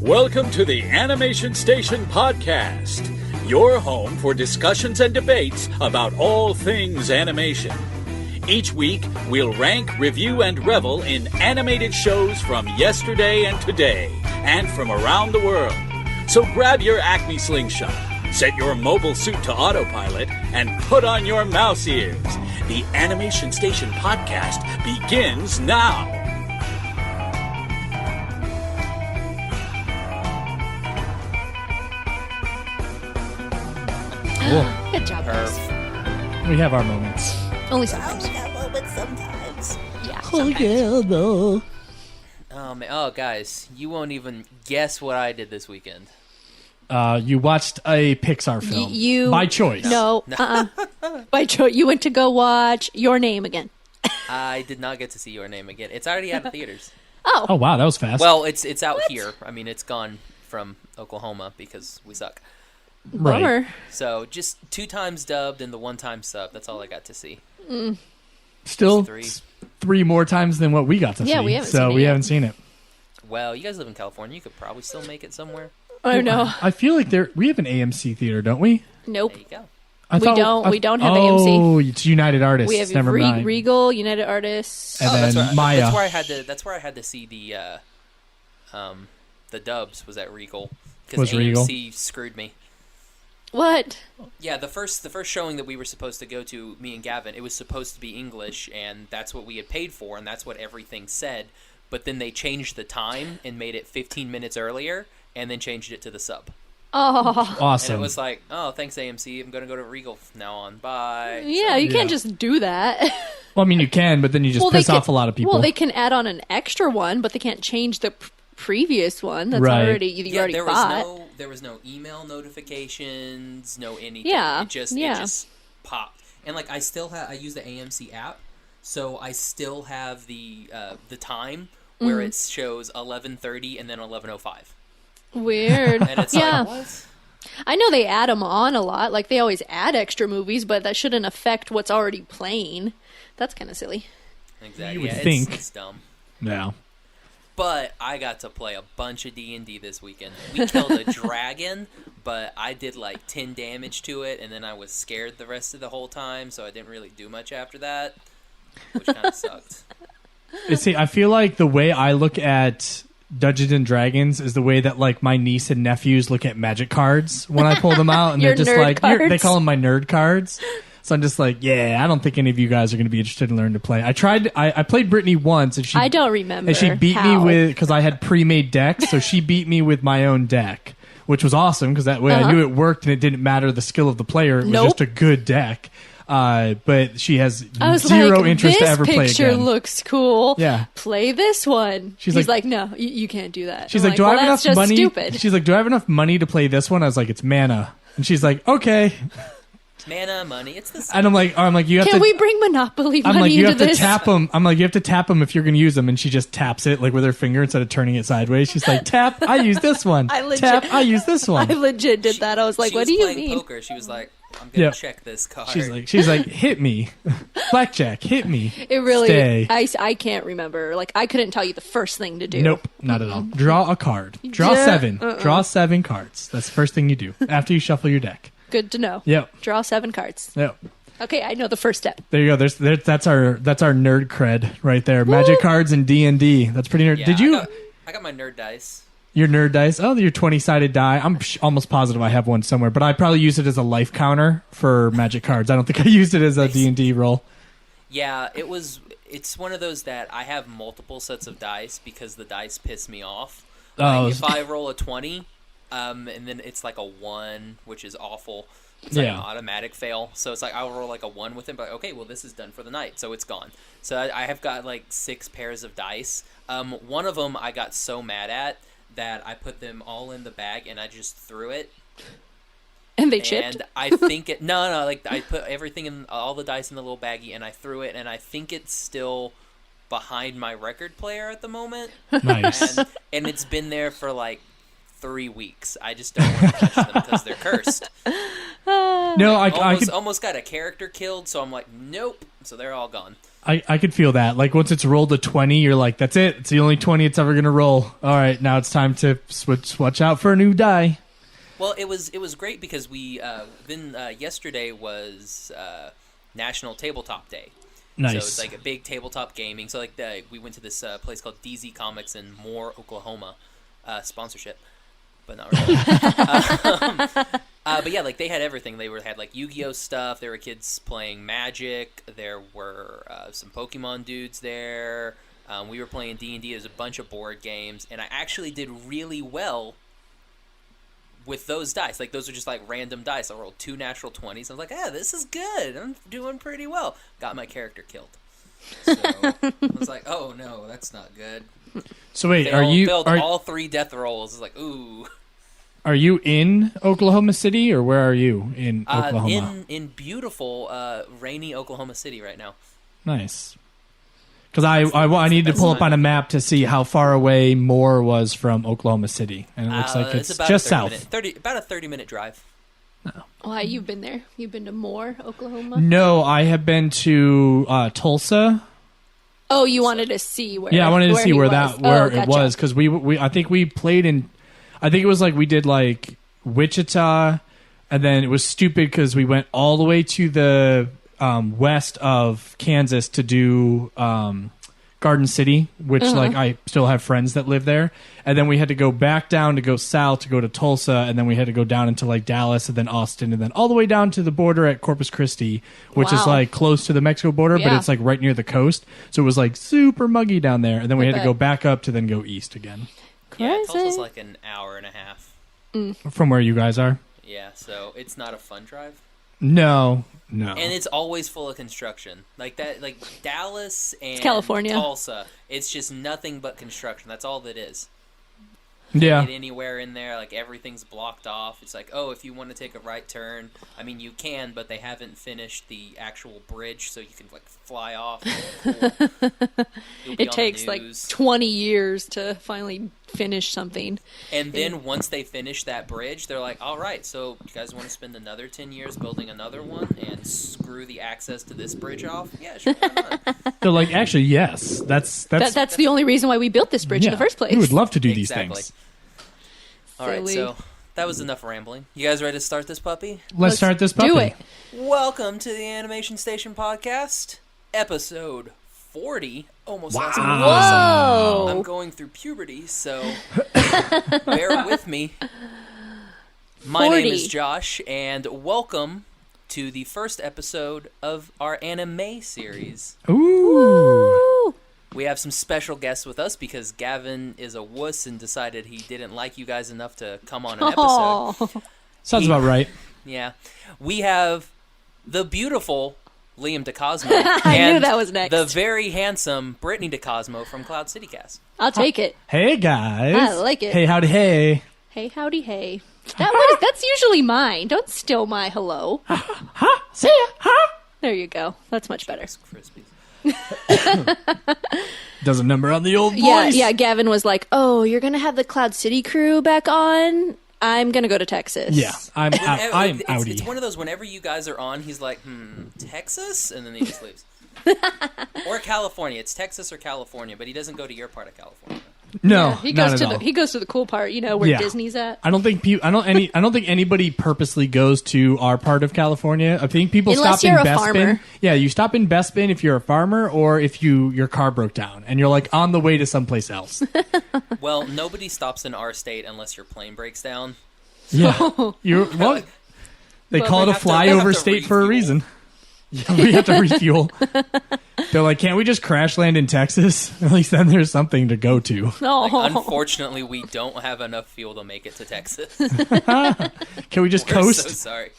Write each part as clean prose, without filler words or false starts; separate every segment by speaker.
Speaker 1: Welcome to the Animation Station Podcast, your home for discussions and debates about all things animation. Each week, we'll rank, review, and revel in animated shows from yesterday and today, and from around the world. So grab your Acme slingshot, set your mobile suit to autopilot, and put on your mouse ears. The Animation Station Podcast begins now.
Speaker 2: Good job, guys.
Speaker 3: We have our moments.
Speaker 2: Only sometimes.
Speaker 4: We have moments sometimes.
Speaker 2: Yeah.
Speaker 5: Oh man! Oh guys, you won't even guess what I did this weekend.
Speaker 3: You watched a Pixar film.
Speaker 2: You
Speaker 3: by choice.
Speaker 2: No. By choice. You went to go watch Your Name again.
Speaker 5: I did not get to see Your Name again. It's already out of theaters.
Speaker 3: Oh wow, that was fast.
Speaker 5: Well, it's out here. I mean, it's gone from Oklahoma because we suck.
Speaker 3: Right.
Speaker 2: Bummer.
Speaker 5: So just 2 times dubbed and the 1 time sub. That's all I got to see.
Speaker 3: Still
Speaker 5: 3.
Speaker 3: 3 more times than what we got to see.
Speaker 2: Yeah, we haven't
Speaker 3: so
Speaker 2: seen it
Speaker 3: we
Speaker 2: yet.
Speaker 3: haven't seen it.
Speaker 5: Well, you guys live in California. You could probably still make it somewhere.
Speaker 2: Oh no.
Speaker 3: I feel like we have an AMC theater, don't we?
Speaker 2: Nope.
Speaker 5: There you go.
Speaker 2: We don't have
Speaker 3: Oh,
Speaker 2: AMC.
Speaker 3: it's United Artists.
Speaker 2: We have
Speaker 3: Never mind.
Speaker 2: Regal, United Artists.
Speaker 3: And then
Speaker 5: that's
Speaker 3: Maya.
Speaker 5: That's where I had to see the dubs was at Regal because
Speaker 3: Was
Speaker 5: AMC
Speaker 3: Regal?
Speaker 5: screwed me.
Speaker 2: What?
Speaker 5: Yeah, the first showing that we were supposed to go to, me and Gavin, it was supposed to be English, and that's what we had paid for, and that's what everything said. But then they changed the time and made it 15 minutes earlier, and then changed it to the sub.
Speaker 2: Oh.
Speaker 3: Awesome.
Speaker 5: And it was like, oh, thanks AMC, I'm gonna go to Regal from now on. Bye.
Speaker 2: Yeah, you can't just do that.
Speaker 3: Well, I mean, you can, but then you just piss off a lot of people.
Speaker 2: Well, they can add on an extra one, but they can't change the previous one. That's
Speaker 3: Right.
Speaker 2: already you already bought.
Speaker 5: There was no email notifications, no anything.
Speaker 2: Yeah,
Speaker 5: It just popped. And like I use the AMC app, so I still have the time where it shows 11:30 and then 11:05.
Speaker 2: Weird.
Speaker 5: And it's
Speaker 2: yeah.
Speaker 5: like, what?
Speaker 2: I know they add them on a lot. Like they always add extra movies, but that shouldn't affect what's already playing. That's kind of silly.
Speaker 5: Exactly.
Speaker 3: You would
Speaker 5: yeah,
Speaker 3: think.
Speaker 5: It's dumb.
Speaker 3: Yeah.
Speaker 5: But I got to play a bunch of D&D this weekend. We killed a dragon, but I did like 10 damage to it, and then I was scared the rest of the whole time, so I didn't really do much after that, which kind of sucked.
Speaker 3: See, I feel like the way I look at Dungeons and Dragons is the way that like my niece and nephews look at magic cards when I pull them out, and
Speaker 2: Your
Speaker 3: they're just
Speaker 2: nerd
Speaker 3: like
Speaker 2: cards.
Speaker 3: they call them my nerd cards. So I'm just like, yeah, I don't think any of you guys are going to be interested in learning to play. I played Brittany once, and
Speaker 2: I don't remember.
Speaker 3: and she beat me with because I had pre-made decks, so she beat me with my own deck, which was awesome because that way I knew it worked and it didn't matter the skill of the player. It was just a good deck. But she has zero interest to ever play again.
Speaker 2: This picture looks cool.
Speaker 3: Yeah.
Speaker 2: Play this one.
Speaker 3: He's
Speaker 2: He's
Speaker 3: like-
Speaker 2: like, no, you can't do that.
Speaker 3: She's
Speaker 2: I'm
Speaker 3: like, do I have
Speaker 2: that's
Speaker 3: enough
Speaker 2: just
Speaker 3: money?
Speaker 2: Stupid.
Speaker 3: She's like, do I have enough money to play this one? I was like, it's mana. And she's like, okay.
Speaker 5: Mana, money, it's the same.
Speaker 3: And I'm like, you have
Speaker 2: Can
Speaker 3: to.
Speaker 2: we bring Monopoly
Speaker 3: I'm
Speaker 2: money
Speaker 3: like, you
Speaker 2: into
Speaker 3: have to
Speaker 2: this?
Speaker 3: tap them. I'm like, you have to tap them if you're going to use them. And she just taps it like with her finger instead of turning it sideways. She's like, tap, I use this one. Tap, I use this one.
Speaker 2: I legit did that. I was like,
Speaker 5: she
Speaker 2: what
Speaker 5: was
Speaker 2: do you
Speaker 5: playing
Speaker 2: mean?
Speaker 5: poker. She was like, I'm going to check this card.
Speaker 3: She's like, hit me. Blackjack, hit me.
Speaker 2: It really,
Speaker 3: Stay.
Speaker 2: I can't remember. Like, I couldn't tell you the first thing to do.
Speaker 3: Nope, not at all. Draw a card. Draw
Speaker 2: Yeah,
Speaker 3: 7. Draw 7 cards. That's the first thing you do after you shuffle your deck.
Speaker 2: Good to know.
Speaker 3: Yep.
Speaker 2: Draw 7 cards.
Speaker 3: Yep.
Speaker 2: Okay, I know the first step.
Speaker 3: There you go. That's our nerd cred right there. Magic cards and D&D. That's pretty nerd.
Speaker 5: Yeah,
Speaker 3: Did you?
Speaker 5: I got my nerd dice.
Speaker 3: Your nerd dice? Oh, your 20-sided die. I'm almost positive I have one somewhere, but I probably use it as a life counter for Magic cards. I don't think I used it as a D&D roll.
Speaker 5: Yeah, it's one of those that I have multiple sets of dice because the dice piss me off.
Speaker 3: Oh.
Speaker 5: Like if I roll a 20, and then it's like a 1, which is awful. It's like an automatic fail. So it's like I'll roll like a 1 with it, but okay, well this is done for the night, so it's gone. So I have got like 6 pairs of dice. One of them I got so mad at that I put them all in the bag and I just threw it.
Speaker 2: And they chipped?
Speaker 5: And I think it... No, like I put everything in, all the dice in the little baggie, and I threw it, and I think it's still behind my record player at the moment.
Speaker 3: Nice.
Speaker 5: And it's been there for like 3 weeks. I just don't want to touch them because they're cursed.
Speaker 3: No, I could
Speaker 5: almost got a character killed, so I'm like, nope. So they're all gone.
Speaker 3: I could feel that. Like once it's rolled a 20, you're like, that's it. It's the only 20 it's ever gonna roll. All right, now it's time to switch out for a new die.
Speaker 5: Well, it was great because we then yesterday was National Tabletop Day.
Speaker 3: Nice.
Speaker 5: So it's like a big tabletop gaming. So like we went to this place called DZ Comics in Moore, Oklahoma. Sponsorship, but not really. But yeah, like they had everything. They had like Yu-Gi-Oh stuff. There were kids playing Magic. There were some Pokemon dudes there. We were playing D&D. There's a bunch of board games, and I actually did really well with those dice. Like those are just like random dice. I rolled 2 natural 20s. I was like, this is good. I'm doing pretty well. Got my character killed. So I was like, oh no, that's not good.
Speaker 3: So wait,
Speaker 5: failed all 3 death rolls. It's like, ooh.
Speaker 3: Are you in Oklahoma City, or where are you in Oklahoma?
Speaker 5: In beautiful, rainy Oklahoma City right now.
Speaker 3: Nice. Because I need to pull up on a map to see how far away Moore was from Oklahoma City, and it looks like it's just south.
Speaker 5: About a 30-minute drive.
Speaker 3: No.
Speaker 2: Why, you've been there? You've been to Moore, Oklahoma?
Speaker 3: No, I have been to Tulsa.
Speaker 2: Oh, you wanted to see where?
Speaker 3: Yeah, I wanted to see where
Speaker 2: gotcha.
Speaker 3: it was, because we I think we played in. I think it was like we did like Wichita, and then it was stupid because we went all the way to the west of Kansas to do Garden City, which like I still have friends that live there, and then we had to go back down to go south to go to Tulsa, and then we had to go down into like Dallas and then Austin, and then all the way down to the border at Corpus Christi, which is like close to the Mexico border, but it's like right near the coast, so it was like super muggy down there, and then we had to go back up to then go east again.
Speaker 5: Yeah, Tulsa's like an hour and a half.
Speaker 3: From where you guys are.
Speaker 5: Yeah, so it's not a fun drive.
Speaker 3: No.
Speaker 5: And it's always full of construction. Like that, like Dallas and
Speaker 2: California.
Speaker 5: Tulsa, it's just nothing but construction. That's all that is.
Speaker 3: Yeah.
Speaker 5: Get anywhere in there, like everything's blocked off. It's like, oh, if you want to take a right turn, I mean, you can, but they haven't finished the actual bridge, so you can like fly off. Cool.
Speaker 2: It takes like 20 years to finally finish something.
Speaker 5: And then once they finish that bridge, they're like, all right, so you guys want to spend another 10 years building another one and screw the access to this bridge off? Yeah, sure, why not?
Speaker 3: They're like, actually, yes. That's
Speaker 2: the only reason why we built this bridge in the first place.
Speaker 3: We would love to do these things.
Speaker 5: All right, so that was enough rambling. You guys ready to start this puppy?
Speaker 3: Let's start this puppy.
Speaker 2: Do it.
Speaker 5: Welcome to the Animation Station Podcast, episode 40. Almost last week.
Speaker 2: Whoa!
Speaker 5: I'm going through puberty, so bear with me. My
Speaker 2: 40.
Speaker 5: name is Josh, and welcome to the first episode of our AniMay series.
Speaker 3: Ooh.
Speaker 5: We have some special guests with us because Gavin is a wuss and decided he didn't like you guys enough to come on an episode.
Speaker 3: Sounds about right.
Speaker 5: Yeah. We have the beautiful Liam DeCosmo.
Speaker 2: I knew that was next.
Speaker 5: The very handsome Brittany DeCosmo from Cloud City Cast.
Speaker 2: I'll take it.
Speaker 3: Hey, guys.
Speaker 2: I like it.
Speaker 3: Hey, howdy, hey.
Speaker 2: Hey, howdy, hey. That's usually mine. Don't steal my hello.
Speaker 3: See ya. Ha.
Speaker 2: There you go. That's much better.
Speaker 5: Crispies.
Speaker 3: Does a number on the old voice.
Speaker 2: Yeah, Gavin was like, oh, you're going to have the Cloud City crew back on? I'm going to go to Texas.
Speaker 3: Yeah, I'm outie.
Speaker 5: It's one of those, whenever you guys are on, he's like, Texas? And then he just leaves. Or California. It's Texas or California, but he doesn't go to your part of California.
Speaker 3: No,
Speaker 2: yeah, he goes to the cool part, where Disney's at.
Speaker 3: I don't think anybody purposely goes to our part of California. I think people stop in Bespin. Yeah, you stop in Bespin if you're a farmer or if your car broke down and you're like on the way to someplace else.
Speaker 5: Well, nobody stops in our state unless your plane breaks down.
Speaker 3: Yeah, they call it a flyover state for a reason. Yeah, we have to refuel. They're like, can't we just crash land in Texas? At least then there's something to go to.
Speaker 5: Unfortunately, we don't have enough fuel to make it to Texas.
Speaker 3: Can we just coast?
Speaker 5: So sorry.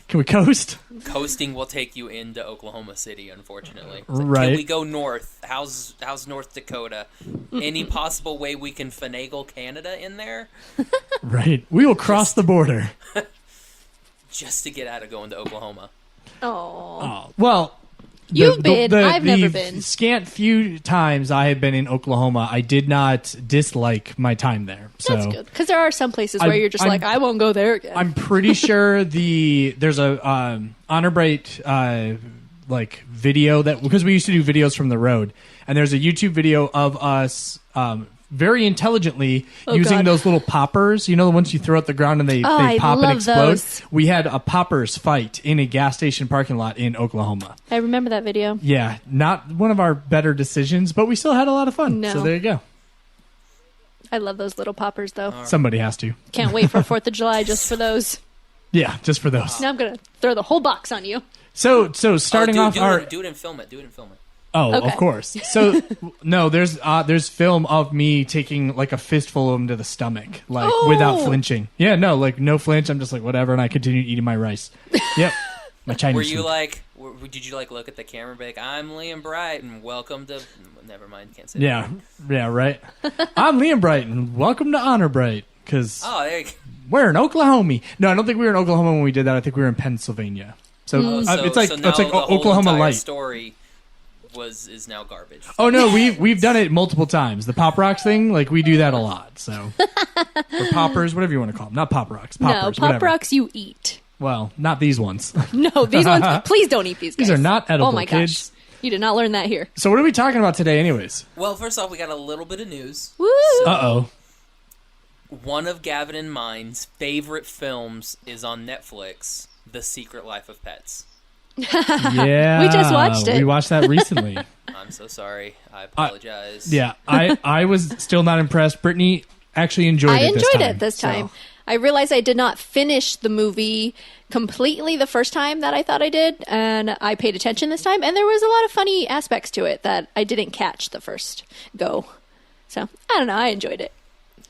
Speaker 3: Can we coast?
Speaker 5: Coasting will take you into Oklahoma City, unfortunately.
Speaker 3: Right.
Speaker 5: Can we go north? How's North Dakota? Any possible way we can finagle Canada in there?
Speaker 3: Right. We will cross the border.
Speaker 5: Just to get out of going to Oklahoma.
Speaker 2: Oh.
Speaker 3: Well,
Speaker 2: You've been. I've never been.
Speaker 3: Scant few times I have been in Oklahoma, I did not dislike my time there. So
Speaker 2: that's good. Because there are some places where you're just like, I won't go there again.
Speaker 3: I'm pretty sure there's a Honor Bright like video that, because we used to do videos from the road, and there's a YouTube video of us very intelligently using those little poppers, the ones you throw at the ground and they pop and explode.
Speaker 2: Those.
Speaker 3: We had a poppers fight in a gas station parking lot in Oklahoma.
Speaker 2: I remember that video.
Speaker 3: Yeah, not one of our better decisions, but we still had a lot of fun.
Speaker 2: No.
Speaker 3: So there you go.
Speaker 2: I love those little poppers, though.
Speaker 3: Somebody has to.
Speaker 2: Can't wait for 4th of July just for those.
Speaker 3: Yeah, just for those.
Speaker 2: Now I'm going to throw the whole box on you.
Speaker 3: So starting off our...
Speaker 5: Do it and film it.
Speaker 3: Oh,
Speaker 2: okay.
Speaker 3: Of course. So, no, there's film of me taking like a fistful of them to the stomach, like without flinching. Yeah, no, like no flinch. I'm just like whatever, and I continue eating my rice. Yep, my Chinese.
Speaker 5: Were you
Speaker 3: food.
Speaker 5: like? Did you like look at the camera and be like, "I'm Liam Brighton, welcome to"? Never mind, can't say.
Speaker 3: Yeah, right. I'm Liam Brighton. Welcome to Honor Bright, because
Speaker 5: there you go.
Speaker 3: we're in Oklahoma. No, I don't think we were in Oklahoma when we did that. I think we were in Pennsylvania. So it's like Oklahoma
Speaker 5: whole
Speaker 3: Light.
Speaker 5: Story is now garbage.
Speaker 3: Oh no, we've done it multiple times. The Pop Rocks thing, like we do that a lot. So or poppers, whatever you want to call them, not Pop Rocks. Poppers,
Speaker 2: no, Pop
Speaker 3: whatever.
Speaker 2: Rocks you eat.
Speaker 3: Well, not these ones.
Speaker 2: No, these ones. Please don't eat these guys.
Speaker 3: These are not edible,
Speaker 2: oh my
Speaker 3: kids.
Speaker 2: gosh, you did not learn that here.
Speaker 3: So what are we talking about today, anyways?
Speaker 5: Well, first off, we got a little bit of news.
Speaker 2: Woo!
Speaker 3: Uh-oh.
Speaker 5: One of Gavin and mine's favorite films is on Netflix, The Secret Life of Pets.
Speaker 3: Yeah,
Speaker 2: we just watched it.
Speaker 3: We watched that recently.
Speaker 5: I'm so sorry. I apologize.
Speaker 3: I was still not impressed. Brittany actually enjoyed it
Speaker 2: this time. I realized I did not finish the movie completely the first time that I thought I did, and I paid attention this time, and there was a lot of funny aspects to it that I didn't catch the first go. So, I don't know, I enjoyed it.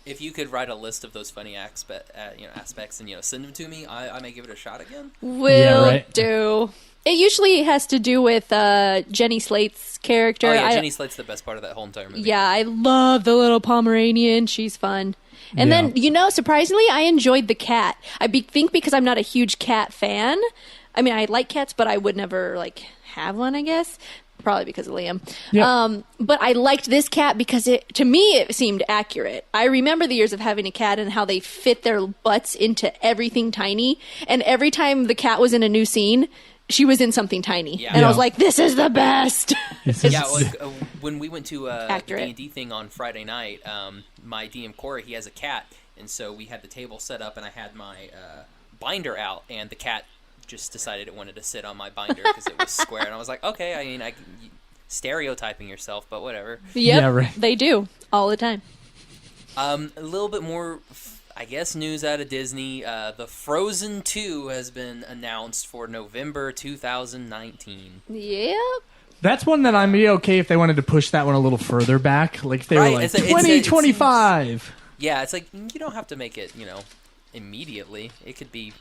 Speaker 5: If you could write a list of those funny aspects and send them to me, I may give it a shot again.
Speaker 2: Will do. It usually has to do with Jenny Slate's character.
Speaker 5: Oh yeah, Jenny Slate's the best part of that whole entire movie.
Speaker 2: Yeah, I love the little Pomeranian. She's fun. And then, surprisingly, I enjoyed the cat. I think because I'm not a huge cat fan. I mean, I like cats, but I would never, have one, I guess. Probably because of Liam. Yeah. But I liked this cat because, to me, it seemed accurate. I remember the years of having a cat and how they fit their butts into everything tiny. And every time the cat was in a new scene, she was in something tiny. Yeah. And I was like, this is the best.
Speaker 5: When we went to the D&D thing on Friday night, my DM Corey, he has a cat, and so we had the table set up, and I had my binder out, and the cat just decided it wanted to sit on my binder because it was square, and I was like, okay, I mean, stereotyping yourself, but whatever.
Speaker 2: Yep, yeah, right. They do all the time.
Speaker 5: A little bit more, I guess, news out of Disney. The Frozen 2 has been announced for November 2019.
Speaker 2: Yep.
Speaker 3: That's one that I'm be okay if they wanted to push that one a little further back. Like if they were like 2025.
Speaker 5: Yeah, it's like you don't have to make it, immediately. It could be,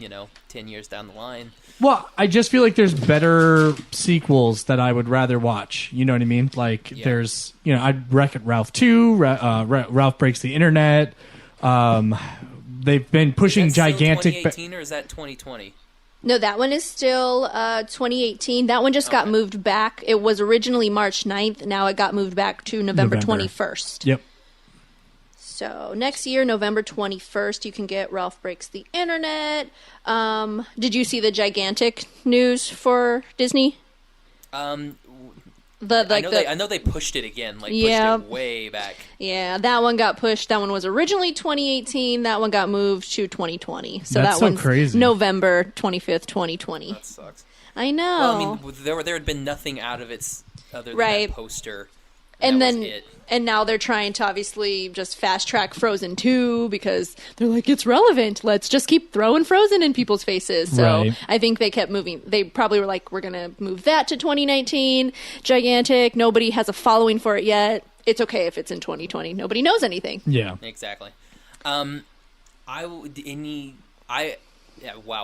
Speaker 5: 10 years down the line.
Speaker 3: Well, I just feel like there's better sequels that I would rather watch. You know what I mean? Like there's, I'd Wreck-It Ralph 2, Ralph Breaks the Internet. They've been pushing gigantic.
Speaker 5: 2018 or is that 2020?
Speaker 2: No, that one is still 2018. That one just got moved back. It was originally March 9th. Now it got moved back to November 21st.
Speaker 3: Yep.
Speaker 2: So next year, November 21st, you can get Ralph Breaks the Internet. Did you see the gigantic news for Disney?
Speaker 5: I know they pushed it again, pushed it way back.
Speaker 2: Yeah, that one got pushed. That one was originally 2018. That one got moved to 2020. So
Speaker 3: that's
Speaker 2: that one's
Speaker 3: crazy.
Speaker 2: November 25th, 2020.
Speaker 5: That sucks.
Speaker 2: I know.
Speaker 5: Well, I mean, there had been nothing out of its other than that poster.
Speaker 2: And now they're trying to obviously just fast track Frozen 2 because they're like, it's relevant. Let's just keep throwing Frozen in people's faces. So I think they kept moving. They probably were like, we're going to move that to 2019. Gigantic. Nobody has a following for it yet. It's okay if it's in 2020. Nobody knows anything.
Speaker 3: Yeah.
Speaker 5: Exactly. Wow,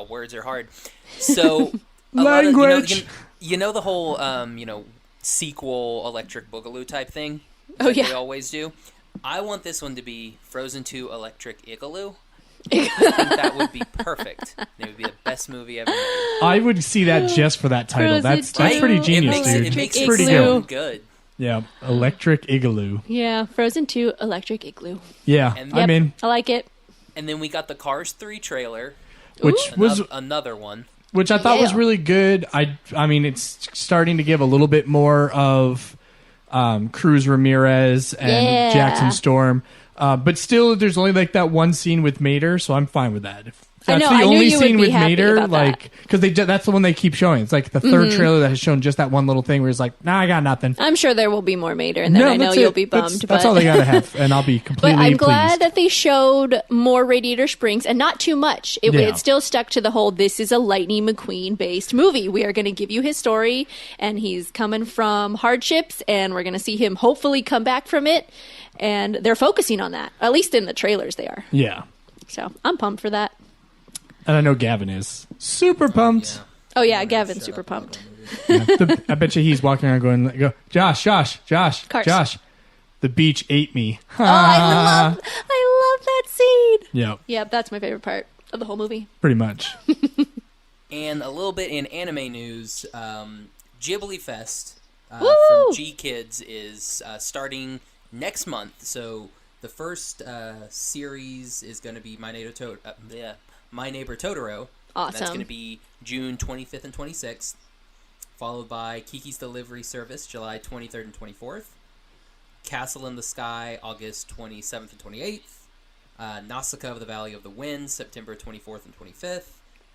Speaker 5: words are hard. So
Speaker 3: language.
Speaker 5: The whole sequel Electric Boogaloo type thing. They always do. I want this one to be Frozen 2 Electric Igaloo. I think that would be perfect. It would be the best movie ever made.
Speaker 3: I would see that just for that title. That's pretty genius, dude.
Speaker 5: It makes
Speaker 3: it's
Speaker 5: it
Speaker 3: pretty
Speaker 5: so good.
Speaker 3: Yeah, Electric Igloo.
Speaker 2: Yeah, Frozen 2, Electric Igloo.
Speaker 3: Yeah, I'm in.
Speaker 2: I like it.
Speaker 5: And then we got the Cars 3 trailer,
Speaker 3: which was
Speaker 5: another one.
Speaker 3: Which I thought was really good. I mean, it's starting to give a little bit more of Cruz Ramirez and Jackson Storm. But still, there's only like that one scene with Mater, so I'm fine with that. If that's the only scene with Mater, like, because that's the one they keep showing. It's like the third trailer that has shown just that one little thing where it's like, nah, I got nothing.
Speaker 2: I'm sure there will be more Mater, and then I know you'll be bummed.
Speaker 3: That's all they gotta have, and I'll be completely
Speaker 2: But I'm glad
Speaker 3: pleased.
Speaker 2: that they showed more Radiator Springs, and not too much. It still stuck to the whole, this is a Lightning McQueen-based movie. We are going to give you his story, and he's coming from hardships, and we're going to see him hopefully come back from it. And they're focusing on that. At least in the trailers they are.
Speaker 3: Yeah.
Speaker 2: So I'm pumped for that.
Speaker 3: And I know Gavin is super pumped.
Speaker 5: Yeah.
Speaker 2: Oh yeah, Gavin's super pumped.
Speaker 3: Yeah. I bet you he's walking around going, Josh,
Speaker 2: Cars.
Speaker 3: the beach ate me.
Speaker 2: Oh, I love that scene.
Speaker 3: Yep.
Speaker 2: Yep, that's my favorite part of the whole movie.
Speaker 3: Pretty much.
Speaker 5: And a little bit in anime news, GhibliFest from GKIDS is starting next month. So the first series is going to be My Neighbor Totoro.
Speaker 2: Awesome.
Speaker 5: That's going to be June 25th and 26th, followed by Kiki's Delivery Service, July 23rd and 24th. Castle in the Sky, August 27th and 28th. Nausicaa of the Valley of the Wind, September 24th and 25th.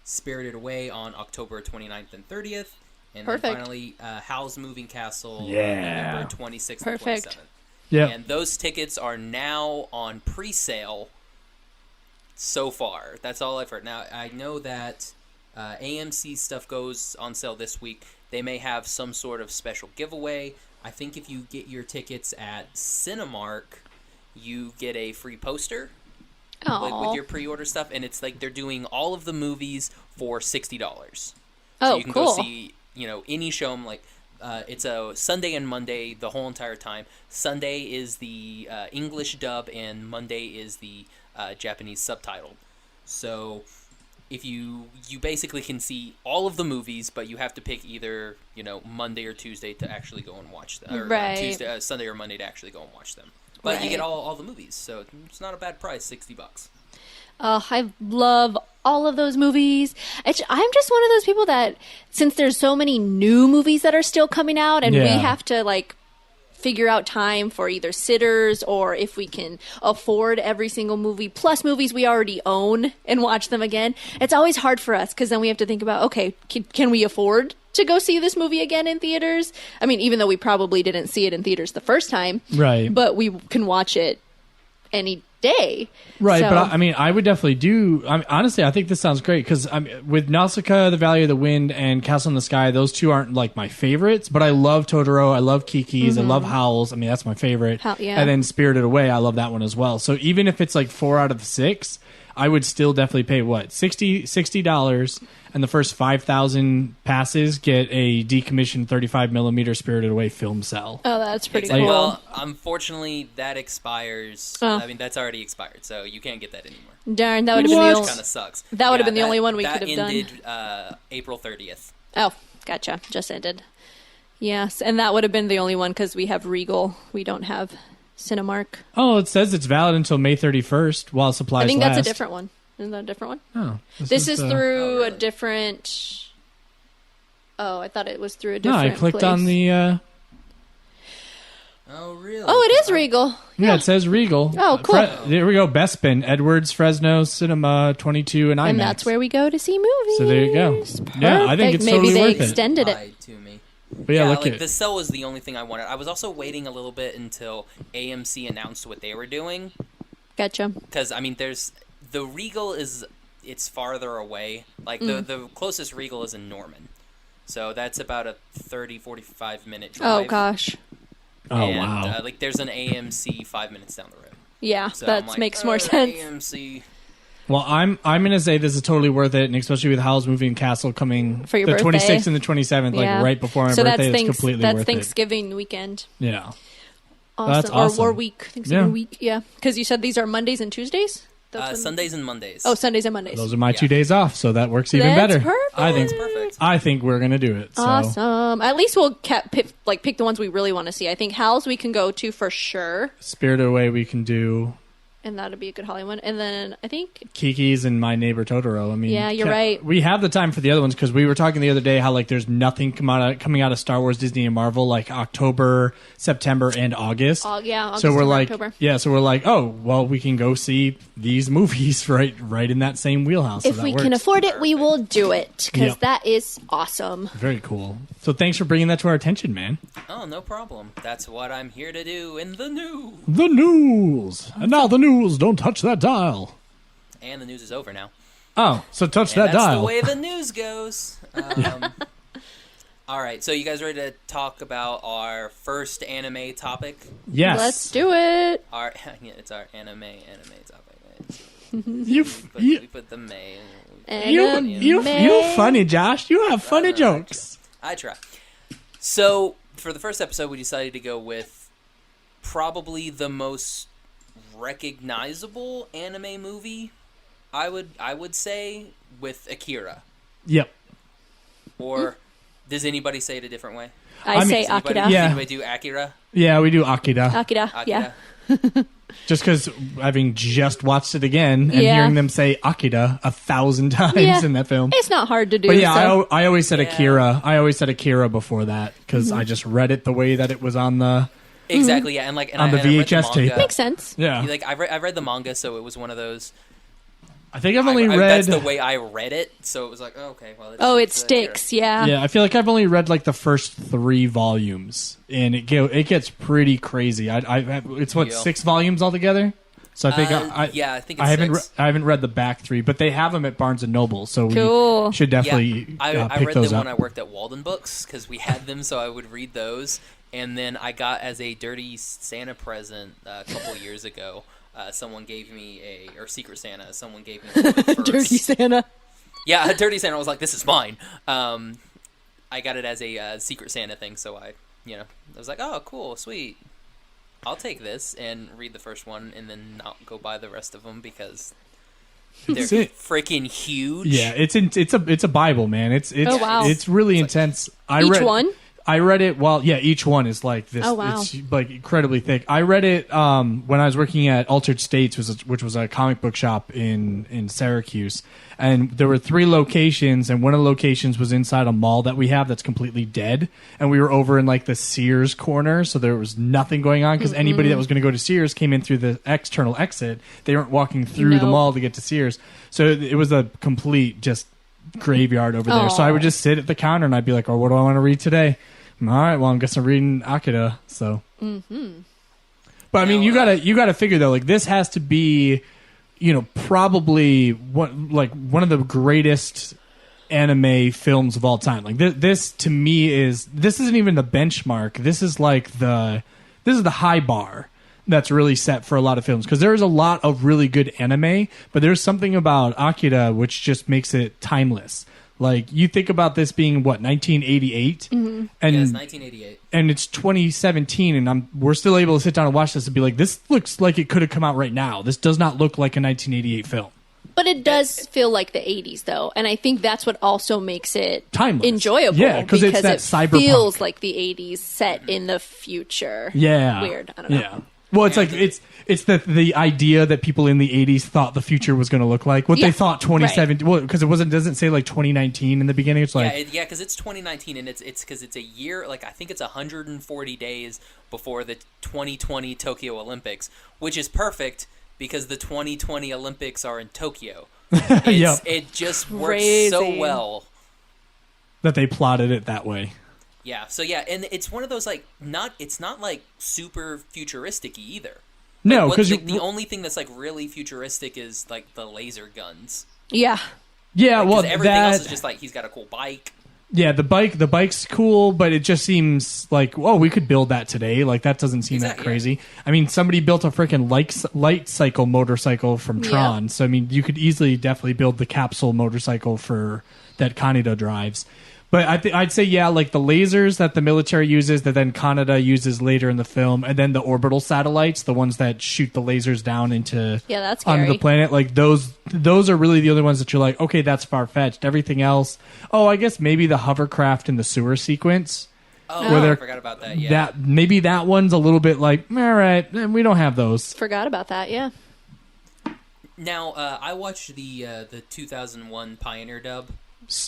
Speaker 5: Spirited Away on October 29th and 30th. And then finally, Howl's Moving Castle, November 26th and 27th.
Speaker 3: Yeah.
Speaker 5: And those tickets are now on pre-sale so far. That's all I've heard. Now, I know that AMC stuff goes on sale this week. They may have some sort of special giveaway. I think if you get your tickets at Cinemark, you get a free poster with your pre-order stuff. And it's like they're doing all of the movies for $60. So you can go see, any show. Like, it's a Sunday and Monday the whole entire time. Sunday is the English dub, and Monday is the Japanese subtitle. So if you basically can see all of the movies, but you have to pick either Monday or Tuesday to actually go and watch them, or Sunday or Monday to actually go and watch them. But you get all the movies, so it's not a bad price, $60.
Speaker 2: I love all of those movies. I'm just one of those people that, since there's so many new movies that are still coming out, and we have to figure out time for either sitters or if we can afford every single movie plus movies we already own and watch them again. It's always hard for us because then we have to think about, okay, can we afford to go see this movie again in theaters? I mean, even though we probably didn't see it in theaters the first time,
Speaker 3: right?
Speaker 2: But we can watch it any day,
Speaker 3: right?
Speaker 2: So,
Speaker 3: but I would definitely do. Honestly, I think this sounds great because with Nausicaa, The Valley of the Wind, and Castle in the Sky, those two aren't like my favorites, but I love Totoro, I love Kiki's, I love Howl's. I mean, that's my favorite. And then Spirited Away, I love that one as well. So even if it's like 4 out of the 6, I would still definitely pay $60, and the first 5,000 passes get a decommissioned 35mm Spirited Away film cell.
Speaker 2: Oh, that's pretty cool.
Speaker 5: Well, unfortunately, that expires. I mean, that's already expired, so you can't get that anymore.
Speaker 2: Darn, that would have been the only.
Speaker 5: Kind of sucks.
Speaker 2: That would have been the only one we could have done.
Speaker 5: That ended April 30th.
Speaker 2: Oh, gotcha. Just ended. Yes, and that would have been the only one because we have Regal. We don't have Cinemark.
Speaker 3: Oh, it says it's valid until May 31st while supplies last.
Speaker 2: I think that's a different one. Isn't that a different one?
Speaker 3: Oh.
Speaker 2: This is through a different... Oh, I thought it was through a different
Speaker 3: No, I clicked
Speaker 2: place.
Speaker 3: on the...
Speaker 5: Oh, really?
Speaker 2: Oh, it is Regal.
Speaker 3: Yeah, it says Regal.
Speaker 2: Oh, cool.
Speaker 3: There we go. Bespin, Edwards, Fresno, Cinema, 22, and IMAX.
Speaker 2: And that's where we go to see movies.
Speaker 3: So there you go.
Speaker 2: Perfect.
Speaker 3: Yeah, I think it's
Speaker 2: Maybe
Speaker 3: totally
Speaker 2: they
Speaker 3: worth
Speaker 2: extended it.
Speaker 5: Lied to me.
Speaker 3: But yeah, look at
Speaker 5: the cell was the only thing I wanted. I was also waiting a little bit until AMC announced what they were doing.
Speaker 2: Gotcha.
Speaker 5: Because, I mean, the Regal it's farther away. Like, the closest Regal is in Norman. So that's about a 30-45 minute drive.
Speaker 2: Oh, gosh.
Speaker 5: And,
Speaker 3: wow.
Speaker 5: there's an AMC 5 minutes down the road.
Speaker 2: Yeah,
Speaker 5: So
Speaker 2: that makes more sense.
Speaker 5: AMC.
Speaker 3: Well, I'm gonna say this is totally worth it, and especially with Howl's Moving Castle coming
Speaker 2: for your
Speaker 3: the
Speaker 2: birthday.
Speaker 3: 26th and the 27th, right before my birthday. It's completely worth it.
Speaker 2: That's Thanksgiving weekend.
Speaker 3: Yeah,
Speaker 2: Awesome.
Speaker 3: that's awesome.
Speaker 2: Or week. Thanksgiving week. Yeah, because you said these are Mondays and Tuesdays.
Speaker 5: Sundays and Mondays.
Speaker 2: Oh, Sundays and Mondays.
Speaker 3: Those are my 2 days off, so that works even better.
Speaker 2: Perfect.
Speaker 5: That's perfect.
Speaker 3: I think we're gonna do it. So.
Speaker 2: Awesome. At least we'll pick the ones we really want to see. I think Hal's we can go to for sure.
Speaker 3: Spirited Away we can do.
Speaker 2: And that'd be a good Hollywood. And then I think
Speaker 3: Kiki's and My Neighbor Totoro. I mean,
Speaker 2: yeah, you're right.
Speaker 3: We have the time for the other ones because we were talking the other day how like there's nothing coming out of Star Wars, Disney, and Marvel like October, September, and August.
Speaker 2: August
Speaker 3: so we're like,
Speaker 2: October.
Speaker 3: yeah, so we're like, oh, well, we can go see these movies right in that same wheelhouse.
Speaker 2: If we can afford it, we will do it because that is awesome.
Speaker 3: Very cool. So thanks for bringing that to our attention, man.
Speaker 5: Oh, no problem. That's what I'm here to do in the news.
Speaker 3: The news, and now the news. Don't touch that dial.
Speaker 5: And the news is over now.
Speaker 3: Oh, so touch that dial.
Speaker 5: That's the way the news goes. All right, so you guys ready to talk about our first anime topic?
Speaker 3: Yes.
Speaker 2: Let's do it.
Speaker 5: It's our anime topic.
Speaker 3: We
Speaker 5: put the May.
Speaker 3: You're funny, Josh. You have funny jokes.
Speaker 5: I try. So for the first episode, we decided to go with probably the most recognizable anime movie. I would say with Akira.
Speaker 3: Yep.
Speaker 5: Or does anybody say it a different way?
Speaker 2: I say Akira.
Speaker 5: Does anybody do Akira?
Speaker 3: Yeah, we do Akira.
Speaker 2: Akira. Yeah.
Speaker 3: Just because having just watched it again and hearing them say Akira 1,000 times in that film.
Speaker 2: It's not hard to do.
Speaker 3: But yeah, I always said Akira. I always said Akira before that because I just read it the way that it was on the...
Speaker 5: Exactly, yeah, and
Speaker 3: on the VHS tape.
Speaker 2: Makes sense.
Speaker 3: Yeah,
Speaker 5: like I read the manga, so it was one of those.
Speaker 3: I think I've only read.
Speaker 5: That's the way I read it, so it was like, oh, okay, well.
Speaker 2: It sticks, yeah.
Speaker 3: Yeah, I feel like I've only read like the first 3 volumes, and it gets pretty crazy. It's 6 volumes altogether. So I think I think it's I haven't read the back 3, but they have them at Barnes and Noble, so we should definitely
Speaker 5: I
Speaker 3: pick
Speaker 5: read
Speaker 3: those
Speaker 5: them
Speaker 3: up.
Speaker 5: when I worked at Walden Books because we had them, so I would read those. And then I got as a Dirty Santa present a couple years ago. Someone gave me or Secret Santa. Someone gave me a
Speaker 2: Dirty Santa.
Speaker 5: Yeah, a Dirty Santa. I was like, this is mine. I got it as a Secret Santa thing, so I was like, oh, cool, sweet. I'll take this and read the first one, and then not go buy the rest of them because they're freaking huge.
Speaker 3: Yeah, it's a Bible, man. It's really intense.
Speaker 2: Each one.
Speaker 3: I read it each one is like this.
Speaker 2: Oh, wow.
Speaker 3: It's like incredibly thick. I read it when I was working at Altered States, which was a comic book shop in Syracuse. And there were 3 locations, and one of the locations was inside a mall that we have that's completely dead. And we were over in like the Sears corner, so there was nothing going on because anybody that was going to go to Sears came in through the external exit. They weren't walking through the mall to get to Sears. So it was a complete just graveyard over there. So I would just sit at the counter and I'd be like, oh, what do I want to read today? All right, well, I guess I'm reading Akira. So, but I mean, you gotta figure though, like this has to be, probably one of the greatest anime films of all time. Like this to me this isn't even the benchmark. This is like the high bar that's really set for a lot of films because there's a lot of really good anime, but there's something about Akira which just makes it timeless. Like, you think about this being, 1988?
Speaker 2: Mm-hmm.
Speaker 3: And
Speaker 5: it's 1988.
Speaker 3: And it's 2017, and we're still able to sit down and watch this and be like, this looks like it could have come out right now. This does not look like a 1988 film.
Speaker 2: But it does feel like the 80s, though. And I think that's what also makes it
Speaker 3: timeless,
Speaker 2: enjoyable.
Speaker 3: Yeah, because it's that cyberpunk.
Speaker 2: It feels like the 80s set in the future.
Speaker 3: Yeah.
Speaker 2: Weird. I don't know.
Speaker 3: Yeah. Well, it's like it's the idea that people in the 80s thought the future was going to look like. What they thought 2017, well, because it doesn't say like 2019 in the beginning. It's like
Speaker 5: because it's 2019 and it's because it's a year. Like I think it's 140 days before the 2020 Tokyo Olympics, which is perfect because the 2020 Olympics are in Tokyo. It just works so well
Speaker 3: that they plotted it that way.
Speaker 5: Yeah, so and it's one of those it's not like super futuristic either.
Speaker 3: No, because
Speaker 5: the only thing that's like really futuristic is like the laser guns.
Speaker 2: Yeah.
Speaker 3: Yeah, well,
Speaker 5: everything else is just like he's got a cool bike.
Speaker 3: Yeah, the bike's cool, but it just seems like, we could build that today. Like that doesn't seem that crazy. Yeah. I mean, somebody built a freaking light cycle motorcycle from Tron, so I mean, you could definitely build the capsule motorcycle for that Kaneda drives. But I'd say, yeah, like the lasers that the military uses that then Kaneda uses later in the film, and then the orbital satellites, the ones that shoot the lasers down into
Speaker 2: that's
Speaker 3: onto the planet, like those are really the only ones that you're like, okay, that's far-fetched. Everything else, I guess maybe the hovercraft in the sewer sequence.
Speaker 5: Oh, I forgot about that, yeah.
Speaker 3: Maybe that one's a little bit like, all right, we don't have those.
Speaker 2: Forgot about that, yeah.
Speaker 5: Now, I watched the 2001 Pioneer dub.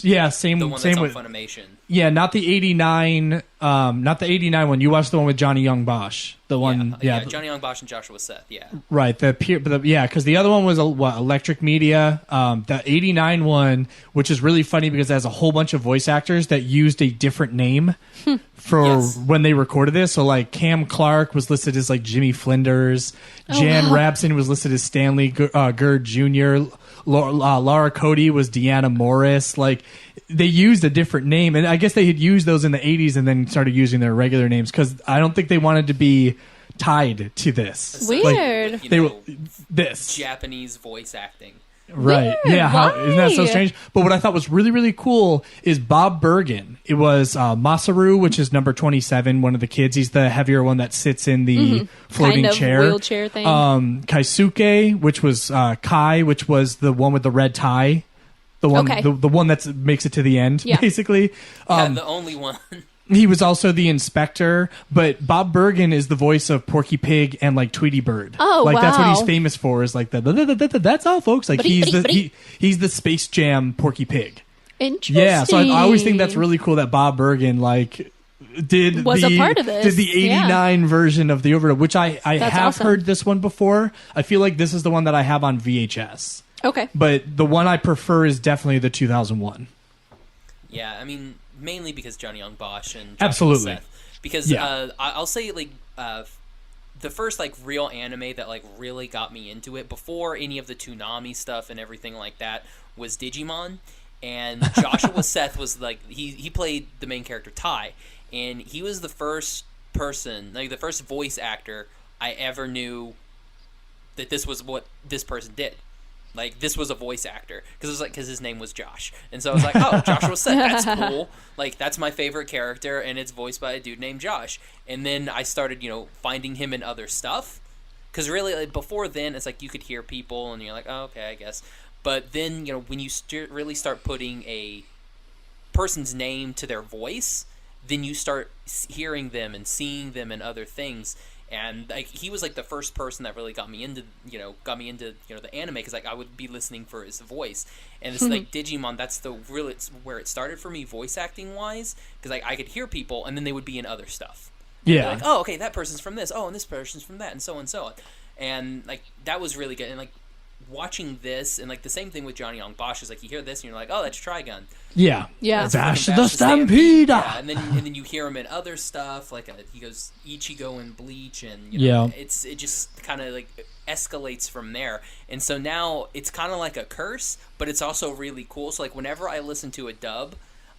Speaker 3: Yeah, same.
Speaker 5: The one
Speaker 3: same
Speaker 5: that's
Speaker 3: with
Speaker 5: on Funimation.
Speaker 3: Yeah, not the 89. Not the 89 one. You watched the one with Johnny Young Bosch. The one,
Speaker 5: Johnny Young Bosch and Joshua Seth. Yeah,
Speaker 3: right. Because the other one was Electric Media. The 89 one, which is really funny because it has a whole bunch of voice actors that used a different name for when they recorded this. So like Cam Clark was listed as like Jimmy Flinders. Jan Rabson was listed as Stanley Gerd Jr. Laura Cody was Deanna Morris. Like they used a different name, and I guess they had used those in the 80s and then started using their regular names because I don't think they wanted to be tied to this.
Speaker 2: Weird.
Speaker 3: This
Speaker 5: Japanese voice acting.
Speaker 3: Right.
Speaker 2: Weird.
Speaker 3: Yeah. Isn't that so strange? But what I thought was really, really cool is Bob Bergen. It was Masaru, which is number 27, one of the kids. He's the heavier one that sits in the floating
Speaker 2: kind of
Speaker 3: chair.
Speaker 2: Wheelchair thing.
Speaker 3: Kaisuke, which was Kai, which was the one with the red tie. The one, the one that makes it to the end, basically.
Speaker 5: The only one.
Speaker 3: He was also the inspector, but Bob Bergen is the voice of Porky Pig and like Tweety Bird.
Speaker 2: Oh,
Speaker 3: like
Speaker 2: wow.
Speaker 3: that's what he's famous for. Is like that's all, folks. Like he's the Space Jam Porky Pig.
Speaker 2: Interesting.
Speaker 3: Yeah, so I always think that's really cool that Bob Bergen was
Speaker 2: a part of this.
Speaker 3: Did the 89 version of the overdub, which I have
Speaker 2: awesome.
Speaker 3: heard this one before. I feel like this is the one that I have on VHS.
Speaker 2: Okay,
Speaker 3: but the one I prefer is definitely the 2001.
Speaker 5: Yeah, I mean, mainly because Johnny Young Bosch and Joshua
Speaker 3: absolutely
Speaker 5: Seth. Because I'll say like the first like real anime that like really got me into it before any of the Toonami stuff and everything like that was Digimon, and Joshua Seth was like he played the main character Tai, and he was the first person, like the first voice actor I ever knew that this was what this person did. Like, this was a voice actor. Because his name was Josh. And so I was like, oh, Joshua Seth, that's cool. Like, that's my favorite character, and it's voiced by a dude named Josh. And then I started, finding him in other stuff. Because really, like, before then, it's like you could hear people, and you're like, oh, okay, I guess. But then, when you really start putting a person's name to their voice, then you start hearing them and seeing them in other things. And like he was like the first person that really got me into the anime, because like I would be listening for his voice, and it's like Digimon. That's it's where it started for me, voice acting wise, because I could hear people and then they would be in other stuff.
Speaker 3: Yeah.
Speaker 5: Like, oh, okay, that person's from this. Oh, and this person's from that, and so on and so on. And like that was really good. And like watching this, and like the same thing with Johnny Young Bosch is like you hear this and you're like, oh, that's Trigun.
Speaker 3: Yeah.
Speaker 5: Bash
Speaker 3: the Stampede.
Speaker 5: Yeah, and then you hear him in other stuff like he goes Ichigo and Bleach, and it just kind of like escalates from there. And so now it's kind of like a curse, but it's also really cool. So like whenever I listen to a dub,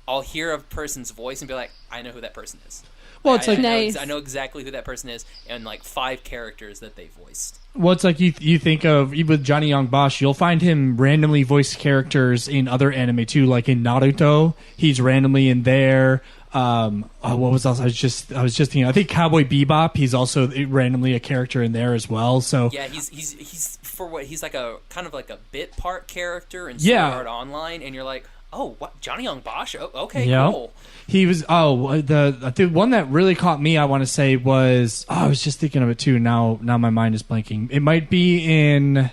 Speaker 5: I'll hear a person's voice and be like, I know who that person is.
Speaker 3: Well, it's like
Speaker 2: nice.
Speaker 5: I know exactly who that person is, and like 5 characters that they voiced.
Speaker 3: Well, it's like you think of, even with Johnny Young Bosch, you'll find him randomly voice characters in other anime too, like in Naruto. He's randomly in there. What was else? I was just thinking. I think Cowboy Bebop. He's also randomly a character in there as well. So
Speaker 5: yeah, he's for what he's like a kind of like a bit part character in Sword Art Online, and you're like, oh, what, Johnny Young Bosch? Oh, okay, cool.
Speaker 3: He was the one that really caught me. I want to say was I was just thinking of it too. Now my mind is blanking. It might be in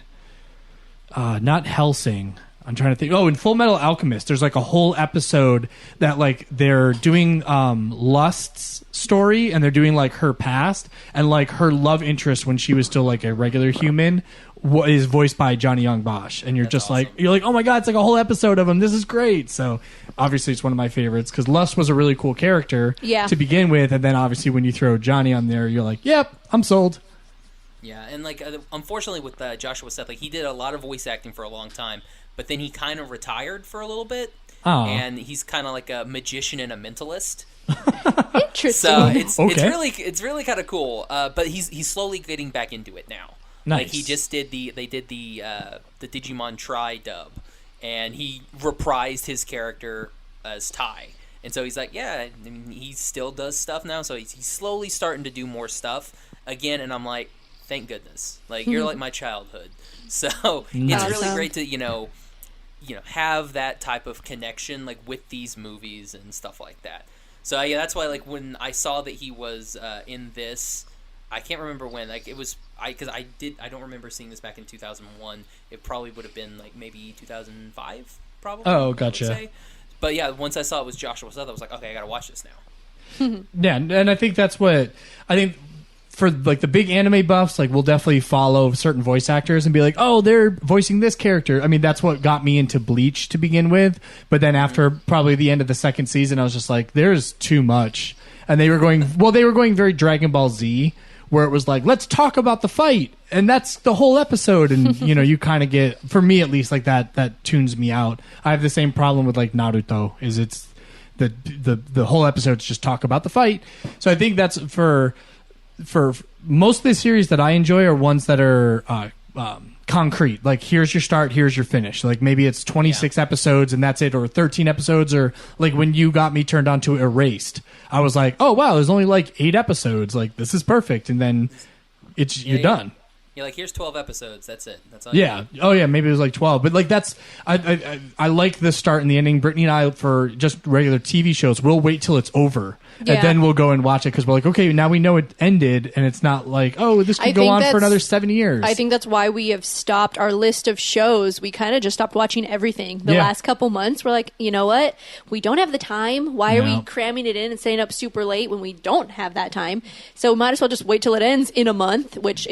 Speaker 3: not Hellsing. I'm trying to think. Oh, in Full Metal Alchemist, there's like a whole episode that like they're doing Lust's story, and they're doing like her past, and like her love interest when she was still like a regular human is voiced by Johnny Young Bosch, and you're just awesome. You're like, oh my god, it's like a whole episode of him. This is great. So obviously it's one of my favorites because Lust was a really cool character to begin with, and then obviously when you throw Johnny on there, you're like, yep, I'm sold.
Speaker 5: Yeah, and like unfortunately with Joshua Seth, like he did a lot of voice acting for a long time, but then he kind of retired for a little bit, and he's kind of like a magician and a mentalist.
Speaker 2: Interesting.
Speaker 5: So it's really kind of cool. But he's slowly getting back into it now.
Speaker 3: Nice.
Speaker 5: Like he just did the Digimon Tri dub, and he reprised his character as Tai. And so he's like, yeah, I mean, he still does stuff now. So he's slowly starting to do more stuff again. And I'm like, thank goodness. Like, you're like my childhood. So it's really great to, have that type of connection, like, with these movies and stuff like that. So, yeah, that's why, like, when I saw that he was in this, I can't remember when. Like, it was, because I don't remember seeing this back in 2001. It probably would have been, like, maybe 2005, probably.
Speaker 3: Oh, gotcha.
Speaker 5: But, yeah, once I saw it was Joshua Seth, I was like, okay, I got to watch this now.
Speaker 3: Yeah, and I think that's what, I think for, like, the big anime buffs, like, we'll definitely follow certain voice actors and be like, oh, they're voicing this character. I mean, that's what got me into Bleach to begin with. But then after probably the end of the second season, I was just like, there's too much. And they were going very Dragon Ball Z, where it was like, let's talk about the fight. And that's the whole episode. And, you kind of get, for me at least, like, that tunes me out. I have the same problem with, like, Naruto, is it's the whole episode's just talk about the fight. So I think that's for most of the series that I enjoy are ones that are concrete. Like, here's your start, here's your finish. Like, maybe it's 26 episodes and that's it, or 13 episodes, or like when you got me turned on to Erased, I was like, oh wow, there's only like 8 episodes. Like, this is perfect, and then you're done.
Speaker 5: You're like, here's 12 episodes. That's it. That's all.
Speaker 3: Yeah. Oh yeah. Maybe it was like 12, but like that's I like the start and the ending. Brittany and I, for just regular TV shows, we'll wait till it's over. And then we'll go and watch it because we're like, okay, now we know it ended, and it's not like, oh, this could go on for another 7 years.
Speaker 2: I think that's why we have stopped our list of shows. We kind of just stopped watching everything the last couple months. We're like, you know what? We don't have the time. Why are we cramming it in and staying up super late when we don't have that time? So we might as well just wait till it ends in a month, which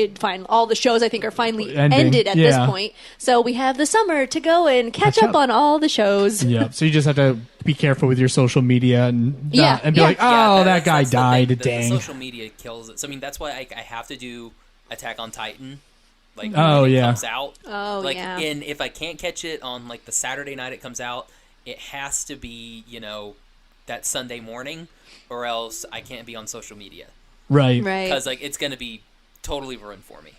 Speaker 2: all the shows I think are finally ended at this point. So we have the summer to go and catch up on all the shows.
Speaker 3: Yeah. So you just have to be careful with your social media and be like, that guy died. Dang.
Speaker 5: The social media kills it. So I mean, that's why I have to do Attack on Titan. Like, when it comes out. And if I can't catch it on like the Saturday night it comes out, it has to be that Sunday morning, or else I can't be on social media.
Speaker 3: Right.
Speaker 5: Because like it's gonna be totally ruined for me.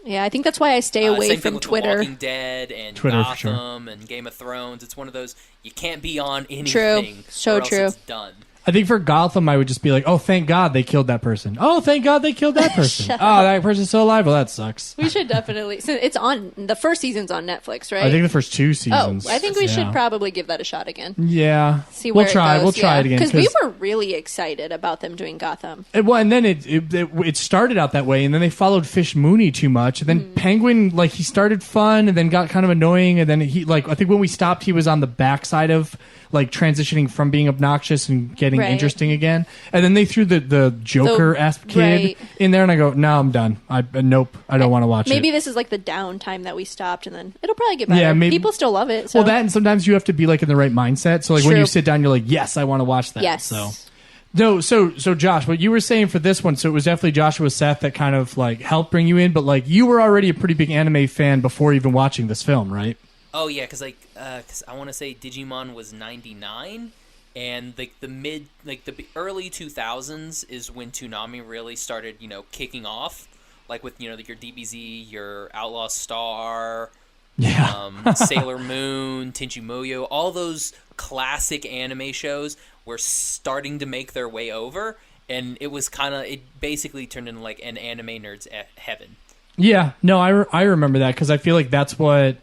Speaker 2: Yeah, I think that's why I stay away
Speaker 5: same
Speaker 2: from
Speaker 5: thing with
Speaker 2: Twitter.
Speaker 5: The Walking Dead and
Speaker 3: Twitter,
Speaker 5: Gotham and Game of Thrones. It's one of those, you can't be on anything.
Speaker 2: True. So
Speaker 5: or else
Speaker 2: true.
Speaker 5: It's done.
Speaker 3: I think for Gotham, I would just be like, oh, thank God they killed that person. Oh, thank God they killed that person. Oh, that person's still alive. Well, that sucks.
Speaker 2: We should definitely. So it's on, the first season's on Netflix, right?
Speaker 3: I think the first 2 seasons.
Speaker 2: Oh, I think we should probably give that a shot again.
Speaker 3: Yeah.
Speaker 2: See where
Speaker 3: we'll try.
Speaker 2: it goes.
Speaker 3: We'll try it again.
Speaker 2: Because we were really excited about them doing Gotham.
Speaker 3: And then it started out that way, and then they followed Fish Mooney too much. And then Penguin, like, he started fun and then got kind of annoying. And then he, like, I think when we stopped, he was on the backside of, like, transitioning from being obnoxious and getting interesting again. And then they threw the Joker-esque kid in there, and I go, no, I'm done. Nope, I don't want to watch it.
Speaker 2: Maybe this is like the downtime that we stopped, and then it'll probably get better. Yeah, maybe. People still love it. So.
Speaker 3: Well, that, and sometimes you have to be like in the right mindset. So like when you sit down, you're like, yes, I want to watch that.
Speaker 2: Yes.
Speaker 3: So Josh, what you were saying for this one, so it was definitely Joshua Seth that kind of like helped bring you in, but like you were already a pretty big anime fan before even watching this film, right?
Speaker 5: Oh yeah, because I want to say Digimon was 99, and like the early 2000s is when Toonami really started, kicking off, like with your DBZ, your Outlaw Star, Sailor Moon, Tenchi Muyo, all those classic anime shows were starting to make their way over, and it was it basically turned into like an anime nerd's heaven.
Speaker 3: Yeah, no, I remember that because I feel like that's what.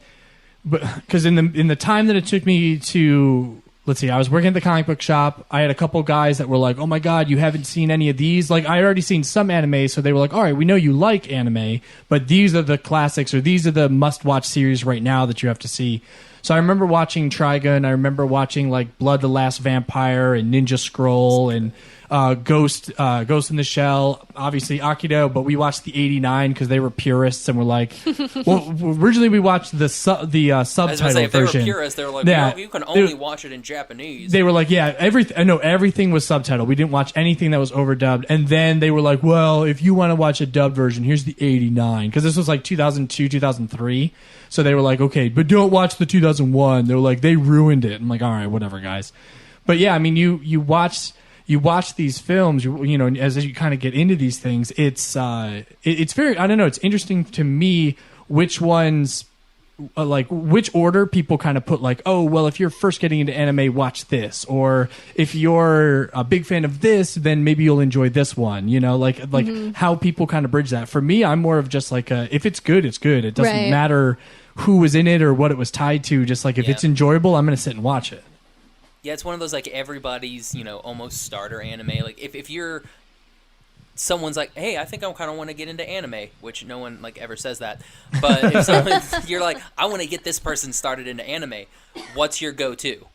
Speaker 3: Because in the time that it took me to, let's see, I was working at the comic book shop. I had a couple guys that were like, "Oh my God, you haven't seen any of these?" Like, I had already seen some anime, so they were like, "All right, we know you like anime, but these are the classics, or these are the must-watch series right now that you have to see." So I remember watching Trigun. I remember watching like Blood the Last Vampire and Ninja Scroll and Ghost in the Shell, obviously AKIRA, but we watched the 89 because they were purists and were like, well, originally we watched the subtitle
Speaker 5: say, if
Speaker 3: version.
Speaker 5: They were purists, they were like, no, you can only watch it in Japanese.
Speaker 3: They were like, yeah, everything was subtitled. We didn't watch anything that was overdubbed. And then they were like, well, if you want to watch a dubbed version, here's the 89, because this was like 2002, 2003. So they were like, okay, but don't watch the 2001. They were like, they ruined it. I'm like, all right, whatever, guys. But yeah, I mean, you watch these films, as you kind of get into these things, it's very, I don't know, it's interesting to me which ones like which order people kind of put, like, oh, well, if you're first getting into anime, watch this, or if you're a big fan of this, then maybe you'll enjoy this one, you know, like how people kind of bridge that. For me, I'm more of just like if it's good, it's good. It doesn't matter who was in it or what it was tied to. Just like if it's enjoyable, I'm going to sit and watch it.
Speaker 5: Yeah, it's one of those like everybody's, you know, almost starter anime. Like if you're someone's like, hey, I think I kind of want to get into anime, which no one like ever says that. But if you're like, I want to get this person started into anime, what's your go-to?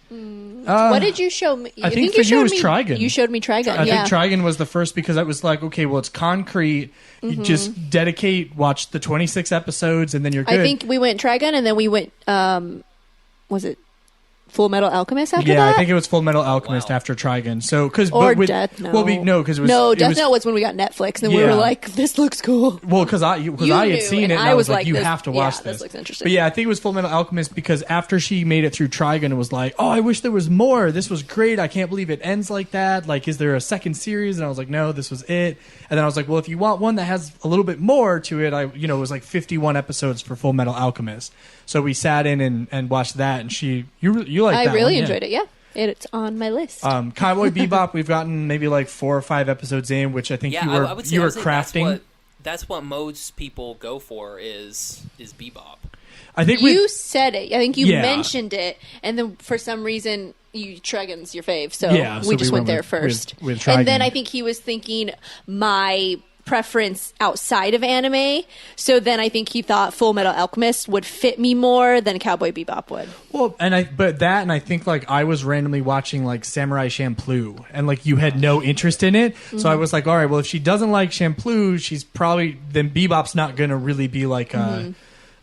Speaker 2: What did you show me?
Speaker 3: I think for you it was Trigun.
Speaker 2: You showed me Trigun.
Speaker 3: I think Trigun was the first because I was like, okay, well, it's concrete. You just dedicate, watch the 26 episodes, and then you're good.
Speaker 2: I think we went Trigun, and then we went, was it Full Metal Alchemist after that?
Speaker 3: Yeah, I think it was Full Metal Alchemist after Trigun. So,
Speaker 2: Death Note.
Speaker 3: Well, because it was
Speaker 2: Death Note was when we got Netflix, and we were like, "This looks cool."
Speaker 3: Well, because I had seen it, and I was like, "You have to watch this."
Speaker 2: This looks interesting.
Speaker 3: But yeah, I think it was Full Metal Alchemist because after she made it through Trigun, it was like, "Oh, I wish there was more. This was great. I can't believe it ends like that. Like, is there a second series?" And I was like, "No, this was it." And then I was like, "Well, if you want one that has a little bit more to it, it was like 51 episodes for Full Metal Alchemist." So we sat in and watched that, and you liked that.
Speaker 2: I really
Speaker 3: one,
Speaker 2: enjoyed it. Yeah, it's on my list.
Speaker 3: Cowboy Bebop, we've gotten maybe like 4 or 5 episodes in, which I think you were crafting.
Speaker 5: That's what most people go for is Bebop.
Speaker 3: I think
Speaker 2: you said it. I think you mentioned it, and then for some reason Trigun's your fave, so we just went there first.
Speaker 3: With
Speaker 2: and then I think he was thinking my preference outside of anime, so then I think he thought Full Metal Alchemist would fit me more than Cowboy Bebop would.
Speaker 3: Well, and I think like I was randomly watching like Samurai Champloo, and like you had no interest in it, so I was like, all right, well, if she doesn't like Champloo, then Bebop's not gonna really be like a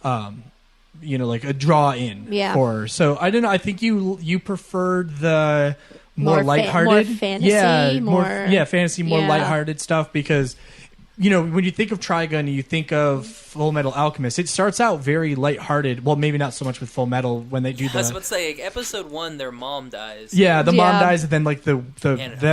Speaker 3: like a draw in for her. So I don't know. I think you preferred the more lighthearted,
Speaker 2: more fantasy,
Speaker 3: fantasy, more lighthearted stuff because. When you think of Trigun, you think of Full Metal Alchemist. It starts out very lighthearted. Well, maybe not so much with Full Metal when they do
Speaker 5: I was about to say, like, episode 1, their mom dies.
Speaker 3: Yeah, the mom dies, and then like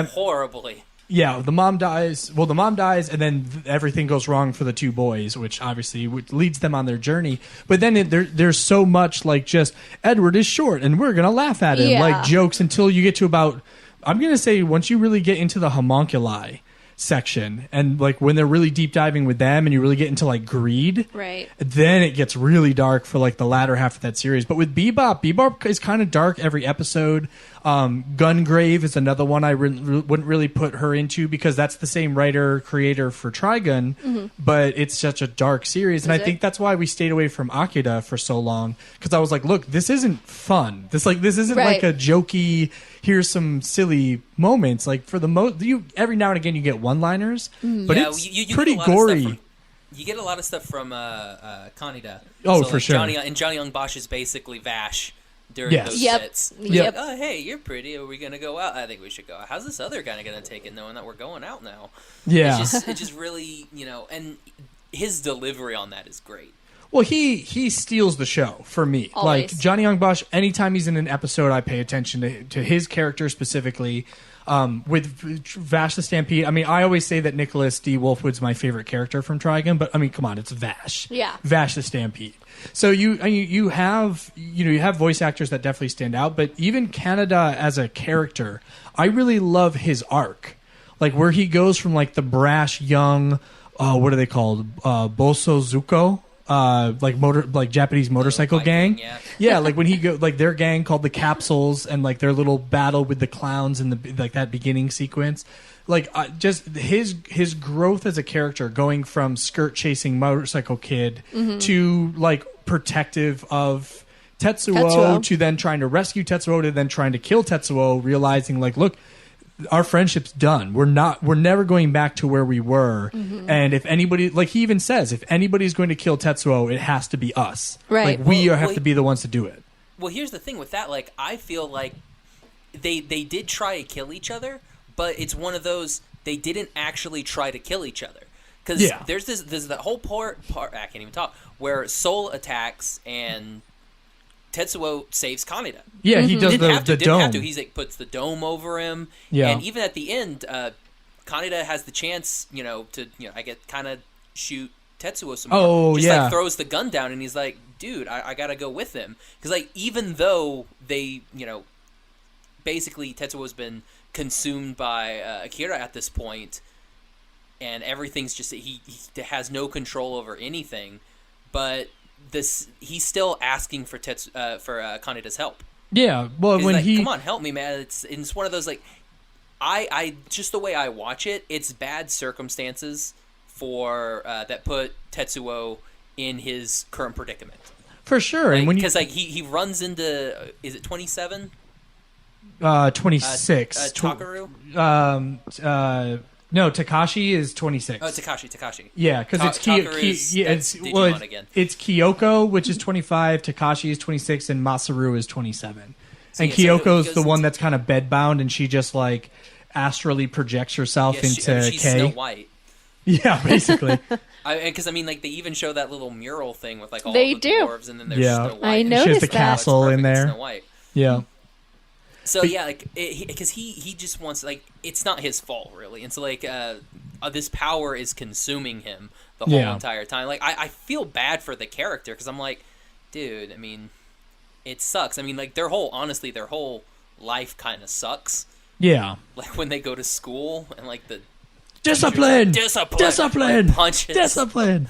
Speaker 5: horribly.
Speaker 3: Yeah, the mom dies. Well, the mom dies, and then everything goes wrong for the 2 boys, which obviously leads them on their journey. But then there's so much like just Edward is short, and we're gonna laugh at him, like jokes until you get to about. I'm gonna say once you really get into the homunculi section and like when they're really deep diving with them and you really get into like greed,
Speaker 2: right,
Speaker 3: then it gets really dark for like the latter half of that series. But with Bebop is kind of dark every episode. Gungrave is another one I wouldn't really put her into because that's the same writer creator for Trigun, but it's such a dark series, and I think that's why we stayed away from AKIRA for so long, because I was like, look, this isn't fun. This isn't like a jokey, here's some silly moments. Like for the most, every now and again you get one-liners, but it's
Speaker 5: you
Speaker 3: pretty gory.
Speaker 5: You get a lot of stuff from Kaneda.
Speaker 3: Oh, so, for sure.
Speaker 5: Johnny Young Bosch is basically Vash during those sets. Like, oh, hey, you're pretty. Are we going to go out? I think we should go out. How's this other guy going to take it knowing that we're going out now?
Speaker 3: Yeah.
Speaker 5: It's just really, and his delivery on that is great.
Speaker 3: Well, he steals the show for me.
Speaker 2: Always.
Speaker 3: Like Johnny Young Bosch, anytime he's in an episode, I pay attention to his character specifically. With Vash the Stampede, I mean, I always say that Nicholas D. Wolfwood's my favorite character from Trigun, but I mean, come on, it's Vash.
Speaker 2: Yeah.
Speaker 3: Vash the Stampede. So you have voice actors that definitely stand out, but even Kaneda as a character, I really love his arc, like where he goes from like the brash young, what are they called, Bosozuko. Like Japanese motorcycle gang. Yeah, like when he go like their gang called the Capsules and like their little battle with the clowns and the like that beginning sequence. Like just his growth as a character going from skirt chasing motorcycle kid to like protective of Tetsuo to then trying to rescue Tetsuo to then trying to kill Tetsuo, realizing like, look, our friendship's done. We're never going back to where we were. And if anybody, like he even says, if anybody's going to kill Tetsuo, it has to be us.
Speaker 2: Right.
Speaker 3: Like we have to be the ones to do it.
Speaker 5: Well, here's the thing with that. Like I feel like they did try to kill each other, but it's one of those they didn't actually try to kill each other. Because there's that whole part I can't even talk where Soul attacks and Tetsuo saves Kaneda.
Speaker 3: Yeah, he does the dome.
Speaker 5: Didn't have to. He's like puts the dome over him. Yeah, and even at the end, Kaneda has the chance, to I get kind of shoot Tetsuo some more.
Speaker 3: Oh,
Speaker 5: just
Speaker 3: yeah.
Speaker 5: like throws the gun down, and he's like, dude, I gotta go with him. Because like, even though they, basically Tetsuo's been consumed by Akira at this point, and everything's just, he has no control over anything, but he's still asking for Kaneda's help.
Speaker 3: Yeah, well, when
Speaker 5: like, come on, help me, man. It's one of those, like, I just the way I watch it, it's bad circumstances for that put Tetsuo in his current predicament.
Speaker 3: For sure,
Speaker 5: like,
Speaker 3: and when
Speaker 5: because like he runs into, is it 27?
Speaker 3: 26.
Speaker 5: Takaru.
Speaker 3: No, Takashi is 26.
Speaker 5: Oh, Takashi.
Speaker 3: Yeah, because it's it's Kyoko, which is 25, Takashi is 26, and Masaru is 27. So, and Kyoko's the one that's kind of bedbound, and she just like astrally projects herself into
Speaker 5: she's
Speaker 3: K.
Speaker 5: Snow White.
Speaker 3: Yeah, basically.
Speaker 5: Because I mean, like, they even show that little mural thing with like all
Speaker 2: they
Speaker 5: the
Speaker 2: do.
Speaker 5: dwarves, and then there's Snow White.
Speaker 2: I noticed
Speaker 3: she has the
Speaker 2: that.
Speaker 3: castle in there.
Speaker 5: Snow White.
Speaker 3: Yeah.
Speaker 5: So yeah, like, because he just wants, like, it's not his fault really, and so like this power is consuming him the whole entire time. Like, I feel bad for the character because I'm like, dude, I mean, it sucks. I mean, like, their whole life kind of sucks.
Speaker 3: Yeah.
Speaker 5: Like when they go to school and like the
Speaker 3: discipline,
Speaker 5: like, punches,
Speaker 3: discipline.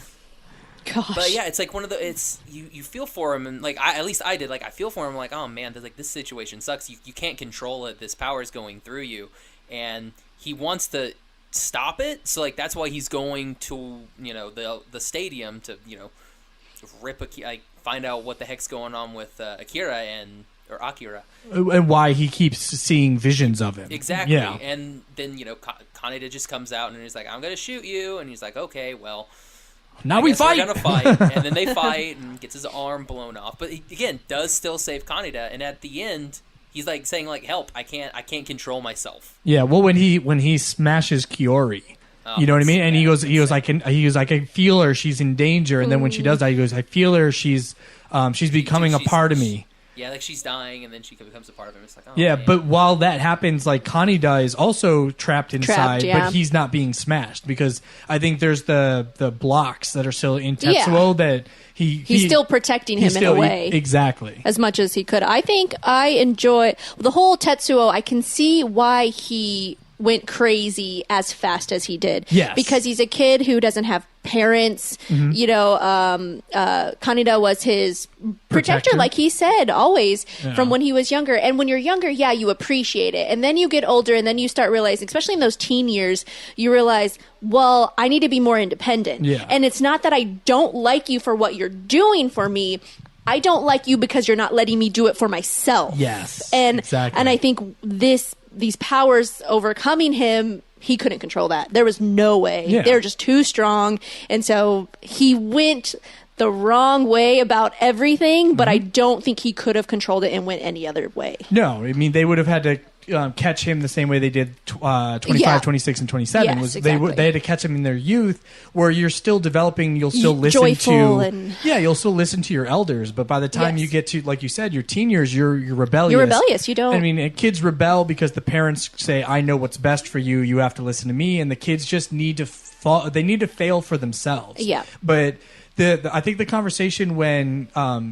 Speaker 2: Gosh.
Speaker 5: But yeah, it's like one of the, it's you feel for him, and like at least I did, like I feel for him, like, oh man, like this situation sucks. You can't control it. This power is going through you, and he wants to stop it. So like that's why he's going to the stadium to find out what the heck's going on with Akira or Akira,
Speaker 3: and why he keeps seeing visions of him.
Speaker 5: Exactly.
Speaker 3: Yeah.
Speaker 5: And then Kaneda just comes out and he's like, I'm gonna shoot you, and he's like, okay, well.
Speaker 3: Now we fight.
Speaker 5: We're gonna fight, and then they fight, and gets his arm blown off. But he, again, does still save Kaneda, and at the end, he's like saying, like, "Help! I can't control myself."
Speaker 3: Yeah. Well, when he smashes Kiori, you know what I mean, and he goes, I can feel her. She's in danger, and then when she does that, he goes, I feel her. She's becoming a part of me.
Speaker 5: Yeah, like she's dying, and then she becomes a part of him. It's like, oh,
Speaker 3: yeah,
Speaker 5: man.
Speaker 3: but while that happens, like Kaneda is also trapped inside, but he's not being smashed because I think there's the blocks that are still in Tetsuo that he's
Speaker 2: still protecting him in a way.
Speaker 3: Exactly.
Speaker 2: As much as he could. I think I enjoy the whole Tetsuo. I can see why he went crazy as fast as he did.
Speaker 3: Yes.
Speaker 2: Because he's a kid who doesn't have parents. Kaneda was his protector, like he said, always from when he was younger. And when you're younger, you appreciate it. And then you get older, and then you start realizing, especially in those teen years, you realize, well, I need to be more independent.
Speaker 3: Yeah.
Speaker 2: And it's not that I don't like you for what you're doing for me. I don't like you because you're not letting me do it for myself.
Speaker 3: Yes.
Speaker 2: And
Speaker 3: exactly.
Speaker 2: And I think these powers overcoming him, he couldn't control that. There was no way.
Speaker 3: Yeah.
Speaker 2: They were just too strong. And so he went the wrong way about everything, but I don't think he could have controlled it and went any other way.
Speaker 3: No, I mean, they would have had to catch him the same way they did 25, 26, and 27.
Speaker 2: Yes, exactly.
Speaker 3: They had to catch him in their youth, where you're still developing. You'll still listen you'll still listen to your elders. But by the time you get to, like you said, your teen years, you're rebellious.
Speaker 2: You're rebellious. You don't.
Speaker 3: I mean, kids rebel because the parents say, "I know what's best for you. You have to listen to me." And the kids just need to they need to fail for themselves.
Speaker 2: Yeah.
Speaker 3: But I think the conversation when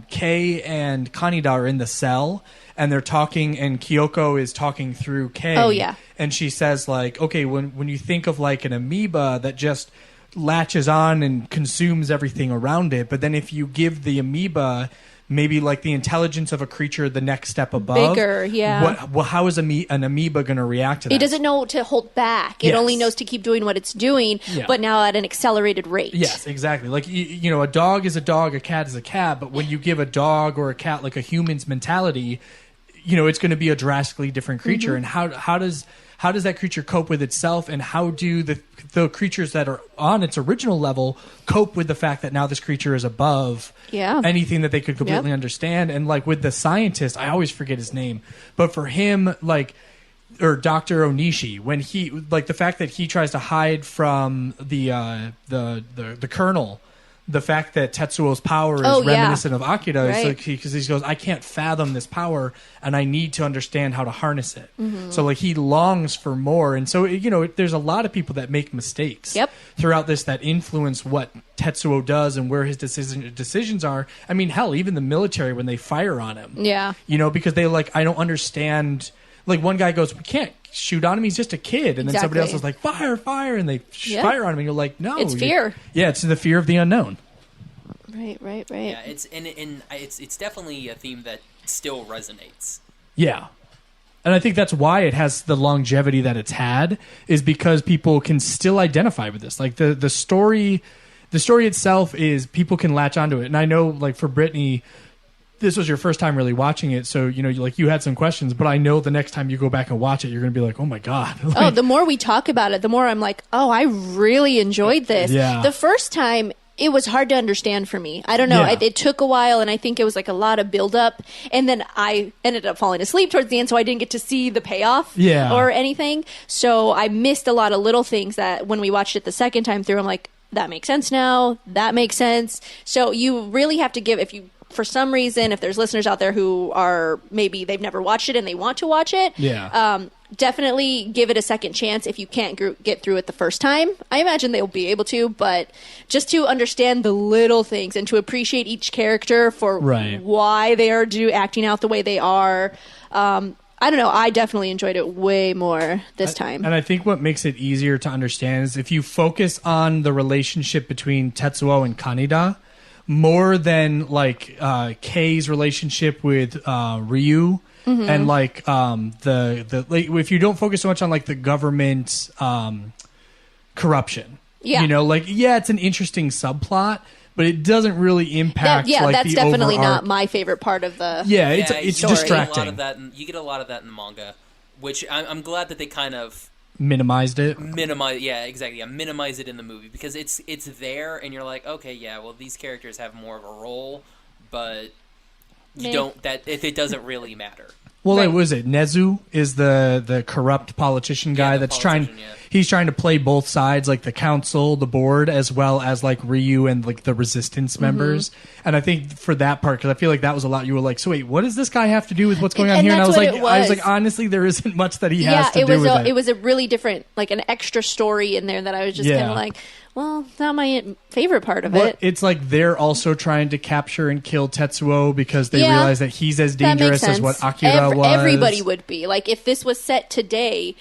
Speaker 3: Kei and Kaneda are in the cell and they're talking, and Kyoko is talking through Kei.
Speaker 2: Oh, yeah.
Speaker 3: And she says, like, okay, when you think of like an amoeba that just latches on and consumes everything around it, but then if you give the amoeba maybe like the intelligence of a creature the next step above,
Speaker 2: bigger,
Speaker 3: how is an amoeba going to react to that?
Speaker 2: It doesn't know to hold back. It only knows to keep doing what it's doing, but now at an accelerated rate.
Speaker 3: Yes, exactly. Like, you know, a dog is a dog, a cat is a cat, but when you give a dog or a cat like a human's mentality, you know, it's going to be a drastically different creature. And how does that creature cope with itself, and how do the creatures that are on its original level cope with the fact that now this creature is above anything that they could completely understand? And like with the scientist, I always forget his name, but for him, like, or Dr. Onishi, when he, like, the fact that he tries to hide from the colonel the fact that Tetsuo's power is reminiscent of Akira is like because he goes, I can't fathom this power, and I need to understand how to harness it. So like he longs for more, and so there's a lot of people that make mistakes throughout this that influence what Tetsuo does and where his decisions are. I mean, hell, even the military when they fire on him, because they I don't understand. Like one guy goes, we can't shoot on him. He's just a kid. And then somebody else is like, fire. And they fire on him. And you're like, no.
Speaker 2: It's fear.
Speaker 3: Yeah, it's the fear of the unknown.
Speaker 2: Right.
Speaker 5: Yeah, it's definitely a theme that still resonates.
Speaker 3: Yeah. And I think that's why it has the longevity that it's had, is because people can still identify with this. Like the story itself is people can latch onto it. And I know like for Brittany, this was your first time really watching it, so you had some questions, but I know the next time you go back and watch it, you're going to be like, oh my god.
Speaker 2: The more we talk about it, the more I'm like, oh, I really enjoyed this.
Speaker 3: Yeah.
Speaker 2: The first time, it was hard to understand for me. I don't know. It took a while, and I think it was like a lot of build-up, and then I ended up falling asleep towards the end, so I didn't get to see the payoff or anything. So I missed a lot of little things that when we watched it the second time through, I'm like, that makes sense now. That makes sense. So you really have to give, for some reason, if there's listeners out there who are maybe they've never watched it and they want to watch it, definitely give it a second chance if you can't get through it the first time. I imagine they'll be able to, but just to understand the little things and to appreciate each character for why they are acting out the way they are. I don't know. I definitely enjoyed it way more this time. And
Speaker 3: I think what makes it easier to understand is if you focus on the relationship between Tetsuo and Kaneda, more than like Kei's relationship with Ryu, and like if you don't focus so much on like the government corruption, it's an interesting subplot, but it doesn't really impact.
Speaker 2: That's
Speaker 3: the
Speaker 2: definitely not my favorite part of the.
Speaker 3: It's distracting.
Speaker 5: You get a lot of that in the manga, which I'm glad that they kind of
Speaker 3: minimized it.
Speaker 5: Exactly. Minimize it in the movie because it's there, and you're like, okay, yeah, well, these characters have more of a role, but it doesn't really matter.
Speaker 3: Well, what was it? Nezu is the corrupt politician guy he's trying to play both sides, like the council, the board, as well as like Ryu and like the resistance members. And I think for that part, because I feel like that was a lot, you were like, so wait, what does this guy have to do with what's going on here? And I was like, honestly, there isn't much that he has to do with it.
Speaker 2: It was a really different, like an extra story in there that I was just kind of like, well, not my favorite part of it.
Speaker 3: It's like they're also trying to capture and kill Tetsuo because they realize that he's as dangerous as what Akira was.
Speaker 2: Everybody would be. Like, if this was set today,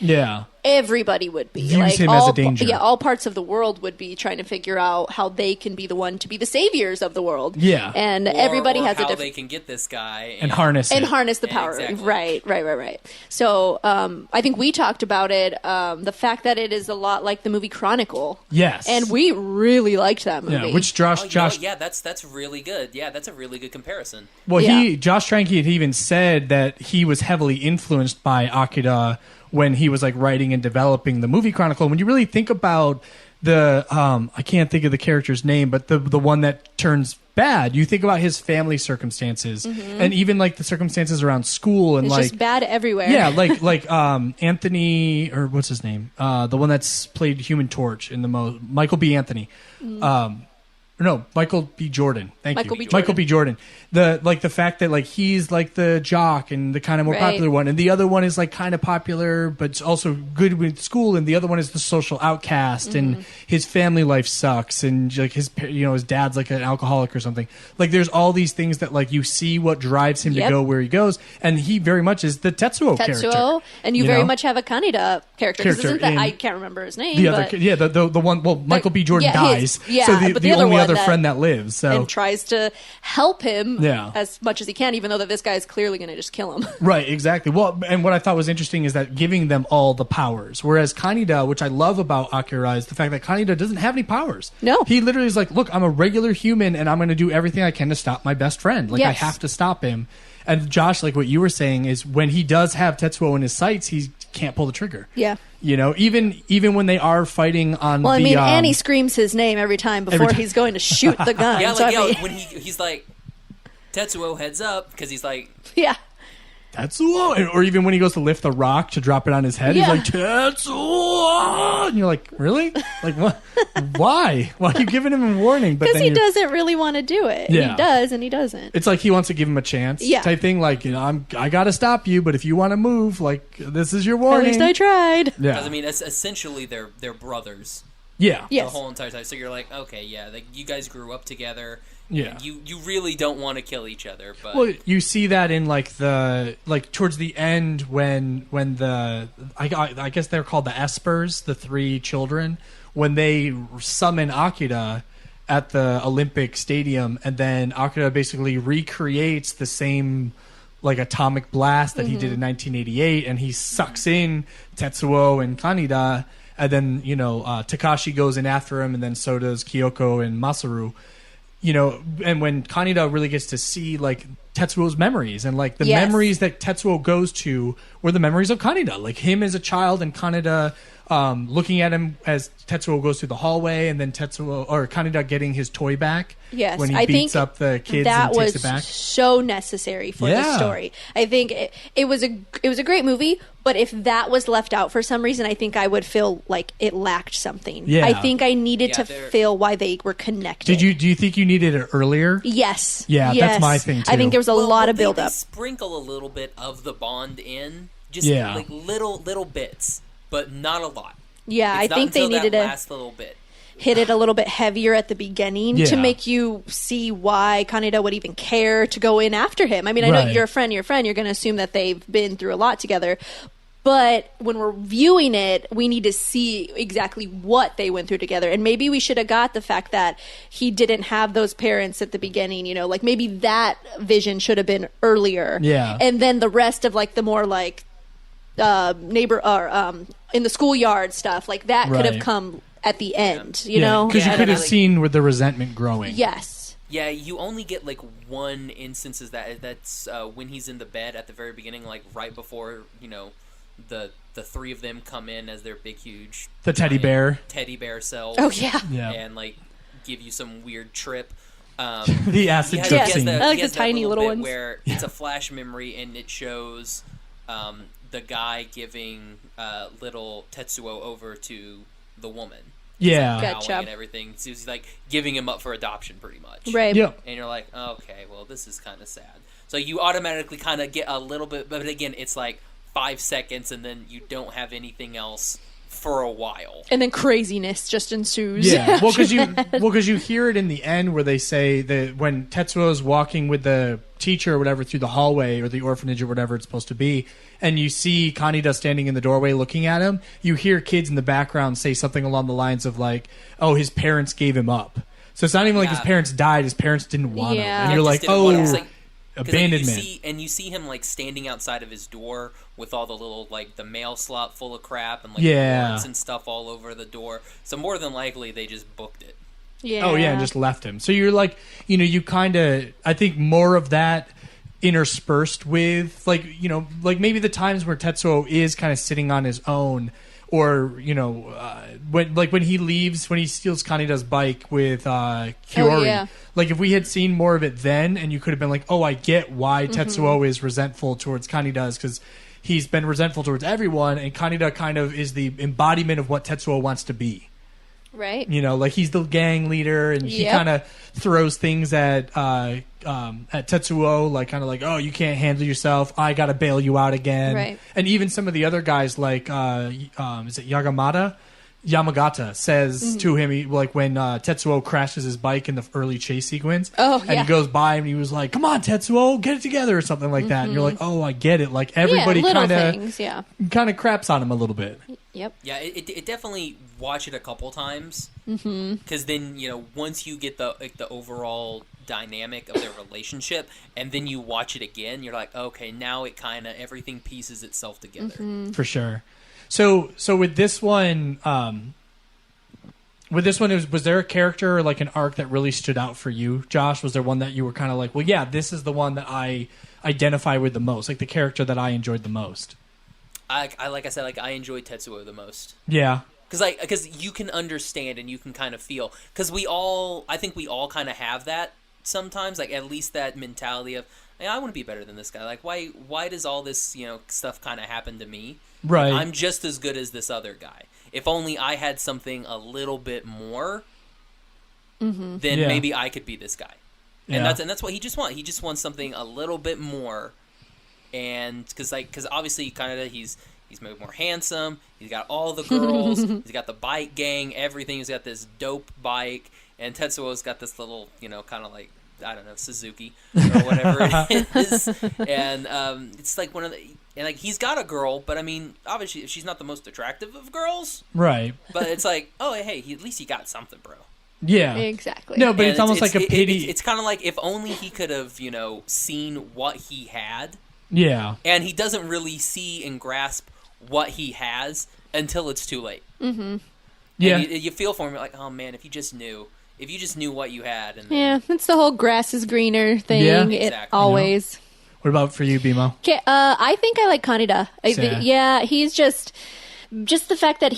Speaker 2: everybody would be.
Speaker 3: Views him as a danger.
Speaker 2: Yeah, all parts of the world would be trying to figure out how they can be the one to be the saviors of the world.
Speaker 3: Yeah.
Speaker 2: And everybody has a different...
Speaker 5: how they can get this guy.
Speaker 3: And harness it.
Speaker 2: And harness the power. Exactly. Right. So, I think we talked about it, the fact that it is a lot like the movie Chronicle.
Speaker 3: Yes.
Speaker 2: And we really liked that movie.
Speaker 3: Yeah, which Josh...
Speaker 5: that's really good. Yeah, that's a really good comparison.
Speaker 3: Well, Josh Tranke had even said that he was heavily influenced by Akira when he was like writing and developing the movie Chronicle. When you really think about the I can't think of the character's name, but the one that turns bad, you think about his family circumstances and even like the circumstances around school and
Speaker 2: it's
Speaker 3: like
Speaker 2: just bad everywhere.
Speaker 3: Yeah, like Anthony, or what's his name? The one that's played Human Torch in the Michael B. Anthony. No, Michael B. Jordan. Thank you. Michael B. Jordan. The fact that like he's like the jock and the kind of more popular one, and the other one is like kind of popular but also good with school, and the other one is the social outcast, and his family life sucks, and like his dad's like an alcoholic or something. Like there's all these things that like you see what drives him to go where he goes, and he very much is the Tetsuo character.
Speaker 2: And you very much have a Kaneda character. Isn't that, I can't remember his name.
Speaker 3: The one. Well, Michael B. Jordan dies. So the only other friend that lives, and
Speaker 2: tries to help him as much as he can, even though that this guy is clearly going to just kill him.
Speaker 3: Right, exactly. Well, and what I thought was interesting is that giving them all the powers, whereas Kaneda, which I love about Akira, is the fact that Kaneda doesn't have any powers.
Speaker 2: No,
Speaker 3: he literally is like, look, I'm a regular human, and I'm going to do everything I can to stop my best friend. Like I have to stop him. And Josh, like what you were saying is when he does have Tetsuo in his sights, he can't pull the trigger.
Speaker 2: Yeah.
Speaker 3: Even when they are fighting on
Speaker 2: Well, I mean, Annie screams his name every time before he's going to shoot the gun.
Speaker 5: When he's like, Tetsuo heads up, because he's like...
Speaker 2: Yeah.
Speaker 3: Tetsuo, or even when he goes to lift the rock to drop it on his head, he's like, Tetsuo, and you're like, really? Like, what? Why are you giving him a warning?
Speaker 2: Because he doesn't really want to do it.
Speaker 3: Yeah.
Speaker 2: He does, and he doesn't.
Speaker 3: It's like he wants to give him a chance, type thing. Like, I got to stop you, but if you want to move, like, this is your warning.
Speaker 2: At least I tried.
Speaker 3: Yeah.
Speaker 5: Because I mean, essentially, they're brothers.
Speaker 3: Yeah.
Speaker 2: Yes.
Speaker 5: The whole entire time. So you're like, okay, yeah, like you guys grew up together.
Speaker 3: Yeah.
Speaker 5: You really don't want to kill each other, but
Speaker 3: well, you see that in towards the end when the I guess they're called the Espers, the 3 children, when they summon AKIRA at the Olympic Stadium, and then AKIRA basically recreates the same like atomic blast that he did in 1988, and he sucks in Tetsuo and Kaneda, and then Takashi goes in after him, and then so does Kyoko and Masaru. And when Kaneda really gets to see like Tetsuo's memories, and like the memories that Tetsuo goes to were the memories of Kaneda, like him as a child, and Kaneda looking at him as Tetsuo goes through the hallway, and then Kaneda getting his toy back.
Speaker 2: Yes,
Speaker 3: when he beats up the kids and takes it back.
Speaker 2: That was so necessary for the story. I think it was a great movie, but if that was left out for some reason, I think I would feel like it lacked something.
Speaker 3: Yeah.
Speaker 2: I think I needed to feel why they were connected.
Speaker 3: Do you think you needed it earlier?
Speaker 2: Yes.
Speaker 3: Yeah,
Speaker 2: yes.
Speaker 3: That's my thing too.
Speaker 2: I think there was a lot of build up.
Speaker 5: They sprinkle a little bit of the bond in, just like little bits, but not a lot.
Speaker 2: Yeah, I think they needed
Speaker 5: that last little bit.
Speaker 2: Hit it a little bit heavier at the beginning to make you see why Kaneda would even care to go in after him. I mean, I know you're a friend, you're going to assume that they've been through a lot together. But when we're viewing it, we need to see exactly what they went through together. And maybe we should have got the fact that he didn't have those parents at the beginning, like maybe that vision should have been earlier.
Speaker 3: Yeah.
Speaker 2: And then the rest of like the more like neighbor or in the schoolyard stuff, like that could have come at the end, you know?
Speaker 3: Because you could have seen with the resentment growing.
Speaker 2: Yes.
Speaker 5: Yeah, you only get like one instance that's when he's in the bed at the very beginning, like right before, the 3 of them come in as their big, huge...
Speaker 3: The teddy bear
Speaker 5: selves.
Speaker 2: Oh, yeah.
Speaker 5: And like give you some weird trip.
Speaker 3: The acid trip scene.
Speaker 2: I like the tiny little ones.
Speaker 5: Where it's a flash memory and it shows the guy giving little Tetsuo over to the woman.
Speaker 3: Yeah.
Speaker 2: Gotcha.
Speaker 5: And everything. So he's like giving him up for adoption pretty much.
Speaker 2: Right.
Speaker 3: Yep.
Speaker 5: And you're like, okay, well, this is kind of sad. So you automatically kind of get a little bit, but again, it's like 5 seconds and then you don't have anything else for a while.
Speaker 2: And then craziness just ensues.
Speaker 3: Yeah. Well, because you hear it in the end where they say that when Tetsuo is walking with the teacher or whatever through the hallway or the orphanage or whatever it's supposed to be, and you see Kaneda standing in the doorway looking at him, you hear kids in the background say something along the lines of like, oh, his parents gave him up. So it's not even like his parents died, his parents didn't want him. And you're like, oh, abandonment.
Speaker 5: You see him like standing outside of his door with all the little like the mail slot full of crap and like warrants and stuff all over the door. So more than likely they just booked it.
Speaker 2: Yeah.
Speaker 3: Oh yeah, and just left him. So you're like, you kind of, I think more of that interspersed with like, like maybe the times where Tetsuo is kind of sitting on his own, or when he leaves, when he steals Kaneda's bike with Kiori. Like if we had seen more of it then, and you could have been like, oh, I get why Tetsuo is resentful towards Kaneda, because he's been resentful towards everyone, and Kaneda kind of is the embodiment of what Tetsuo wants to be.
Speaker 2: Right.
Speaker 3: Like he's the gang leader, and he kind of throws things at Tetsuo, like kind of like, oh, you can't handle yourself, I gotta bail you out again.
Speaker 2: Right.
Speaker 3: And even some of the other guys, like is it Yamagata says to him, like when Tetsuo crashes his bike in the early chase sequence, and he goes by and he was like, come on Tetsuo, get it together, or something like that. And you're like, oh, I get it. Like everybody kind of craps on him a little bit.
Speaker 2: Yep.
Speaker 5: Yeah, it definitely watch it a couple times, because then once you get the overall dynamic of their relationship, and then you watch it again, you're like, okay, now it kind of everything pieces itself together.
Speaker 3: For sure. So with this one, was there a character or like an arc that really stood out for you, Josh? Was there one that you were kind of like, well, yeah, this is the one that I identify with the most, like the character that I enjoyed the most?
Speaker 5: I I enjoyed Tetsuo the most.
Speaker 3: Yeah.
Speaker 5: Because you can understand and you can kind of feel, because I think we all kind of have that sometimes, like at least that mentality of, I want to be better than this guy. Like, why does all this, stuff kind of happen to me?
Speaker 3: Right.
Speaker 5: Like, I'm just as good as this other guy. If only I had something a little bit more, then maybe I could be this guy. And that's what he just wants. He just wants something a little bit more. And because obviously Kaneda, he's maybe more handsome. He's got all the girls. He's got the bike gang, everything. He's got this dope bike. And Tetsuo's got this little, kind of like, I don't know, Suzuki or whatever it is. And it's like one of the... And, like, he's got a girl, but, I mean, obviously she's not the most attractive of girls.
Speaker 3: Right.
Speaker 5: But it's like, oh, hey, at least he got something, bro.
Speaker 3: Yeah.
Speaker 2: Exactly.
Speaker 3: No, but it's almost like a pity.
Speaker 5: It's kind of like if only he could have, seen what he had.
Speaker 3: Yeah.
Speaker 5: And he doesn't really see and grasp what he has until it's too late.
Speaker 2: Mm-hmm.
Speaker 3: Yeah.
Speaker 5: And you feel for him, you're like, oh, man, if you just knew what you had. And then...
Speaker 2: Yeah, it's the whole grass is greener thing.
Speaker 3: Yeah.
Speaker 2: It
Speaker 5: Exactly.
Speaker 2: always...
Speaker 3: What about for you, BMO?
Speaker 2: Okay, I think I like Kaneda. He's just the fact that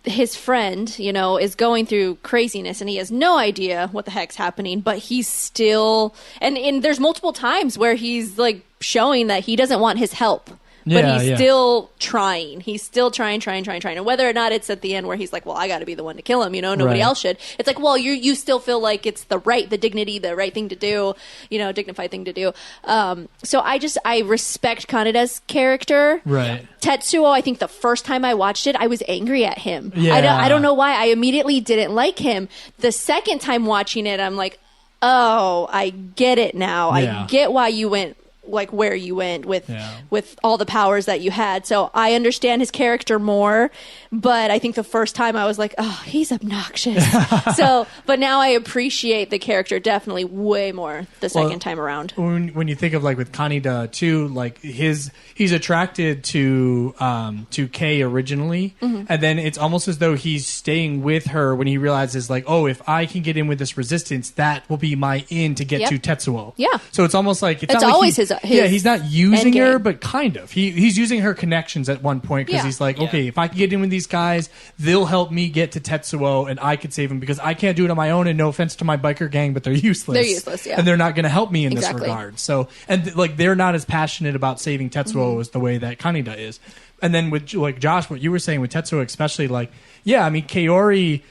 Speaker 2: his friend, is going through craziness and he has no idea what the heck's happening, but he's still, and there's multiple times where he's like showing that he doesn't want his help. But he's still trying. He's still trying. And whether or not it's at the end where he's like, well, I got to be the one to kill him, nobody else should. It's like, well, you still feel like it's the right thing to do, dignified thing to do. So I respect Kaneda's character.
Speaker 3: Right.
Speaker 2: Tetsuo, I think the first time I watched it, I was angry at him.
Speaker 3: Yeah.
Speaker 2: I don't know why. I immediately didn't like him. The second time watching it, I'm like, oh, I get it now.
Speaker 3: Yeah.
Speaker 2: I get why you went like where you went with all the powers that you had. So I understand his character more, but I think the first time I was like, oh, he's obnoxious. But now I appreciate the character definitely way more the second time around.
Speaker 3: When you think of like with Kaneda too, like he's attracted to Kei originally, and then it's almost as though he's staying with her when he realizes like, oh, if I can get in with this resistance, that will be my in to get to Tetsuo.
Speaker 2: Yeah.
Speaker 3: So it's almost like it's
Speaker 2: not
Speaker 3: always
Speaker 2: his
Speaker 3: he's not using
Speaker 2: endgame.
Speaker 3: her, but kind of. He's using her connections at one point because he's like, okay, if I can get in with these guys, they'll help me get to Tetsuo, and I could save him because I can't do it on my own. And no offense to my biker gang, but they're useless.
Speaker 2: They're useless, yeah,
Speaker 3: and they're not going to help me in this regard. So, and like they're not as passionate about saving Tetsuo as the way that Kaneda is. And then with like Josh, what you were saying with Tetsuo, especially like, I mean, Kaori.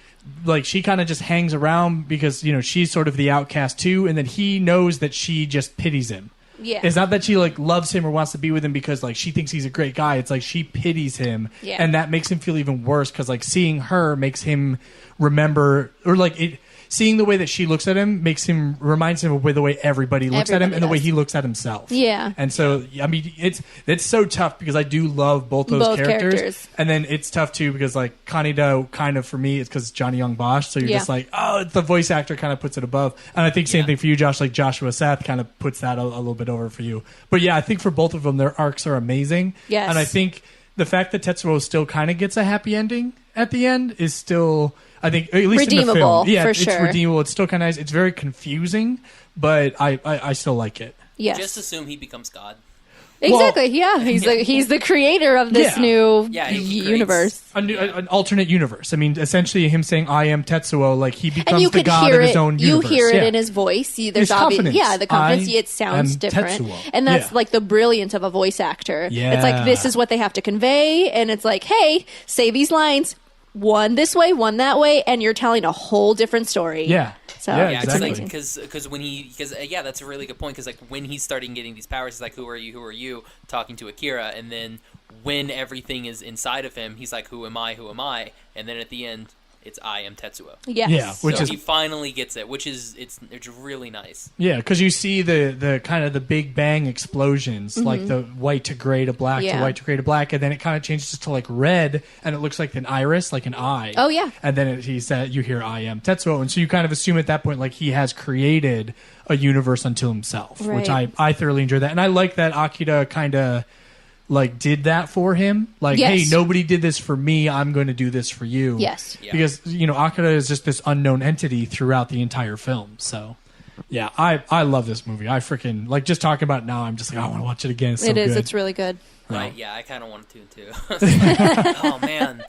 Speaker 3: Like she kind of just hangs around because she's sort of the outcast too, and then he knows that she just pities him.
Speaker 2: Yeah,
Speaker 3: it's not that she like loves him or wants to be with him because like she thinks he's a great guy. It's like she pities him, and that makes him feel even worse because like seeing her makes him remember or like it. Seeing the way that she looks at him reminds him of the way everybody looks at him and the way he looks at himself.
Speaker 2: Yeah.
Speaker 3: And so, I mean, it's so tough because I do love both those characters. And then it's tough too because like Kaneda kind of for me, it's because it's Johnny Young Bosch. So you're just like, oh, the voice actor kind of puts it above. And I think same thing for you, Josh, like Joshua Seth kind of puts that a little bit over for you. But yeah, I think for both of them, their arcs are amazing.
Speaker 2: Yes.
Speaker 3: And I think the fact that Tetsuo still kind of gets a happy ending at the end is still... I think at least
Speaker 2: redeemable,
Speaker 3: in the film,
Speaker 2: for sure.
Speaker 3: It's redeemable. It's still kind of nice. It's very confusing, but I still like it.
Speaker 2: Yes.
Speaker 5: Just assume he becomes God.
Speaker 2: Exactly. He's the creator of this new universe,
Speaker 3: an alternate universe. I mean, essentially, him saying "I am Tetsuo," like he becomes the god of his own universe.
Speaker 2: You hear it in his voice. There's
Speaker 3: confidence.
Speaker 2: The confidence. It sounds different,
Speaker 3: Tetsuo.
Speaker 2: and that's like the brilliance of a voice actor.
Speaker 3: Yeah.
Speaker 2: It's like this is what they have to convey, and it's like, hey, say these lines. One this way, one that way, and you're telling a whole different story.
Speaker 3: Yeah.
Speaker 2: So
Speaker 3: exactly.
Speaker 2: it's
Speaker 5: because that's a really good point. Because like when he's starting getting these powers, he's like, "Who are you? Who are you?" Talking to Akira, and then when everything is inside of him, he's like, "Who am I? Who am I?" And then at the end, it's "I am Tetsuo."
Speaker 2: Yes.
Speaker 3: Yeah, which is
Speaker 5: he finally gets it, which is it's really nice.
Speaker 3: Yeah, because you see the kind of the Big Bang explosions, like the white to gray to black to white to gray to black, and then it kind of changes to like red, and it looks like an iris, like an eye.
Speaker 2: Oh yeah.
Speaker 3: And then he said, "You hear I am Tetsuo," and so you kind of assume at that point like he has created a universe unto himself, which I thoroughly enjoy that, and I like that Akira kind of. Like did that for him, like hey, nobody did this for me. I'm going to do this for you.
Speaker 2: Yes,
Speaker 3: because Akira is just this unknown entity throughout the entire film. So, yeah, I love this movie. I freaking like just talking about it now. I'm just like I want to watch it again. It's so good.
Speaker 2: It's really good.
Speaker 5: Right? Yeah, I kind of wanted to too. Oh man,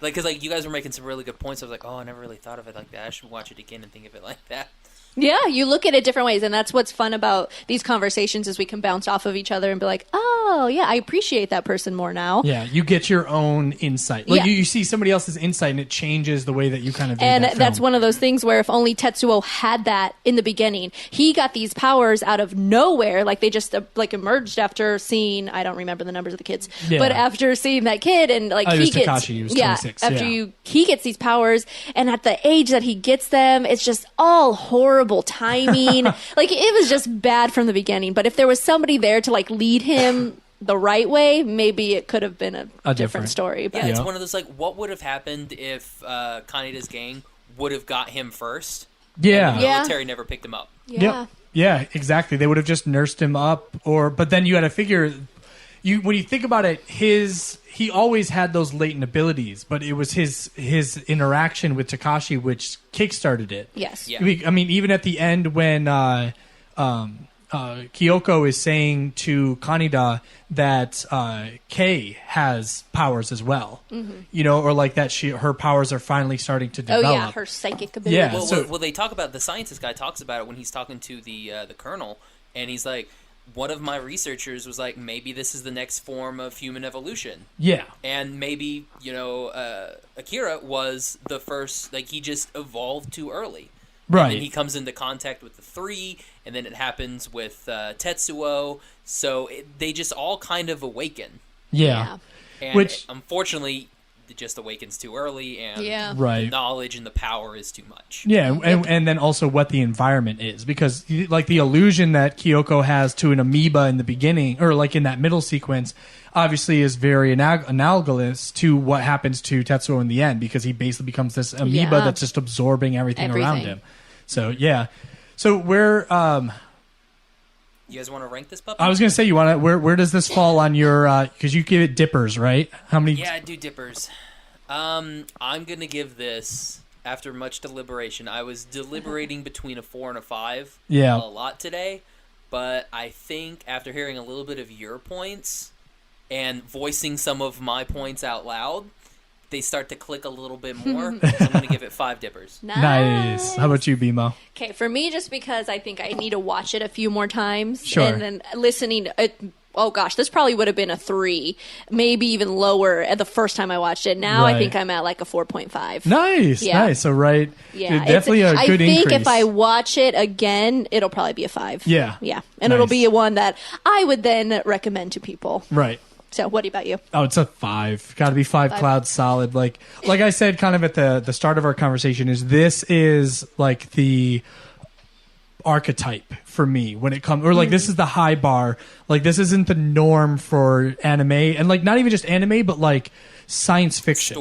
Speaker 5: like because like you guys were making some really good points. I was like, oh, I never really thought of it like that. I should watch it again and think of it like that.
Speaker 2: Yeah, you look at it different ways, and that's what's fun about these conversations is we can bounce off of each other and be like, oh, yeah, I appreciate that person more now.
Speaker 3: Yeah, you get your own insight. Like you see somebody else's insight, and it changes the way that you kind of view
Speaker 2: and
Speaker 3: that film.
Speaker 2: That's one of those things where if only Tetsuo had that in the beginning, he got these powers out of nowhere. Like they just like emerged after seeing, I don't remember the numbers of the kids, but after seeing that kid and like he gets,
Speaker 3: Takashi, he was 26.
Speaker 2: He gets these powers, and at the age that he gets them, it's just all horrible timing. Like it was just bad from the beginning. But if there was somebody there to like lead him the right way, maybe it could have been a different story. But
Speaker 5: it's one of those like, what would have happened if Kaneda's gang would have got him first?
Speaker 3: Yeah,
Speaker 5: and the military never picked him up.
Speaker 3: Yeah, exactly. They would have just nursed him up, but then you had to figure. When you think about it, he always had those latent abilities, but it was his interaction with Takashi which kickstarted it.
Speaker 2: Yes.
Speaker 5: Yeah.
Speaker 3: I mean, even at the end when Kyoko is saying to Kaneda that Kei has powers as well, or like that her powers are finally starting to develop.
Speaker 2: Oh yeah, her psychic abilities.
Speaker 3: Yeah.
Speaker 5: Well, they talk about the scientist guy talks about it when he's talking to the colonel, and he's like, one of my researchers was like, maybe this is the next form of human evolution.
Speaker 3: Yeah.
Speaker 5: And maybe, Akira was the first, like, he just evolved too early.
Speaker 3: Right.
Speaker 5: And then he comes into contact with the three, and then it happens with Tetsuo. So they just all kind of awaken.
Speaker 3: Yeah.
Speaker 5: And
Speaker 3: which,
Speaker 5: unfortunately, it just awakens too early, and
Speaker 3: right.
Speaker 5: the knowledge and the power is too much.
Speaker 3: Yeah, and then also what the environment is, because like the illusion that Kyoko has to an amoeba in the beginning, or like in that middle sequence, obviously is very analogous to what happens to Tetsuo in the end, because he basically becomes this amoeba that's just absorbing everything around him. So yeah, so where
Speaker 5: you guys want to rank this puppy?
Speaker 3: I was gonna say, you want to where does this fall on your because you give it dippers, right? How many?
Speaker 5: Yeah, I do dippers. I'm gonna give this, after much deliberation, I was deliberating between a 4 and a 5 a lot today, but I think after hearing a little bit of your points and voicing some of my points out loud, they start to click a little bit more. So I'm gonna give it 5 dippers.
Speaker 3: Nice. How about you, Bimo?
Speaker 2: Okay, for me, just because I think I need to watch it a few more times.
Speaker 3: Sure.
Speaker 2: And then listening, oh gosh, this probably would have been a 3, maybe even lower at the first time I watched it. Now I think I'm at like a 4.5.
Speaker 3: Nice, nice. So definitely a good increase.
Speaker 2: I think if I watch it again, it'll probably be a 5.
Speaker 3: Yeah.
Speaker 2: And it'll be one that I would then recommend to people.
Speaker 3: Right.
Speaker 2: So what about you?
Speaker 3: Oh, it's a 5. Got to be 5 clouds solid. Like I said, kind of at the start of our conversation, this is like the archetype for me when it comes, or like this is the high bar. Like this isn't the norm for anime, and like not even just anime, but like science fiction.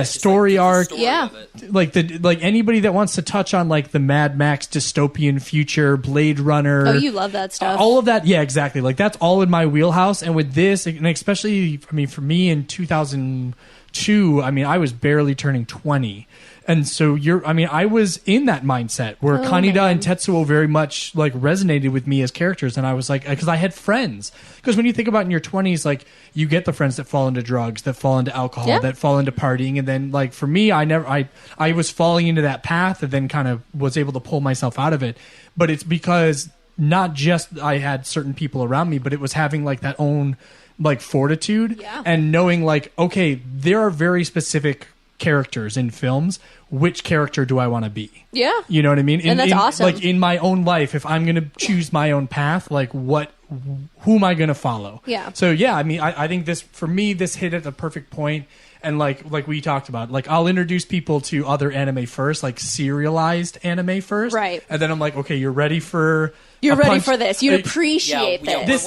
Speaker 3: Story arc. Like anybody that wants to touch on like the Mad Max dystopian future, Blade Runner.
Speaker 2: Oh, you love that stuff.
Speaker 3: All of that, yeah, exactly. Like that's all in my wheelhouse. And with this, and especially, I mean, for me in 2002, I mean, I was barely turning 20. And so I was in that mindset where Kaneda and Tetsuo very much like resonated with me as characters. And I was like, because I had friends. Because when you think about in your 20s, like you get the friends that fall into drugs, that fall into alcohol, that fall into partying. And then like for me, I was falling into that path and then kind of was able to pull myself out of it. But it's because not just I had certain people around me, but it was having like that own like fortitude and knowing like, okay, there are very specific characters in films. Which character do I want to be? Yeah. You know what I mean?
Speaker 2: And that's awesome.
Speaker 3: Like in my own life, if I'm going to choose my own path, like who am I going to follow?
Speaker 2: Yeah.
Speaker 3: So yeah, I mean, I think this hit at the perfect point. And like we talked about, like I'll introduce people to other anime first, like serialized anime first.
Speaker 2: Right.
Speaker 3: And then I'm like, okay, you're ready for
Speaker 2: this. You appreciate this.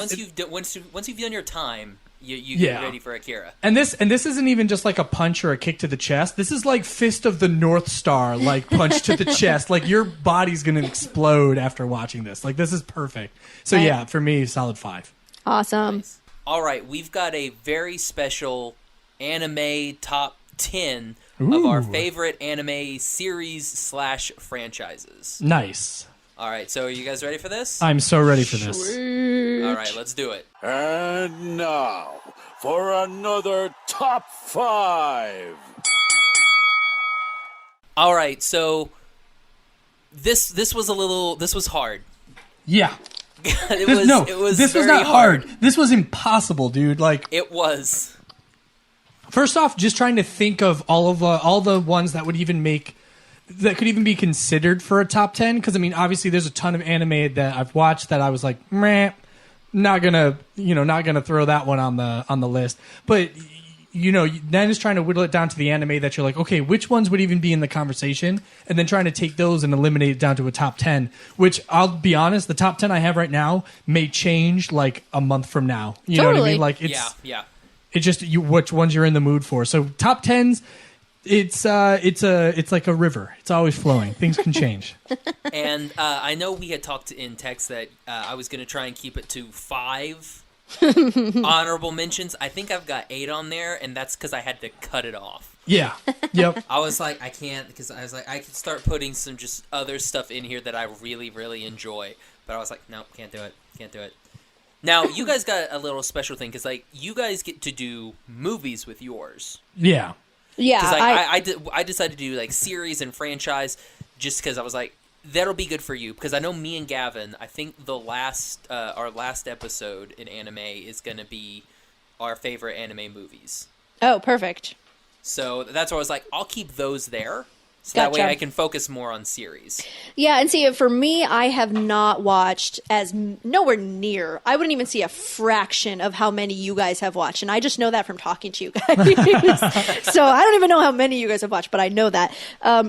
Speaker 5: Once you've done your time, you get ready for Akira.
Speaker 3: And this isn't even just like a punch or a kick to the chest. This is like Fist of the North Star, like punch to the chest. Like your body's going to explode after watching this. Like this is perfect. So yeah, for me, solid 5.
Speaker 2: Awesome.
Speaker 5: Nice. All right, we've got a very special anime top 10 of our favorite anime series / franchises.
Speaker 3: Nice.
Speaker 5: All right, so are you guys ready for this?
Speaker 3: I'm so ready for this.
Speaker 5: All right, let's do it.
Speaker 6: And now for another top 5.
Speaker 5: All right, so This was hard.
Speaker 3: Yeah.
Speaker 5: It was
Speaker 3: this was
Speaker 5: very
Speaker 3: not hard. This was impossible, dude. Like,
Speaker 5: it was.
Speaker 3: First off, just trying to think of all the ones that could even be considered for a top 10. Because I mean, obviously, there's a ton of anime that I've watched that I was like, meh, not gonna throw that one on the list. But then it's trying to whittle it down to the anime that you're like, okay, which ones would even be in the conversation, and then trying to take those and eliminate it down to a top 10. Which I'll be honest, the top 10 I have right now may change like a month from now. You know what I mean? Like it's
Speaker 5: yeah.
Speaker 3: It's just which ones you're in the mood for. So top 10s, it's like a river. It's always flowing. Things can change.
Speaker 5: And I know we had talked in text that I was going to try and keep it to 5 honorable mentions. I think I've got 8 on there, and that's because I had to cut it off.
Speaker 3: Yeah. Yep.
Speaker 5: I was like, I can't, because I was like, I could start putting some just other stuff in here that I really, really enjoy. But I was like, no, can't do it. Now, you guys got a little special thing, because like you guys get to do movies with yours.
Speaker 3: Yeah.
Speaker 2: Yeah.
Speaker 5: Because I decided to do like series and franchise, just because I was like, that'll be good for you, because I know me and Gavin, I think our last episode in anime is going to be our favorite anime movies.
Speaker 2: Oh, perfect.
Speaker 5: So that's why I was like, I'll keep those there. So
Speaker 2: Gotcha.
Speaker 5: that way I can focus more on series.
Speaker 2: Yeah, and see, for me, I have not watched nowhere near. I wouldn't even see a fraction of how many you guys have watched, and I just know that from talking to you guys. So I don't even know how many you guys have watched, but I know that.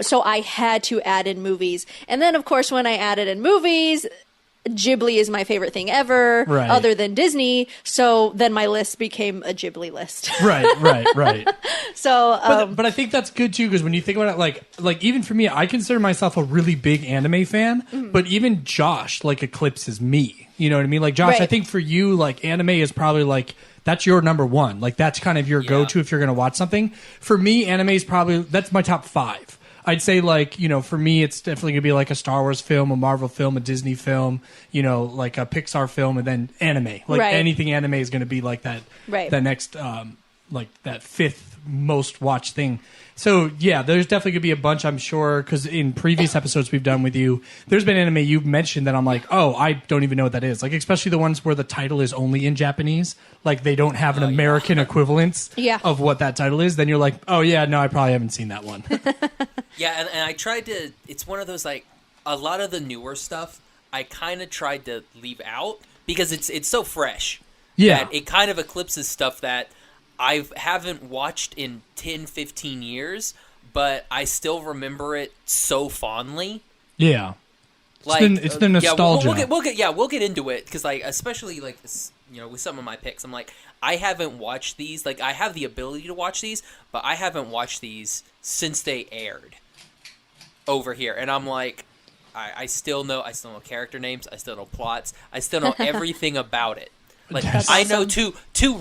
Speaker 2: So I had to add in movies. And then, of course, when I added in movies, Ghibli is my favorite thing ever,
Speaker 3: right,
Speaker 2: other than Disney. So then my list became a Ghibli list.
Speaker 3: Right.
Speaker 2: So,
Speaker 3: but I think that's good too, because when you think about it, like even for me, I consider myself a really big anime fan, but even Josh like eclipses me. You know what I mean? Like Josh,
Speaker 2: right.
Speaker 3: I think for you, like anime is probably like that's your number one. Like that's kind of your go-to if you're going to watch something. For me, anime is probably that's my top 5. I'd say, like, for me, it's definitely going to be like a Star Wars film, a Marvel film, a Disney film, like a Pixar film, and then anime. Like, anything anime is going to be like that, that next, like, that 5th most watched thing. So, yeah, there's definitely going to be a bunch, I'm sure, because in previous episodes we've done with you, there's been anime you've mentioned that I'm like, oh, I don't even know what that is. Like, especially the ones where the title is only in Japanese. Like, they don't have an American equivalence of what that title is. Then you're like, oh, yeah, no, I probably haven't seen that one.
Speaker 5: Yeah, and I tried to... It's one of those, like, a lot of the newer stuff, I kind of tried to leave out because it's so fresh.
Speaker 3: Yeah.
Speaker 5: That it kind of eclipses stuff that I haven't watched in 10, 15 years, but I still remember it so fondly.
Speaker 3: Yeah.
Speaker 5: Like,
Speaker 3: it's the nostalgia.
Speaker 5: We'll get into it, because, like, especially, like, with some of my picks, I'm like, I haven't watched these. Like, I have the ability to watch these, but I haven't watched these since they aired over here. And I'm like, I still know character names. I still know plots. I still know everything about it. Like, I know two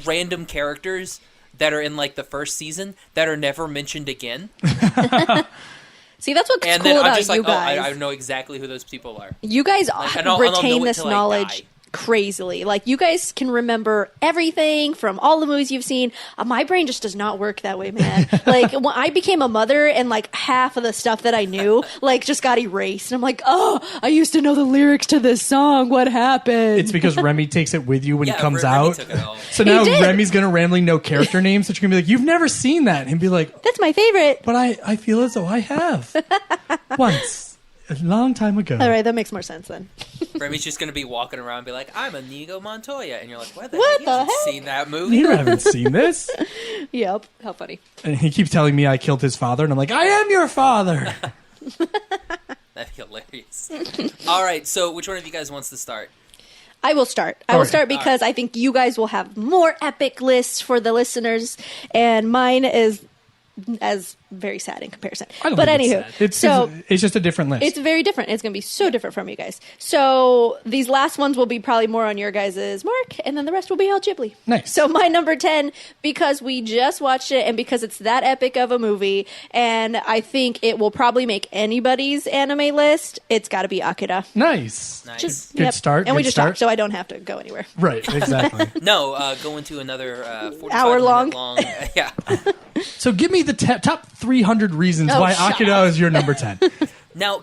Speaker 5: random characters that are in, like, the first season that are never mentioned again.
Speaker 2: See, that's what's
Speaker 5: and
Speaker 2: cool
Speaker 5: then
Speaker 2: about
Speaker 5: I'm just like,
Speaker 2: you guys.
Speaker 5: I know exactly who those people are.
Speaker 2: You guys retain this
Speaker 5: till
Speaker 2: knowledge crazily. Like, you guys can remember everything from all the movies you've seen. My brain just does not work that way, man. Like, when I became a mother and, like, half of the stuff that I knew, like, just got erased. And I'm like, oh, I used to know the lyrics to this song. What happened?
Speaker 3: It's because Remy takes it with you when it comes out.
Speaker 5: Took it all.
Speaker 3: So now Remy's going to randomly know character names, so she's going to be like, you've never seen that. And be like,
Speaker 2: that's my favorite.
Speaker 3: But I feel as though I have. Once. A long time ago.
Speaker 2: All right, that makes more sense then.
Speaker 5: Remy's just going to be walking around and be like, I'm Inigo Montoya. And you're like, what the
Speaker 2: heck?
Speaker 5: You haven't seen that movie?
Speaker 3: You haven't seen this?
Speaker 2: Yep. How funny.
Speaker 3: And he keeps telling me I killed his father, and I'm like, I am your father.
Speaker 5: That'd be hilarious. All right, so which one of you guys wants to start?
Speaker 2: I will start. I will start because I think you guys will have more epic lists for the listeners, and mine is as very sad in comparison. But anywho,
Speaker 3: it's just a different list.
Speaker 2: It's very different. It's going to be so different from you guys. So these last ones will be probably more on your guys' mark, and then the rest will be all Ghibli.
Speaker 3: Nice.
Speaker 2: So my number 10, because we just watched it, and because it's that epic of a movie, and I think it will probably make anybody's anime list, it's got to be Akira.
Speaker 3: Nice.
Speaker 2: Just,
Speaker 3: good start.
Speaker 2: And
Speaker 3: we
Speaker 2: just talked, so I don't have to go anywhere.
Speaker 3: Right, exactly.
Speaker 5: No, go into another 45
Speaker 2: hour long.
Speaker 5: Yeah.
Speaker 3: So give me the top 300 reasons why Akira is your number 10.
Speaker 5: Now,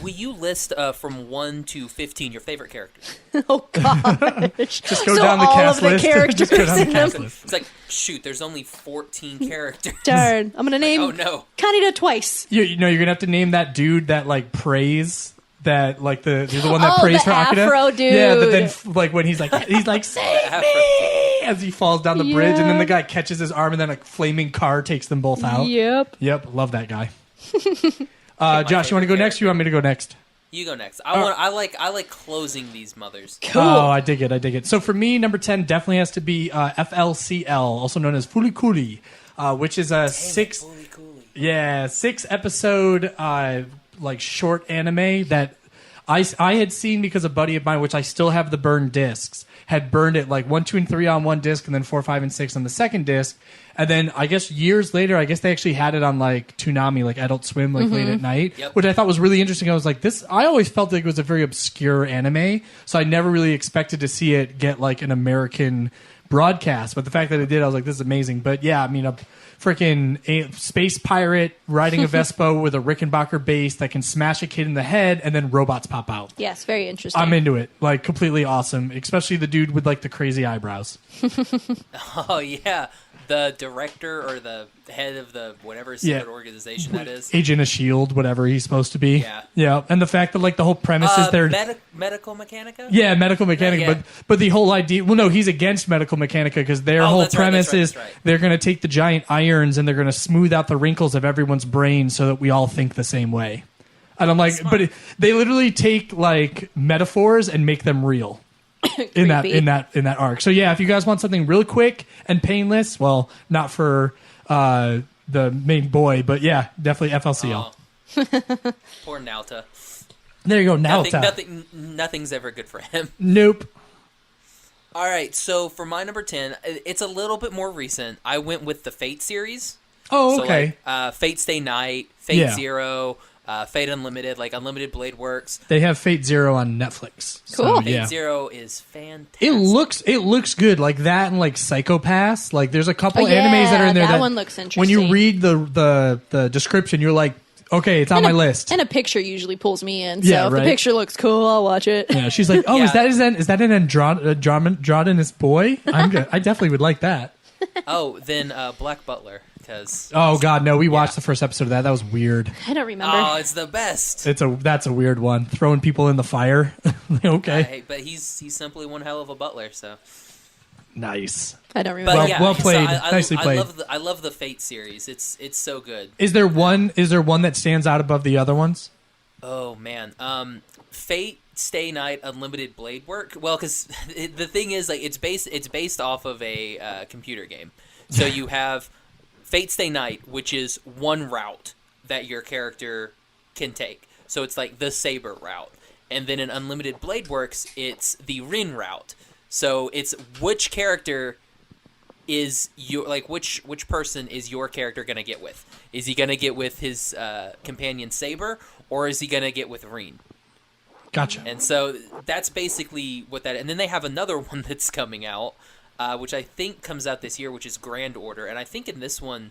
Speaker 5: will you list from 1 to 15 your favorite characters?
Speaker 2: Oh gosh!
Speaker 3: Just go down the cast list.
Speaker 2: Characters
Speaker 3: Just go down the cast
Speaker 2: them.
Speaker 3: list.
Speaker 5: It's like, shoot, there's only 14 characters.
Speaker 2: Darn! I'm gonna name.
Speaker 5: Oh no!
Speaker 2: Kaneda twice.
Speaker 3: You know, you're gonna have to name that dude that like prays. That like the one that prays
Speaker 2: the
Speaker 3: for Akira.
Speaker 2: Afro dude.
Speaker 3: Yeah, but then like when he's like save me as he falls down the bridge, and then the guy catches his arm, and then a flaming car takes them both out. Yep, love that guy. Josh, you want to go next? Or you want me to go next?
Speaker 5: You go next. I like closing these mothers.
Speaker 2: Cool.
Speaker 3: Oh, I dig it. So for me, number 10 definitely has to be FLCL, also known as Fulikuli, which is a 6 episode like short anime that I had seen because a buddy of mine, which I still have the burned discs, had burned it like 1, 2, and 3 on one disc, and then 4, 5, and 6 on the second disc. And then I guess years later, I guess they actually had it on like Toonami, like Adult Swim, like late at night, which I thought was really interesting. I was like, I always felt like it was a very obscure anime, so I never really expected to see it get like an American broadcast. But the fact that it did, I was like, this is amazing. But yeah, I mean, a freaking space pirate riding a Vespa with a Rickenbacker bass that can smash a kid in the head, and then robots pop out.
Speaker 2: Yes, very interesting.
Speaker 3: I'm into it. Like, completely awesome. Especially the dude with like the crazy eyebrows.
Speaker 5: Oh yeah. The director or the head of the whatever secret organization that is.
Speaker 3: Agent of S.H.I.E.L.D., whatever he's supposed to be. Yeah. And the fact that like the whole premise is they're...
Speaker 5: Medical Mechanica?
Speaker 3: Yeah, Medical Mechanica. But the whole idea... Well, no, he's against Medical Mechanica because their whole premise is they're going to take the giant irons and they're going to smooth out the wrinkles of everyone's brain so that we all think the same way. And I'm like... But they literally take like metaphors and make them real. in that arc. So yeah, if you guys want something real quick and painless, well, not for the main boy, but yeah, definitely FLCL.
Speaker 5: Oh. Poor Naota.
Speaker 3: There you go, Naota.
Speaker 5: Nothing's ever good for him.
Speaker 3: Nope.
Speaker 5: All right, so for my number 10, it's a little bit more recent. I went with the Fate series.
Speaker 3: Oh, okay.
Speaker 5: So like, Fate Stay Night, Fate Zero, Fate Unlimited, like Unlimited Blade Works.
Speaker 3: They have Fate Zero on Netflix.
Speaker 2: Cool.
Speaker 3: So,
Speaker 5: Fate Zero is fantastic.
Speaker 3: It looks good, like that and like Psycho Pass. Like there's a couple animes that are in there that
Speaker 2: one looks interesting.
Speaker 3: When you read the description, you're like, okay, it's on my list.
Speaker 2: And a picture usually pulls me in. So if the picture looks cool, I'll watch it.
Speaker 3: Yeah, she's like, oh, is that an androgynous boy? I'm good. I definitely would like that.
Speaker 5: Oh, then Black Butler.
Speaker 3: Oh God, no! We watched the first episode of that. That was weird.
Speaker 2: I don't remember.
Speaker 5: Oh, it's the best.
Speaker 3: That's a weird one. Throwing people in the fire. Okay.
Speaker 5: But he's simply one hell of a butler. So
Speaker 3: nice.
Speaker 2: I don't remember.
Speaker 3: Well played.
Speaker 5: So
Speaker 3: Nicely played.
Speaker 5: I love the Fate series. It's so good.
Speaker 3: Is there one that stands out above the other ones?
Speaker 5: Oh man, Fate Stay Night Unlimited Blade Work. Well, because the thing is, like, it's based off of a computer game. So you have Fate Stay Night, which is one route that your character can take. So it's like the Saber route. And then in Unlimited Blade Works, it's the Rin route. So it's which character is your, like, which person is your character going to get with? Is he going to get with his companion Saber, or is he going to get with Rin?
Speaker 3: Gotcha.
Speaker 5: And so that's basically what that... And then they have another one that's coming out, which I think comes out this year, which is Grand Order. And I think in this one,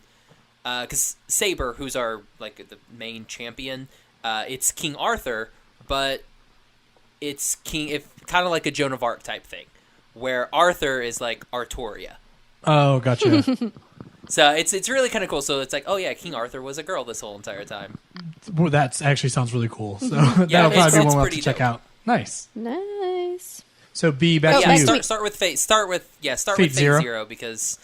Speaker 5: because Saber, who's our, like, the main champion, it's King Arthur, but it's kind of like a Joan of Arc type thing, where Arthur is like Artoria.
Speaker 3: Oh, gotcha.
Speaker 5: So it's really kind of cool. So it's like, oh yeah, King Arthur was a girl this whole entire time.
Speaker 3: Well, that actually sounds really cool. So that'll probably be one we'll have to check out. Nice. So B, back to you.
Speaker 5: Start with Fate. Start with Fate Zero because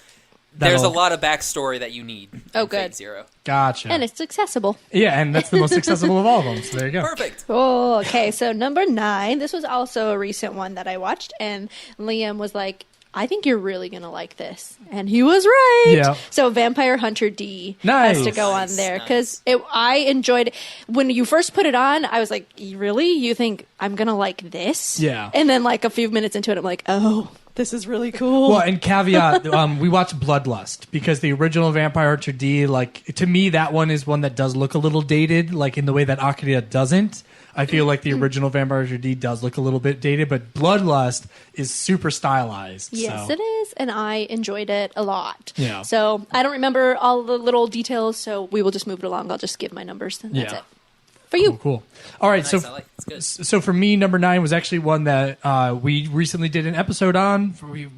Speaker 5: there's a lot of backstory that you need.
Speaker 2: Oh, good.
Speaker 5: Fate Zero.
Speaker 3: Gotcha.
Speaker 2: And it's accessible.
Speaker 3: Yeah, and that's the most accessible of all of them. So there you go.
Speaker 5: Perfect.
Speaker 2: Oh, okay. So number 9. This was also a recent one that I watched, and Liam was like, I think you're really going to like this. And he was right.
Speaker 3: Yeah.
Speaker 2: So Vampire Hunter D has to go on there because I enjoyed it. When you first put it on, I was like, really? You think I'm going to like this?
Speaker 3: Yeah.
Speaker 2: And then like a few minutes into it, I'm like, oh, this is really cool.
Speaker 3: Well, and caveat, we watched Bloodlust because the original Vampire Hunter D, like, to me, that one is one that does look a little dated, like in the way that AKIRA doesn't. I feel like the original Vampire Hunter D does look a little bit dated, but Bloodlust is super stylized.
Speaker 2: Yes, it is, and I enjoyed it a lot.
Speaker 3: Yeah.
Speaker 2: So I don't remember all the little details, so we will just move it along. I'll just give my numbers, and that's it. for you.
Speaker 3: Cool. All right,
Speaker 5: Nice, I like it. It's good.
Speaker 3: So for me, number 9 was actually one that we recently did an episode on.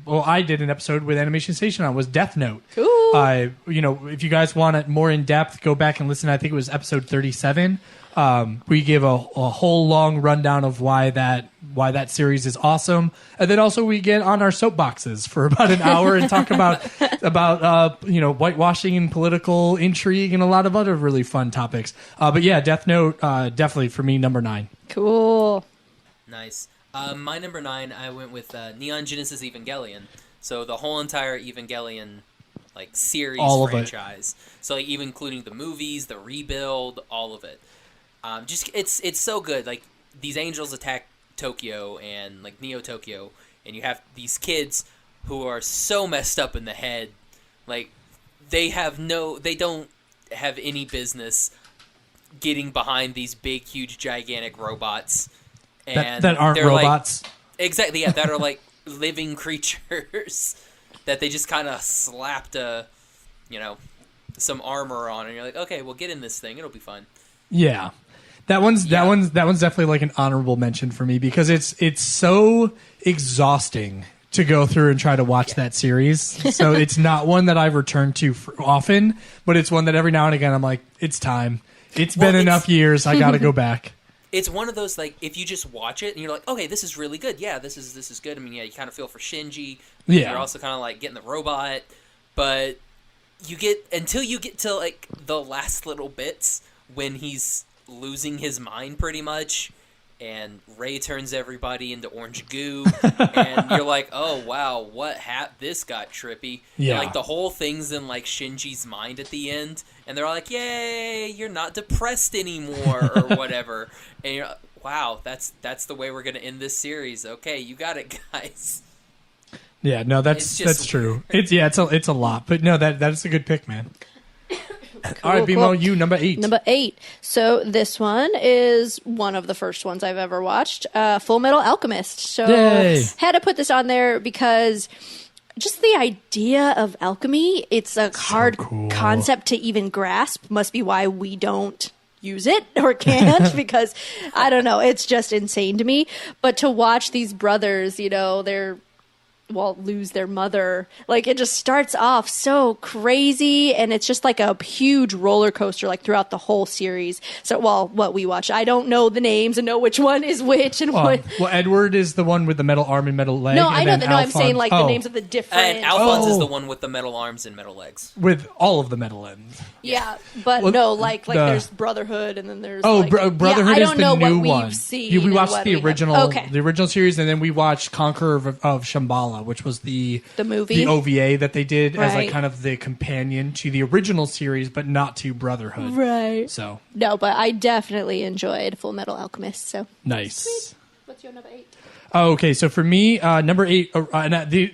Speaker 3: I did an episode with Animation Station on, was Death Note.
Speaker 2: Cool.
Speaker 3: If you guys want it more in depth, go back and listen. I think it was episode 37. We give a whole long rundown of why that series is awesome, and then also we get on our soapboxes for about an hour and talk about whitewashing and political intrigue and a lot of other really fun topics. But yeah, Death Note definitely for me number 9.
Speaker 2: Cool.
Speaker 5: Nice. My number 9, I went with Neon Genesis Evangelion. So the whole entire Evangelion series franchise. So even including the movies, the rebuild, all of it. It's so good. Like these angels attack Tokyo and Neo Tokyo, and you have these kids who are so messed up in the head, they don't have any business getting behind these big, huge, gigantic robots, and
Speaker 3: that aren't robots.
Speaker 5: Exactly, yeah, that are living creatures that they just kind of slapped some armor on, and you're like, okay, well, get in this thing, it'll be fun.
Speaker 3: Yeah. That one's definitely an honorable mention for me because it's so exhausting to go through and try to watch that series. So it's not one that I've returned to often, but it's one that every now and again I'm like, it's time. It's been enough years. I got to go back.
Speaker 5: It's one of those if you just watch it and you're like, okay, this is really good. Yeah, this is good. I mean, yeah, you kind of feel for Shinji.
Speaker 3: Yeah.
Speaker 5: You're also kind of getting the robot, but until you get to the last little bits when he's losing his mind pretty much, and Ray turns everybody into orange goo, and you're like, oh wow, what this got trippy.
Speaker 3: Yeah.
Speaker 5: And, the whole thing's in Shinji's mind at the end, and they're like, yay, you're not depressed anymore or whatever. And you're like, wow, that's the way we're gonna end this series. Okay, you got it, guys.
Speaker 3: Yeah, no, that's true. It's a lot, but no, that's a good pick, man. All right, Bimo, you number 8.
Speaker 2: Number 8. So this one is one of the first ones I've ever watched, Full Metal Alchemist. So had to put this on there because just the idea of alchemy, it's a hard concept to even grasp. Must be why we don't use it or can't because I don't know, it's just insane to me. But to watch these brothers, lose their mother. It just starts off so crazy, and it's just a huge roller coaster throughout the whole series. So, what we watch, I don't know the names and know which one is which and what.
Speaker 3: Well, Edward is the one with the metal arm and metal leg.
Speaker 2: No, I know that. No, I'm saying the names of the different.
Speaker 5: And Alphonse is the one with the metal arms and metal legs.
Speaker 3: With all of the metal ends.
Speaker 2: Yeah, but there's Brotherhood, and then there's
Speaker 3: Brotherhood is the new one.
Speaker 2: We
Speaker 3: watched the original series, and then we watched Conqueror of Shambhala, which was the
Speaker 2: movie,
Speaker 3: the OVA that they did as kind of the companion to the original series, but not to Brotherhood.
Speaker 2: Right.
Speaker 3: So
Speaker 2: no, but I definitely enjoyed Full Metal Alchemist. So
Speaker 3: nice.
Speaker 2: Sweet. What's your number 8?
Speaker 3: Oh, okay, so for me, number 8,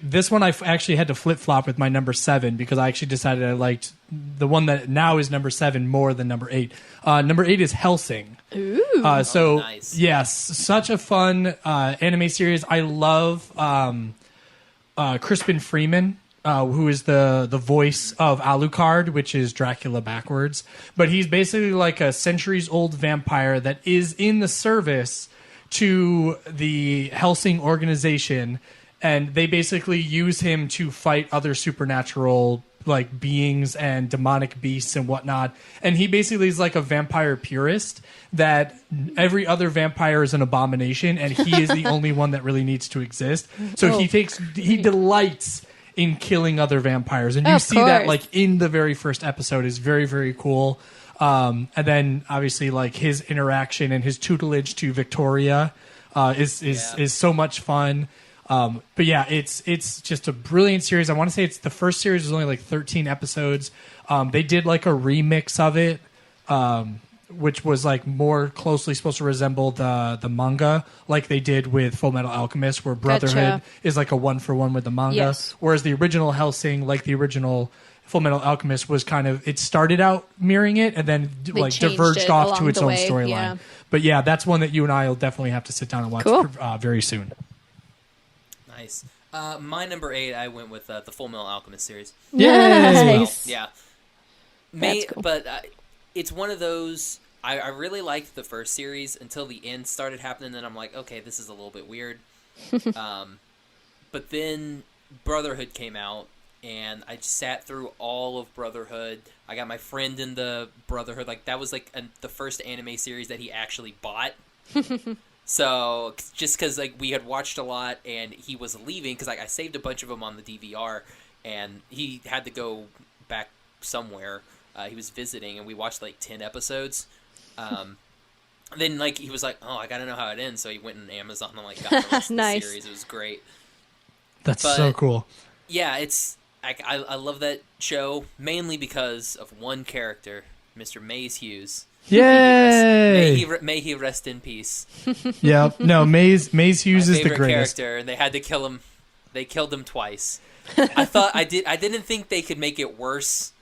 Speaker 3: this one I actually had to flip-flop with my number 7 because I actually decided I liked the one that now is number 7 more than number 8. Number 8 is Hellsing.
Speaker 2: Ooh.
Speaker 5: Nice.
Speaker 3: Yes, such a fun anime series. I love Crispin Freeman, who is the voice of Alucard, which is Dracula backwards. But he's basically a centuries-old vampire that is in the service to the Hellsing organization, and they basically use him to fight other supernatural beings and demonic beasts and whatnot. And he basically is a vampire purist that every other vampire is an abomination, and he is the only one that really needs to exist. So he delights in killing other vampires, and you see that in the very first episode is very, very cool. And then obviously his interaction and his tutelage to Victoria is so much fun. But yeah, it's just a brilliant series. I want to say the first series was only 13 episodes. They did a remix of it, which was more closely supposed to resemble the manga, like they did with Full Metal Alchemist, where Brotherhood is a 1-for-1 with the manga.
Speaker 2: Yes.
Speaker 3: Whereas the original Hellsing, the original Full Metal Alchemist, was it started out mirroring it and then diverged off to its own storyline. Yeah. But yeah, that's one that you and I will definitely have to sit down and watch very soon.
Speaker 5: Nice. My number 8, I went with the Full Metal Alchemist series.
Speaker 2: Nice.
Speaker 5: Yeah.
Speaker 2: That's cool.
Speaker 5: But it's one of those I really liked the first series until the end started happening. Then I'm like, okay, this is a little bit weird. But then Brotherhood came out, and I just sat through all of Brotherhood. I got my friend in the Brotherhood. Like, that was, like, the first anime series that he actually bought. So, just because, like, we had watched a lot, and he was leaving, because, like, I saved a bunch of them on the DVR, and he had to go back somewhere. He was visiting, and we watched, like, 10 episodes. Then, like, he was like, oh, I gotta know how it ends, so he went on Amazon and, like, got the rest of the series. It was great.
Speaker 3: That's so cool.
Speaker 5: Yeah, it's... I love that show, mainly because of one character, Mr. Maze Hughes.
Speaker 3: Yay!
Speaker 5: May he rest in peace.
Speaker 3: Yeah, no, Maze Hughes is the greatest
Speaker 5: character, and they had to kill him. They killed him twice. I didn't think they could make it worse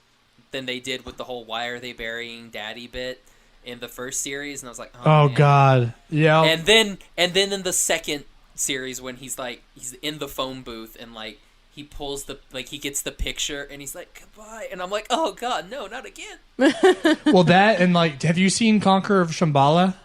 Speaker 5: than they did with the whole "why are they burying Daddy" bit in the first series, and I was like, oh man.
Speaker 3: God, yeah.
Speaker 5: And then in the second series, when he's in the phone booth and like. He pulls he gets the picture, and he's like, goodbye. And I'm like, oh, God, no, not again.
Speaker 3: Well, that, and, like, have you seen Conqueror of Shambhala?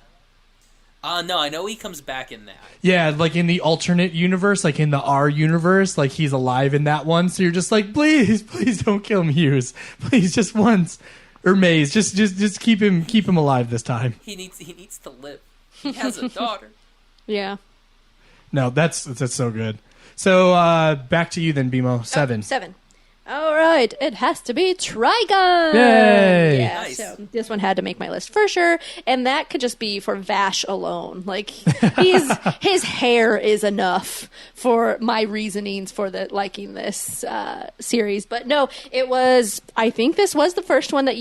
Speaker 5: No, I know he comes back in that.
Speaker 3: Yeah, like, in the alternate universe, like, in the R universe, like, he's alive in that one. So you're just like, please don't kill him, Hughes. Please, just once. Or Maze, just keep him alive this time.
Speaker 5: He needs to live. He has a daughter.
Speaker 2: Yeah.
Speaker 3: No, that's so good. So, back to you then, BMO. 7.
Speaker 2: 7. All right. It has to be Trigun.
Speaker 3: Yay!
Speaker 2: Yeah,
Speaker 5: Nice.
Speaker 2: so this one had to make my list for sure. And that could just be for Vash alone. Like, his hair is enough for my reasonings for liking this series. But no, I think this was the first one that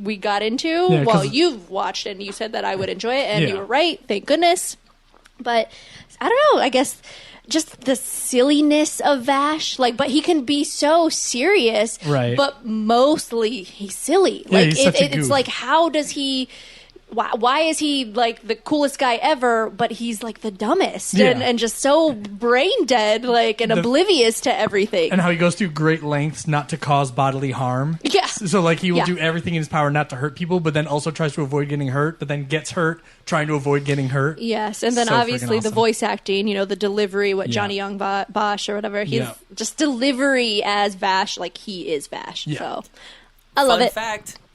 Speaker 2: we got into.
Speaker 3: Yeah,
Speaker 2: well, you've watched it, and you said that I would enjoy it, and you were right. Thank goodness. But I don't know. I guess... just the silliness of Vash, but he can be so serious,
Speaker 3: right?
Speaker 2: But mostly he's silly.
Speaker 3: Yeah, he's such a goof.
Speaker 2: It's like, how does he? Why is he like the coolest guy ever, but he's like the dumbest and just so brain dead, and oblivious to everything.
Speaker 3: And how he goes through great lengths not to cause bodily harm.
Speaker 2: Yeah.
Speaker 3: So he will do everything in his power not to hurt people, but then also tries to avoid getting hurt, but then gets hurt trying to avoid getting hurt.
Speaker 2: Yes, and then obviously the voice acting, the delivery, Johnny Young Bosch or whatever. He's just delivery as Vash, like he is Vash. Yeah. So I love it.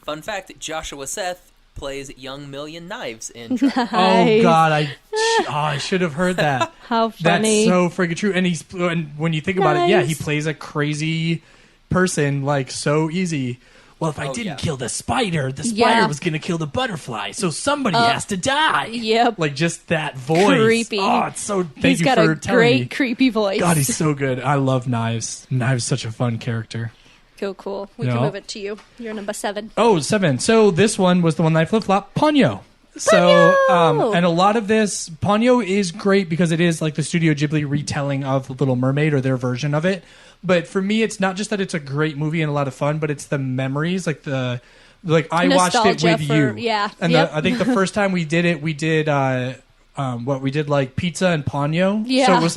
Speaker 5: Fun fact, Joshua Seth plays Young Million Knives in Trigun.
Speaker 2: Nice.
Speaker 3: Oh God, I should have heard that.
Speaker 2: How funny!
Speaker 3: That's so freaking true. And when you think about it, he plays a crazy person so easy. Well, if I didn't kill the spider was going to kill the butterfly, so somebody has to die.
Speaker 2: Yep.
Speaker 3: Just that voice.
Speaker 2: Creepy.
Speaker 3: Oh, it's so.
Speaker 2: He's got a great creepy voice.
Speaker 3: God, he's so good. I love Knives. Knives is such a fun character.
Speaker 2: Cool. We can move it to you. You're number 7.
Speaker 3: Oh, 7. So this one was the one that I flip-flopped. Ponyo. So, and a lot of this, Ponyo is great because it is like the Studio Ghibli retelling of The Little Mermaid or their version of it. But for me, it's not just that it's a great movie and a lot of fun, but it's the memories, I watched it with you.
Speaker 2: Yeah.
Speaker 3: And I think the first time we did it, we did pizza and Ponyo.
Speaker 2: Yeah.
Speaker 3: So it was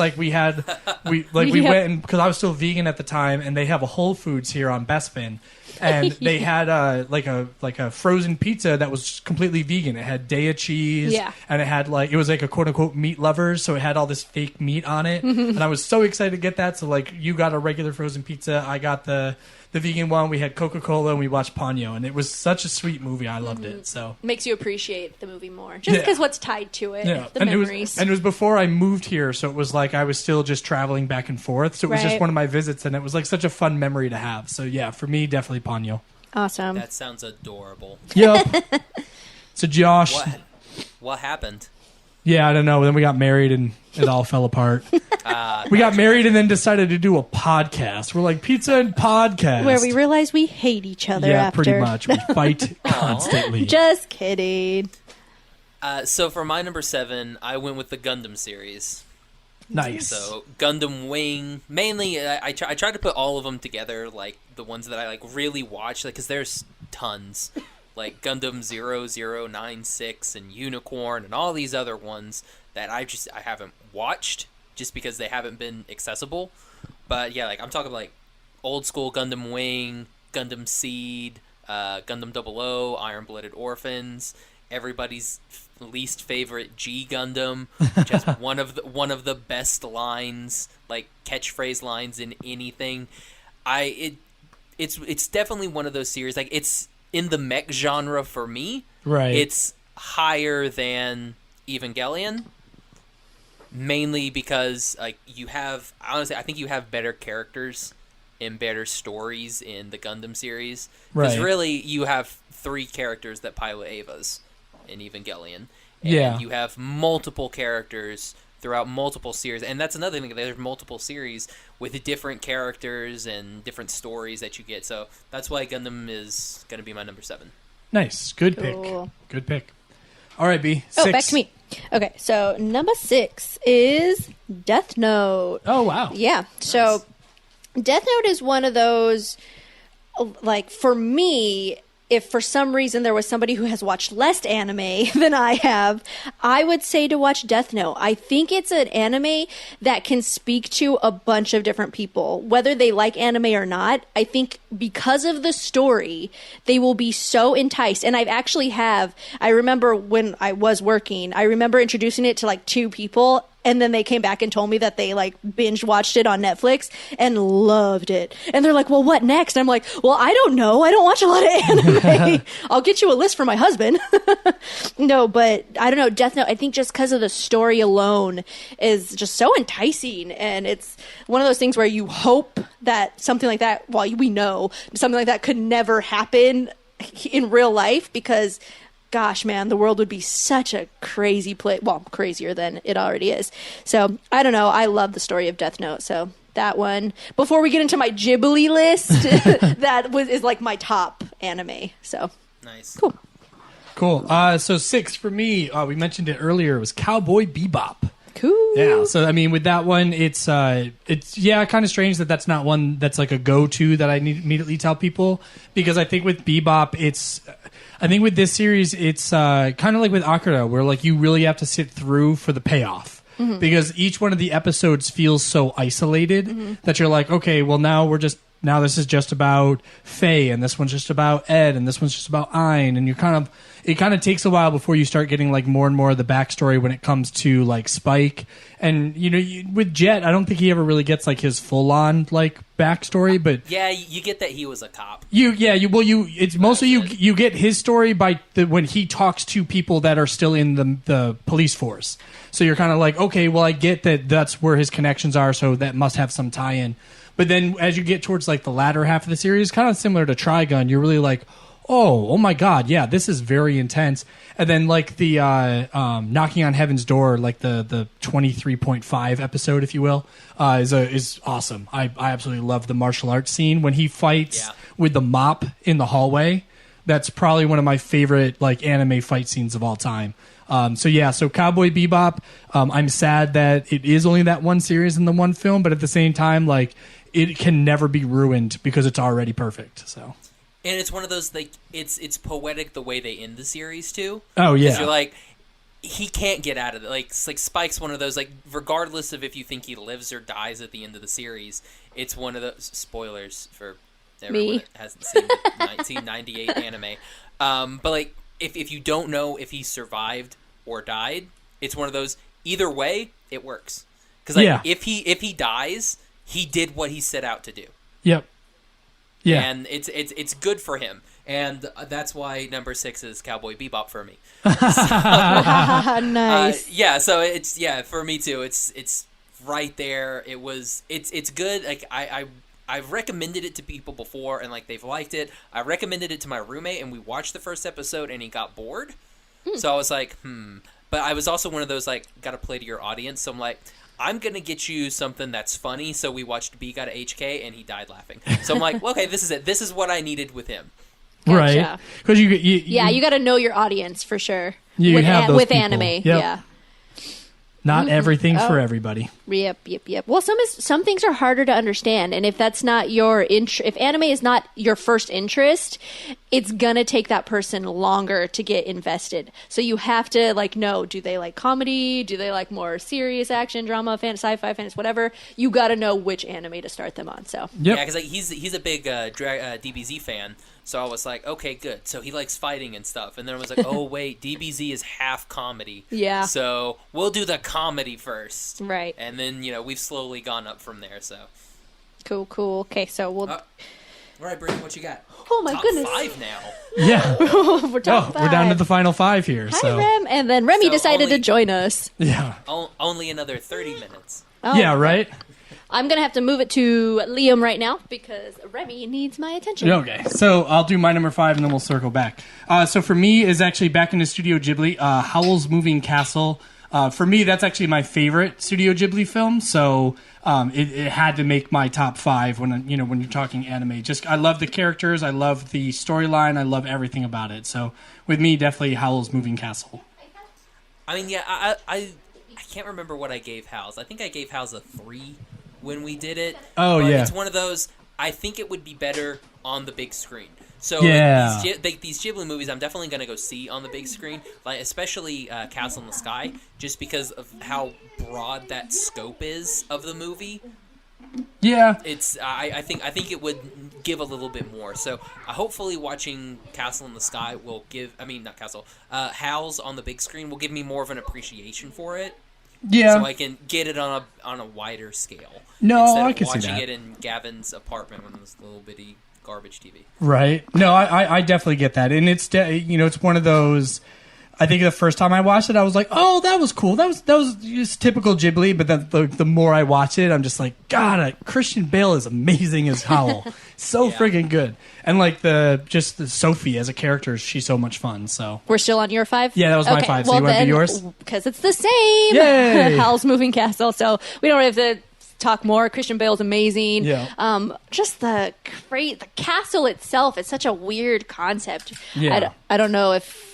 Speaker 3: we went and because I was still vegan at the time, and they have a Whole Foods here on Bespin, and they had a frozen pizza that was completely vegan. It had Daiya cheese, and it had it was a quote unquote meat lovers, so it had all this fake meat on it, and I was so excited to get that. So you got a regular frozen pizza, I got the vegan one. We had Coca-Cola and we watched Ponyo, and it was such a sweet movie. I loved it. So
Speaker 2: makes you appreciate the movie more, just because what's tied to it, the
Speaker 3: and
Speaker 2: memories.
Speaker 3: It was before I moved here, so it was I was still just traveling back and forth. So it was just one of my visits, and it was such a fun memory to have. So yeah, for me, definitely Ponyo.
Speaker 2: Awesome.
Speaker 5: That sounds adorable.
Speaker 3: Yep. So Josh,
Speaker 5: what happened?
Speaker 3: Yeah, I don't know. Then we got married and it all fell apart. We got married and then decided to do a podcast. We're like, pizza and podcast.
Speaker 2: Where we realize we hate each other after.
Speaker 3: Yeah, pretty much. We fight constantly.
Speaker 2: Just kidding.
Speaker 5: So for my number 7, I went with the Gundam series.
Speaker 3: Nice.
Speaker 5: So Gundam Wing, mainly I tried to put all of them together, the ones that I really watched, because there's tons. Gundam 0096 and Unicorn and all these other ones that I haven't watched just because they haven't been accessible. But yeah, I'm talking old school Gundam Wing, Gundam Seed, Gundam 00, Iron Blooded Orphans, everybody's least favorite G Gundam, which has one of the best lines, like catchphrase lines in anything. It's definitely one of those series. Like, it's in the mech genre for me.
Speaker 3: Right.
Speaker 5: It's higher than Evangelion, mainly because like you have, honestly, I think you have better characters and better stories in the Gundam series. Because really, you have 3 characters that pilot Evas in Evangelion. And you have multiple characters throughout multiple series. And that's another thing. There's multiple series with different characters and different stories that you get. So that's why Gundam is going to be my number 7.
Speaker 3: Nice. Good pick. Good pick. All right, B. 6.
Speaker 2: Oh, back to me. Okay, so number 6 is Death Note.
Speaker 3: Oh, wow.
Speaker 2: Yeah.
Speaker 5: Nice.
Speaker 2: So Death Note is one of those, like, for me, if for some reason there was somebody who has watched less anime than I have, I would say to watch Death Note. I think it's an anime that can speak to a bunch of different people, whether they like anime or not. I think because of the story, they will be so enticed. And I remember when I was working, I remember introducing it to like 2 people. And then they came back and told me that they like binge watched it on Netflix and loved it. And they're like, well, what next? I'm like, well, I don't know. I don't watch a lot of anime. I'll get you a list for my husband. No, but I don't know. Death Note, I think just because of the story alone is just so enticing. And it's one of those things where you hope that something like that, well, we know something like that could never happen in real life because gosh, man, the world would be such a crazy place. Well, crazier than it already is. So, I don't know. I love the story of Death Note. So, that one. Before we get into my Ghibli list, is like my top anime. So,
Speaker 5: nice.
Speaker 3: Cool. So 6 for me, we mentioned it earlier, it was Cowboy Bebop.
Speaker 2: Cool.
Speaker 3: Yeah, so I mean, with that one, it's kind of strange that that's not one that's like a go-to that I immediately tell people, because I think with Bebop, I think with this series, it's kind of like with AKIRA, where like you really have to sit through for the payoff. Mm-hmm. Because each one of the episodes feels so isolated that you're like, okay, well now this is just about Faye, and this one's just about Ed, and this one's just about Ein, and it kind of takes a while before you start getting like more and more of the backstory when it comes to like Spike. And with Jet, I don't think he ever really gets like his full on like backstory, but
Speaker 5: yeah, you get that he was a cop.
Speaker 3: It's mostly you get his story by when he talks to people that are still in the police force. So you're kind of like, okay, well, I get that that's where his connections are, so that must have some tie-in. But then as you get towards like the latter half of the series, kind of similar to Trigun, you're really like, oh my God, yeah, this is very intense. And then like the Knocking on Heaven's Door, like the 23.5 episode, if you will, is awesome. I absolutely love the martial arts scene when he fights with the mop in the hallway. That's probably one of my favorite like anime fight scenes of all time. So Cowboy Bebop, I'm sad that it is only that one series and the one film, but at the same time, like, it can never be ruined because it's already perfect. So,
Speaker 5: and it's one of those like it's poetic the way they end the series too.
Speaker 3: Oh yeah,
Speaker 5: because you're like, he can't get out of it. Like Spike's one of those, like, regardless of if you think he lives or dies at the end of the series, it's one of those spoilers for everyone that hasn't seen the 1998 anime. But like, if you don't know if he survived or died, it's one of those. Either way, it works. Because like, if he dies, he did what he set out to do.
Speaker 3: Yep. Yeah.
Speaker 5: And it's good for him. And that's why number 6 is Cowboy Bebop for me.
Speaker 2: Nice.
Speaker 5: So it's for me too. It's right there. It's good. Like I've recommended it to people before and like they've liked it. I recommended it to my roommate and we watched the first episode and he got bored. So I was like, But I was also one of those like, gotta play to your audience. So I'm like, I'm going to get you something that's funny. So we watched B Got a HK and he died laughing. So I'm like, well, okay, this is it. This is what I needed with him.
Speaker 2: Gotcha.
Speaker 3: Right. Because
Speaker 2: you got to know your audience for sure.
Speaker 3: You have those people.
Speaker 2: Anime.
Speaker 3: Yep.
Speaker 2: Yeah.
Speaker 3: Not everything for everybody.
Speaker 2: Yep. Well, some things are harder to understand, and if that's not your if anime is not your first interest, it's gonna take that person longer to get invested. So you have to like know, do they like comedy? Do they like more serious action, drama, sci-fi, fantasy, whatever? You got to know which anime to start them on. So
Speaker 5: yeah, because like, he's a big DBZ fan. So I was like, okay, good. So he likes fighting and stuff. And then I was like, oh wait, DBZ is half comedy.
Speaker 2: Yeah.
Speaker 5: So we'll do the comedy first.
Speaker 2: Right.
Speaker 5: And then we've slowly gone up from there. So.
Speaker 2: Cool. Okay, so we'll.
Speaker 5: All right, Brittany, what you got?
Speaker 2: Oh my goodness!
Speaker 5: Top 5 now.
Speaker 3: Yeah.
Speaker 2: We're top 5.
Speaker 3: We're down to the final 5 here.
Speaker 2: Hi, Rem. And then Remy decided to join us.
Speaker 3: Yeah.
Speaker 5: Only another 30 minutes.
Speaker 2: Oh.
Speaker 3: Yeah, right?
Speaker 2: I'm going to have to move it to Liam right now because Remy needs my attention.
Speaker 3: Okay, so I'll do my number 5 and then we'll circle back. So for me is actually back into Studio Ghibli, Howl's Moving Castle. For me, that's actually my favorite Studio Ghibli film, so it had to make my top 5 when you're talking anime. Just I love the characters, I love the storyline, I love everything about it. So with me, definitely Howl's Moving Castle.
Speaker 5: I mean, yeah, I can't remember what I gave Howl's. I think I gave Howl's a 3 when we did it.
Speaker 3: Oh,
Speaker 5: but
Speaker 3: yeah.
Speaker 5: It's one of those, I think it would be better on the big screen. So
Speaker 3: yeah.
Speaker 5: these Ghibli movies, I'm definitely going to go see on the big screen, like especially Castle in the Sky, just because of how broad that scope is of the movie.
Speaker 3: Yeah,
Speaker 5: it's I think it would give a little bit more. So hopefully watching Castle in the Sky will Howl's on the big screen will give me more of an appreciation for it.
Speaker 3: Yeah,
Speaker 5: so I can get it on a wider scale.
Speaker 3: No,
Speaker 5: instead
Speaker 3: I
Speaker 5: of
Speaker 3: can see that.
Speaker 5: watching it in Gavin's apartment on this little bitty garbage TV.
Speaker 3: Right. No, I definitely get that, and it's it's one of those. I think the first time I watched it, I was like, "Oh, that was cool. That was just typical Ghibli." But then the more I watch it, I'm just like, "God, Christian Bale is amazing as Howl, so friggin' good." And like the Sophie as a character, she's so much fun. So
Speaker 2: we're still on your 5.
Speaker 3: Yeah, that was my 5. So you want to do yours?
Speaker 2: Because it's the same.
Speaker 3: Yay!
Speaker 2: Howl's Moving Castle. So we don't have to talk more. Christian Bale's amazing.
Speaker 3: Yeah.
Speaker 2: Just the castle itself is such a weird concept.
Speaker 3: Yeah.
Speaker 2: I don't know if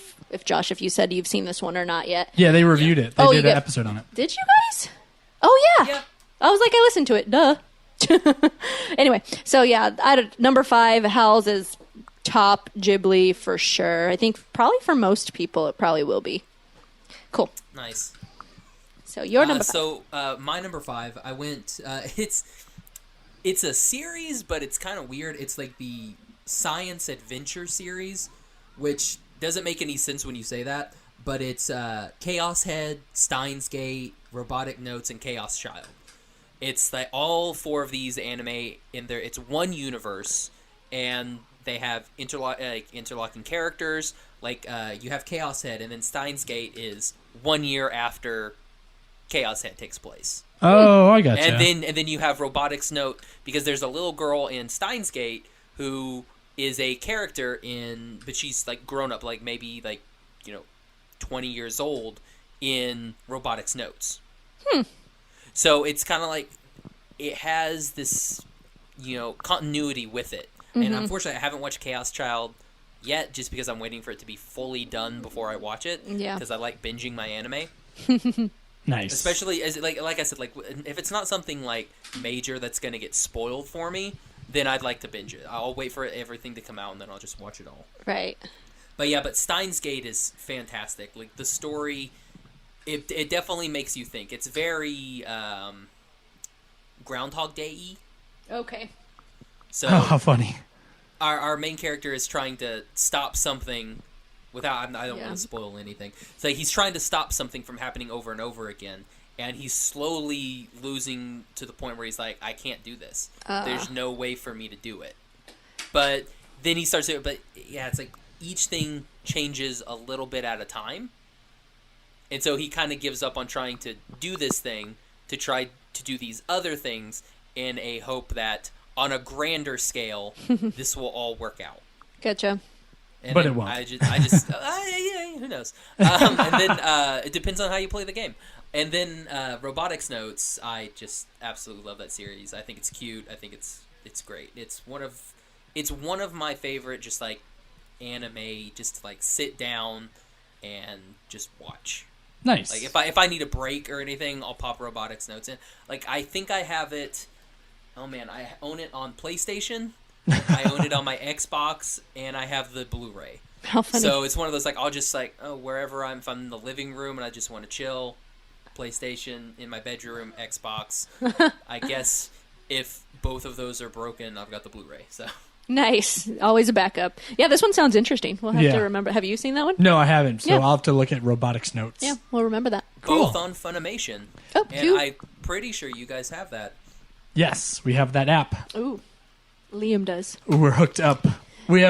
Speaker 2: Josh, if you said you've seen this one or not yet.
Speaker 3: Yeah, they reviewed it. They did an episode on it.
Speaker 2: Did you guys? Oh yeah. I was like, I listened to it. Duh. Anyway, so yeah, number 5, Howl's is top Ghibli for sure. I think probably for most people it probably will be. Cool.
Speaker 5: Nice.
Speaker 2: So your number 5.
Speaker 5: So my number 5, I went. It's a series, but it's kind of weird. It's like the science adventure series, which doesn't make any sense when you say that. But it's Chaos Head, Steins Gate, Robotic Notes, and Chaos Child. It's like all 4 of these anime in there. It's one universe, and they have interlocking characters. Like you have Chaos Head, and then Steins Gate is 1 year after Chaos Head takes place.
Speaker 3: Oh, I gotcha.
Speaker 5: And then you have Robotics Note, because there's a little girl in Steins Gate who is a character but she's like grown up, like maybe 20 years old in Robotics Notes. So it's kind of like it has this, continuity with it. Mm-hmm. And unfortunately, I haven't watched Chaos Child yet, just because I'm waiting for it to be fully done before I watch it. Yeah. Because I like binging my anime.
Speaker 3: Nice.
Speaker 5: Especially as like I said, like if it's not something like major that's gonna get spoiled for me, then I'd like to binge it. I'll wait for everything to come out and then I'll just watch it all.
Speaker 2: Right.
Speaker 5: But Steins Gate is fantastic. Like the story, it definitely makes you think. It's very Groundhog Day-y.
Speaker 2: Okay.
Speaker 5: So
Speaker 3: how funny.
Speaker 5: Our main character is trying to stop something without. I don't want to spoil anything. So he's trying to stop something from happening over and over again, and he's slowly losing to the point where he's like, I can't do this. There's no way for me to do it. But then he starts to. But yeah, it's like each thing changes a little bit at a time, and so he kind of gives up on trying to do this thing to try to do these other things in a hope that on a grander scale this will all work out.
Speaker 2: Gotcha.
Speaker 5: And
Speaker 3: but it won't.
Speaker 5: I just who knows? And then it depends on how you play the game. And then Robotics Notes, I just absolutely love that series. I think it's cute. I think it's great. It's one of my favorite just like anime, just to like sit down and just watch.
Speaker 3: Nice.
Speaker 5: Like if I need a break or anything, I'll pop Robotics Notes in. Like I think I have it. Oh man, I own it on PlayStation. I own it on my Xbox, and I have the Blu-ray.
Speaker 2: How funny.
Speaker 5: So it's one of those, like, I'll just, like, wherever if I'm in the living room and I just want to chill, PlayStation, in my bedroom, Xbox. I guess if both of those are broken, I've got the Blu-ray, so...
Speaker 2: Nice. Always a backup. Yeah, this one sounds interesting. We'll have to remember. Have you seen that one?
Speaker 3: No, I haven't. So
Speaker 2: Yeah.
Speaker 3: I'll have to look at Robotics Notes.
Speaker 2: Yeah, we'll remember that.
Speaker 3: Cool.
Speaker 5: Both on Funimation.
Speaker 2: Oh,
Speaker 5: and I'm pretty sure you guys have that.
Speaker 3: Yes, we have that app.
Speaker 2: Ooh, Liam does.
Speaker 3: We're hooked up. We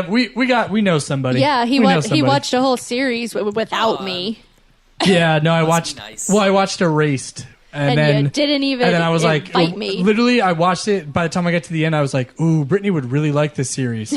Speaker 3: know somebody.
Speaker 2: Yeah, he
Speaker 3: We know somebody.
Speaker 2: watched a whole series without me.
Speaker 3: Yeah, no, I watched.
Speaker 5: be nice.
Speaker 3: Well, I watched Erased, and
Speaker 2: And
Speaker 3: then
Speaker 2: you didn't even
Speaker 3: And then I was like,
Speaker 2: invite me.
Speaker 3: literally, I watched it. By the time I got to the end, I was like, "Ooh, Brittany would really like this series."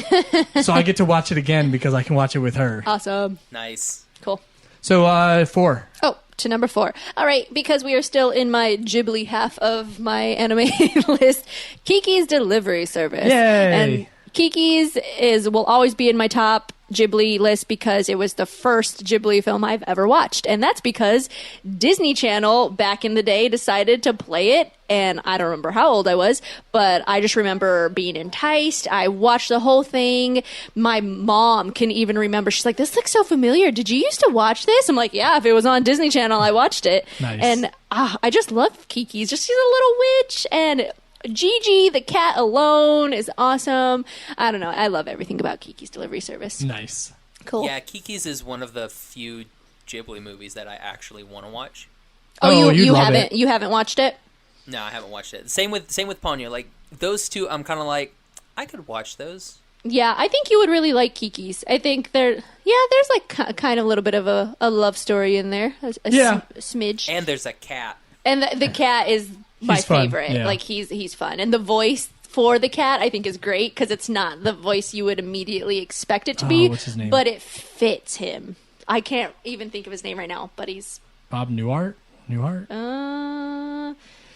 Speaker 3: So I get to watch it again because I can watch it with her.
Speaker 2: Awesome.
Speaker 5: Nice.
Speaker 2: Cool.
Speaker 3: So 4.
Speaker 2: Oh, to number 4. All right, because we are still in my Ghibli half of my anime list, Kiki's Delivery Service.
Speaker 3: Yay!
Speaker 2: And Kiki's will always be in my top Ghibli list because it was the first Ghibli film I've ever watched. And that's because Disney Channel back in the day decided to play it. And I don't remember how old I was, but I just remember being enticed. I watched the whole thing. My mom can even remember. She's like, this looks so familiar. Did you used to watch this? I'm like, yeah, if it was on Disney Channel, I watched it.
Speaker 3: Nice.
Speaker 2: And I just love Kiki's. Just she's a little witch. And Gigi, the cat alone, is awesome. I don't know. I love everything about Kiki's Delivery Service.
Speaker 3: Nice.
Speaker 2: Cool.
Speaker 5: Yeah, Kiki's is one of the few Ghibli movies that I actually want to watch.
Speaker 2: Oh,
Speaker 3: you'd
Speaker 2: you
Speaker 3: love
Speaker 2: haven't
Speaker 3: it.
Speaker 2: you haven't watched it?
Speaker 5: No, I haven't watched it. Same with Ponyo. Like, those two, I'm kind of like, I could watch those.
Speaker 2: Yeah, I think you would really like Kiki's. I think there's like kind of a little bit of a love story in there. A smidge.
Speaker 5: And there's a cat.
Speaker 2: And the cat is my
Speaker 3: He's fun,
Speaker 2: favorite.
Speaker 3: yeah.
Speaker 2: Like he's fun, and the voice for the cat I think is great because it's not the voice you would immediately expect it to be.
Speaker 3: What's his name?
Speaker 2: But it fits him. I can't even think of his name right now, but he's
Speaker 3: Bob Newhart.
Speaker 2: uh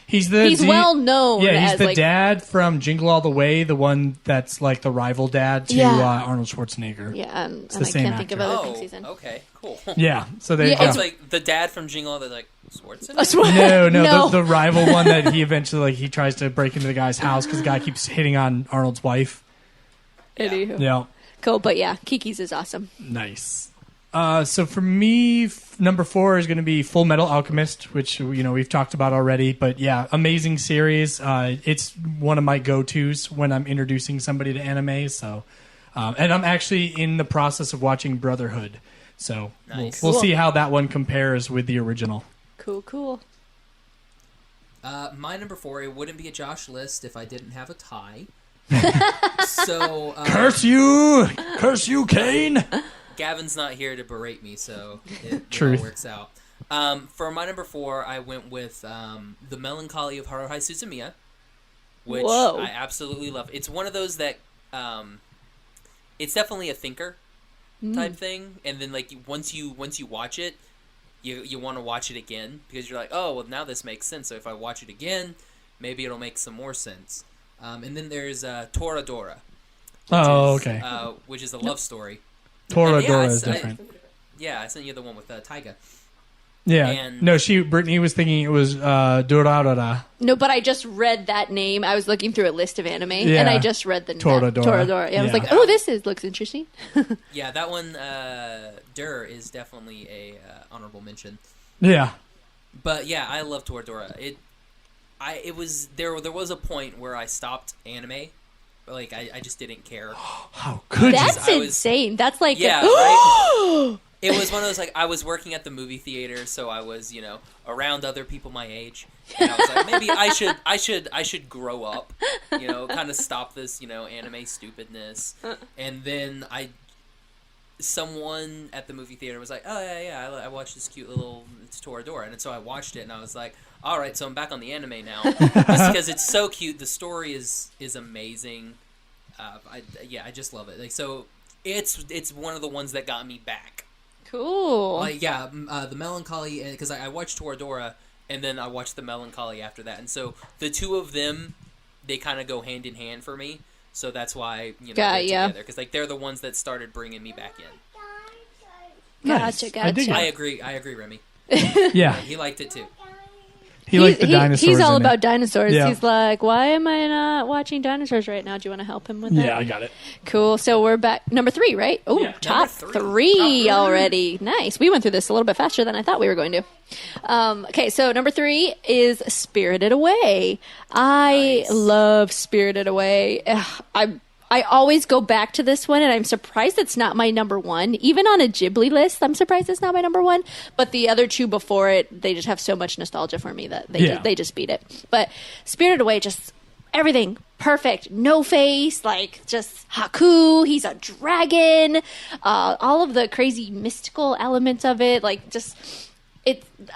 Speaker 3: He's
Speaker 2: well known.
Speaker 3: Yeah, he's
Speaker 2: as,
Speaker 3: the
Speaker 2: like,
Speaker 3: dad from Jingle All the Way, the one that's like the rival dad to Arnold Schwarzenegger.
Speaker 2: Yeah, and
Speaker 3: the
Speaker 2: I
Speaker 3: same
Speaker 2: can't think of
Speaker 3: actor.
Speaker 2: other things he's in.
Speaker 5: Okay, cool.
Speaker 3: Yeah, so there you
Speaker 2: Yeah,
Speaker 3: go.
Speaker 5: It's like the dad from Jingle, they're like, Schwarzenegger?
Speaker 3: No,
Speaker 2: No.
Speaker 3: The rival one that he eventually he tries to break into the guy's house because the guy keeps hitting on Arnold's wife.
Speaker 2: Anywho.
Speaker 3: Yeah,
Speaker 2: Cool, but yeah, Kiki's is awesome.
Speaker 3: nice. So for me, number 4 is going to be Full Metal Alchemist, which we've talked about already. But yeah, amazing series. It's one of my go-tos when I'm introducing somebody to anime. So, and I'm actually in the process of watching Brotherhood. So
Speaker 5: Nice.
Speaker 3: we'll
Speaker 2: Cool.
Speaker 3: see how that one compares with the original.
Speaker 2: Cool.
Speaker 5: My number 4, it wouldn't be a Josh list if I didn't have a tie. So,
Speaker 3: Curse you, Kane.
Speaker 5: Gavin's not here to berate me, so it all
Speaker 3: Truth.
Speaker 5: works out. For my number 4, I went with The Melancholy of Haruhi Suzumiya, which
Speaker 2: Whoa.
Speaker 5: I absolutely love. It's one of those that it's definitely a thinker type thing, and then like once you watch it, you want to watch it again because you're like, oh well, now this makes sense. So if I watch it again, maybe it'll make some more sense. And then there's Toradora. Which is a love story.
Speaker 3: Toradora is different.
Speaker 5: I sent you the one with Taiga.
Speaker 3: Yeah.
Speaker 5: And-
Speaker 3: No, Brittany was thinking it was Dorarara.
Speaker 2: No, but I just read that name. I was looking through a list of anime,
Speaker 3: Yeah.
Speaker 2: and I just read the
Speaker 3: Toradora.
Speaker 2: Toradora. Yeah, I was
Speaker 3: Yeah.
Speaker 2: like, oh, looks interesting.
Speaker 5: Yeah, that one, Dur is definitely a honorable mention.
Speaker 3: Yeah.
Speaker 5: But yeah, I love Toradora. There was a point where I stopped anime. Like I just didn't care.
Speaker 3: How could you?
Speaker 2: That's
Speaker 5: I was-
Speaker 2: insane. That's like,
Speaker 5: Yeah, right. It was one of those, like, I was working at the movie theater, so I was, around other people my age, and I was like, maybe I should grow up, kind of stop this, anime stupidness. And then someone at the movie theater was like, oh yeah, I watched this cute little Toradora, and so I watched it, and I was like, all right, so I'm back on the anime now, just because it's so cute. The story is amazing. I just love it. Like, so it's one of the ones that got me back.
Speaker 2: cool.
Speaker 5: The Melancholy, because I watched Toradora, and then I watched the Melancholy after that, and so the two of them, they kind of go hand in hand for me. So that's why they're together, because like they're the ones that started bringing me back in.
Speaker 3: Nice.
Speaker 2: Gotcha.
Speaker 3: I dig it.
Speaker 5: I agree, Remy.
Speaker 3: Yeah.
Speaker 5: He liked it too.
Speaker 3: He liked the dinosaurs.
Speaker 2: He's all
Speaker 3: in
Speaker 2: about
Speaker 3: it.
Speaker 2: dinosaurs.
Speaker 3: Yeah.
Speaker 2: He's like, why am I not watching dinosaurs right now? Do you want to help him with that?
Speaker 3: Yeah, I got it.
Speaker 2: Cool. So we're back. Number 3, right? Oh,
Speaker 3: Yeah.
Speaker 2: top three already. Nice. We went through this a little bit faster than I thought we were going to. Okay, so number 3 is Spirited Away. I love Spirited Away. I always go back to this one, and I'm surprised it's not my number 1. Even on a Ghibli list, I'm surprised it's not my number 1. But the other 2 before it, they just have so much nostalgia for me that they just beat it. But Spirited Away, just everything perfect. No face, like just Haku. He's a dragon. All of the crazy mystical elements of it, like just.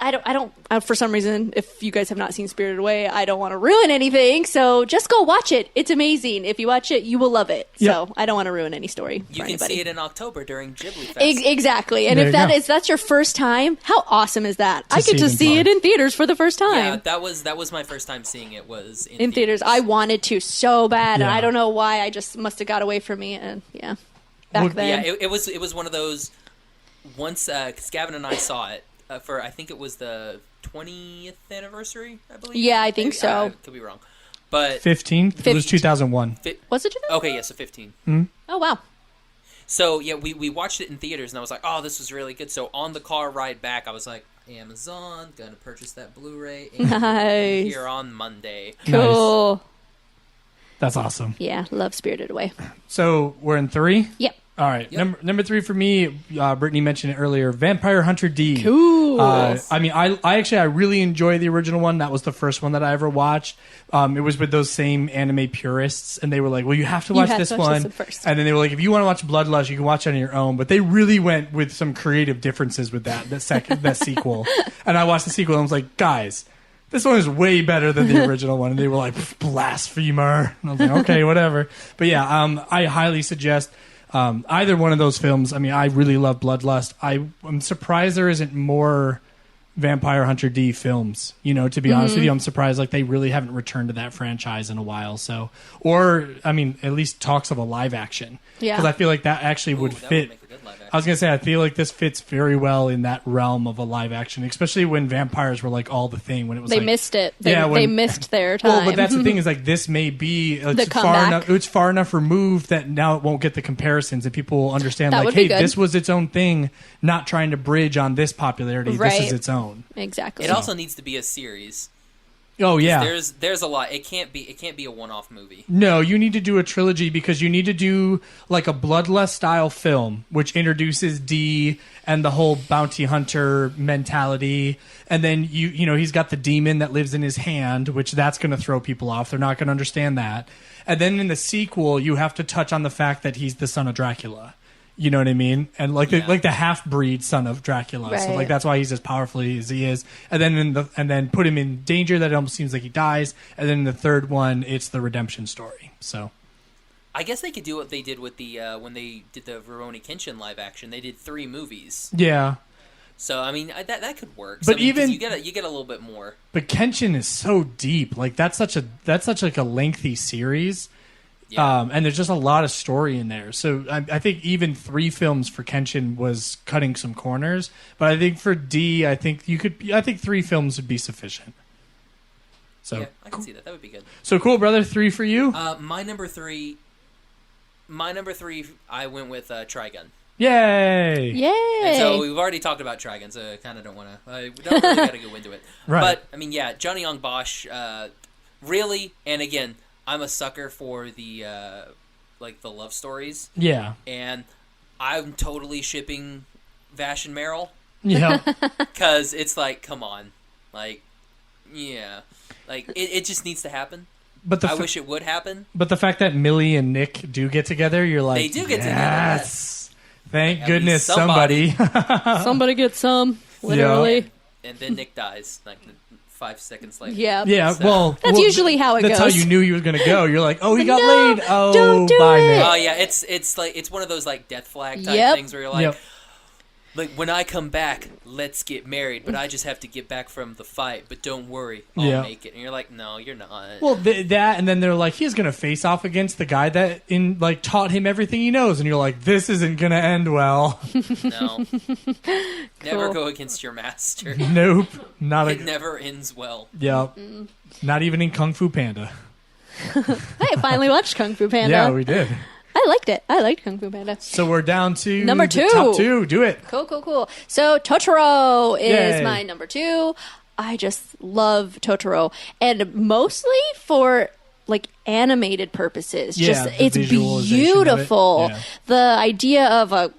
Speaker 2: I don't for some reason, if you guys have not seen Spirited Away, I don't want to ruin anything, so just go watch it. It's amazing. If you watch it, you will love it.
Speaker 3: Yep.
Speaker 2: So I don't want to ruin any story
Speaker 5: You
Speaker 2: for
Speaker 5: can
Speaker 2: anybody.
Speaker 5: see it in October during GhibliFest.
Speaker 2: Exactly. And
Speaker 3: There
Speaker 2: if
Speaker 3: you go.
Speaker 2: that's your first time, how awesome is that? I
Speaker 3: see
Speaker 2: get
Speaker 3: it
Speaker 2: to
Speaker 3: in
Speaker 2: see it
Speaker 3: theaters.
Speaker 2: in theaters for the first time.
Speaker 5: Yeah, that was my first time seeing it was
Speaker 2: In theaters. I wanted to so bad, and
Speaker 3: Yeah.
Speaker 2: I don't know why. I just must have got away from me, and back then.
Speaker 5: Yeah, it was one of those. Once because Gavin and I saw it for I think it was the 20th anniversary, I believe.
Speaker 2: Yeah, I think
Speaker 5: Maybe,
Speaker 2: so.
Speaker 5: Could be wrong, but
Speaker 3: 15th? It was 2001.
Speaker 2: Was it?
Speaker 5: okay, yeah, so 15.
Speaker 2: Oh, wow.
Speaker 5: So yeah, we watched it in theaters, and I was like, oh, this was really good. So on the car ride back, I was like, Amazon, gonna purchase that Blu-ray
Speaker 2: Nice.
Speaker 5: here on Monday.
Speaker 2: Cool.
Speaker 3: That's awesome.
Speaker 2: Yeah, love Spirited Away.
Speaker 3: So we're in 3?
Speaker 2: Yep.
Speaker 3: All right.
Speaker 5: Yep.
Speaker 3: Number 3 for me, Brittany mentioned it earlier, Vampire Hunter D.
Speaker 2: Cool.
Speaker 3: I mean, I really enjoy the original one. That was the first one that I ever watched. It was with those same anime purists, and they were like, well, you have to watch this one.
Speaker 2: First.
Speaker 3: And then they were like, if you want to watch Bloodlust, you can watch it on your own. But they really went with some creative differences with that sequel. And I watched the sequel, and I was like, guys, this one is way better than the original one. And they were like, blasphemer. And I was like, okay, whatever. But yeah, I highly suggest either one of those films. I mean, I really love Bloodlust. I'm surprised there isn't more Vampire Hunter D films. You know, to be honest with you, I'm surprised like they really haven't returned to that franchise in a while. So, or I mean, at least talks of a live action.
Speaker 2: Yeah.
Speaker 3: Because I feel like that actually would
Speaker 5: That
Speaker 3: fit.
Speaker 5: would make a good live action.
Speaker 3: I was gonna say I feel like this fits very well in that realm of a live action, especially when vampires were like all the thing when it was.
Speaker 2: They
Speaker 3: like,
Speaker 2: missed it. They
Speaker 3: when-
Speaker 2: missed their time.
Speaker 3: Well, but that's the thing is like this may be it's far enough removed that now it won't get the comparisons and people will understand
Speaker 2: That
Speaker 3: like,
Speaker 2: would be
Speaker 3: hey,
Speaker 2: good.
Speaker 3: this was its own thing, not trying to bridge on this popularity.
Speaker 2: Right.
Speaker 3: This is its own.
Speaker 2: Exactly.
Speaker 5: It also needs to be a series.
Speaker 3: Oh yeah.
Speaker 5: There's a lot. It can't be a one-off movie.
Speaker 3: No, you need to do a trilogy because you need to do like a Bloodlust style film, which introduces D and the whole bounty hunter mentality, and then you know he's got the demon that lives in his hand, which that's going to throw people off. They're not going to understand that. And then in the sequel, you have to touch on the fact that he's the son of Dracula. You know what I mean? And like the half-breed son of Dracula. So
Speaker 2: Right.
Speaker 3: like that's why he's as powerful as he is. And then put him in danger that it almost seems like he dies. And then in the third one, it's the redemption story. So
Speaker 5: I guess they could do what they did with the when they did the Rurouni Kenshin live action. They did 3 movies.
Speaker 3: yeah.
Speaker 5: So I mean that could work.
Speaker 3: But
Speaker 5: I mean, 'cause
Speaker 3: even-
Speaker 5: you get a little bit more.
Speaker 3: But Kenshin is so deep. Like that's such like a lengthy series.
Speaker 5: Yeah.
Speaker 3: And there's just a lot of story in there. So I think even 3 films for Kenshin was cutting some corners. But I think for D, I think 3 films would be sufficient. So
Speaker 5: Yeah, I can see that. That would be good.
Speaker 3: So cool, brother. 3 for you.
Speaker 5: My number three, I went with Trigun.
Speaker 3: Yay!
Speaker 2: Yay.
Speaker 5: And so we've already talked about Trigun, so I kind of don't want to. I don't really got to go into it.
Speaker 3: Right.
Speaker 5: But I mean, yeah, Johnny Young Bosch, really, and again, I'm a sucker for the like the love stories,
Speaker 3: Yeah.
Speaker 5: and I'm totally shipping Vash and Meryl
Speaker 3: Yeah.
Speaker 5: because it's like, come on, like, yeah, like it just needs to happen.
Speaker 3: But
Speaker 5: I wish it would happen.
Speaker 3: But the fact that Millie and Nick do get together, you're like,
Speaker 5: They do get together,
Speaker 3: yes. Thank
Speaker 5: At
Speaker 3: goodness
Speaker 5: least somebody.
Speaker 3: somebody.
Speaker 2: Somebody get some. Literally.
Speaker 5: And then Nick dies like 5 seconds later.
Speaker 2: Yeah.
Speaker 3: Yeah, well,
Speaker 2: That's usually how it
Speaker 3: that's
Speaker 2: goes.
Speaker 3: how you knew he was going to go. You're like, oh, he got
Speaker 2: No,
Speaker 3: laid. Oh,
Speaker 2: don't do
Speaker 3: bye,
Speaker 2: it.
Speaker 3: Nick.
Speaker 5: Oh yeah, it's like it's one of those like death flag type
Speaker 2: Yep.
Speaker 5: things where you're like,
Speaker 3: Yep.
Speaker 5: Like, when I come back, let's get married, but I just have to get back from the fight, but don't worry, I'll make it. And you're like, no, you're not.
Speaker 3: Well, that, and then they're like, he's going to face off against the guy that taught him everything he knows. And you're like, this isn't going to end well.
Speaker 5: No. Never go against your master.
Speaker 3: Nope.
Speaker 5: It never ends well.
Speaker 3: Yep. Not even in Kung Fu Panda.
Speaker 2: I finally watched Kung Fu Panda.
Speaker 3: Yeah, we did.
Speaker 2: I liked it. I liked Kung Fu Panda.
Speaker 3: So we're down to
Speaker 2: number 2.
Speaker 3: Top 2. Do it.
Speaker 2: Cool. So Totoro is my number 2. I just love Totoro, and mostly for like animated purposes.
Speaker 3: Yeah,
Speaker 2: it's beautiful.
Speaker 3: Yeah.
Speaker 2: The idea of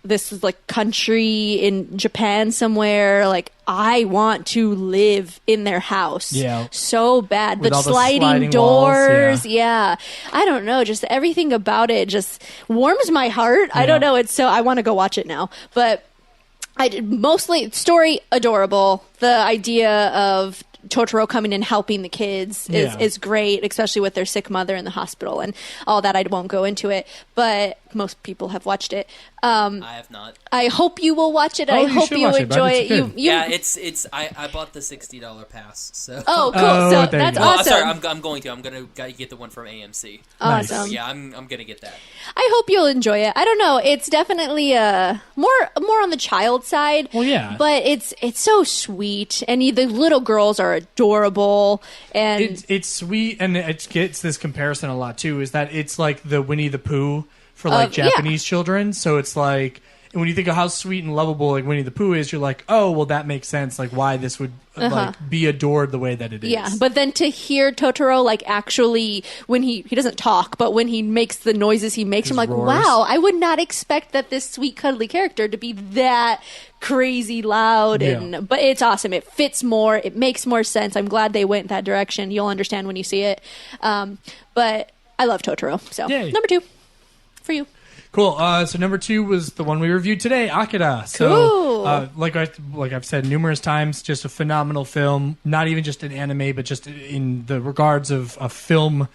Speaker 2: this is like country in Japan somewhere. Like, I want to live in their house so bad.
Speaker 3: With
Speaker 2: the
Speaker 3: all
Speaker 2: sliding
Speaker 3: walls,
Speaker 2: doors. Yeah. I don't know. Just everything about it just warms my heart. I don't know. I want to go watch it now. But mostly story adorable. The idea of Totoro coming and helping the kids is great, especially with their sick mother in the hospital and all that. I won't go into it, but most people have watched it.
Speaker 5: I have not.
Speaker 2: I hope you will watch it. I hope you enjoy it.
Speaker 5: Yeah, it's. I bought the $60 pass. So.
Speaker 2: Oh, cool! So that's awesome.
Speaker 5: Sorry, I'm going to. I'm gonna get the one from AMC.
Speaker 2: Awesome.
Speaker 5: So, yeah, I'm gonna get that.
Speaker 2: I hope you'll enjoy it. I don't know. It's definitely more on the child side.
Speaker 3: Well, yeah.
Speaker 2: But it's so sweet, and the little girls are adorable, and
Speaker 3: it's sweet, and it gets this comparison a lot too. Is that it's like the Winnie the Pooh for like Japanese children. So it's like, when you think of how sweet and lovable like Winnie the Pooh is, you're like, oh, well, that makes sense. Like, why this would like be adored the way that it is.
Speaker 2: Yeah, but then to hear Totoro like actually when he doesn't talk, but when he makes the noises he makes, I'm like,
Speaker 3: roars.
Speaker 2: wow, I would not expect that this sweet cuddly character to be that crazy loud. But it's awesome. It fits more. It makes more sense. I'm glad they went that direction. You'll understand when you see it. But I love Totoro. So number 2 for you.
Speaker 3: Cool. So number 2 was the one we reviewed today, Akira. So, like I've said numerous times, just a phenomenal film. Not even just an anime, but just in the regards of a film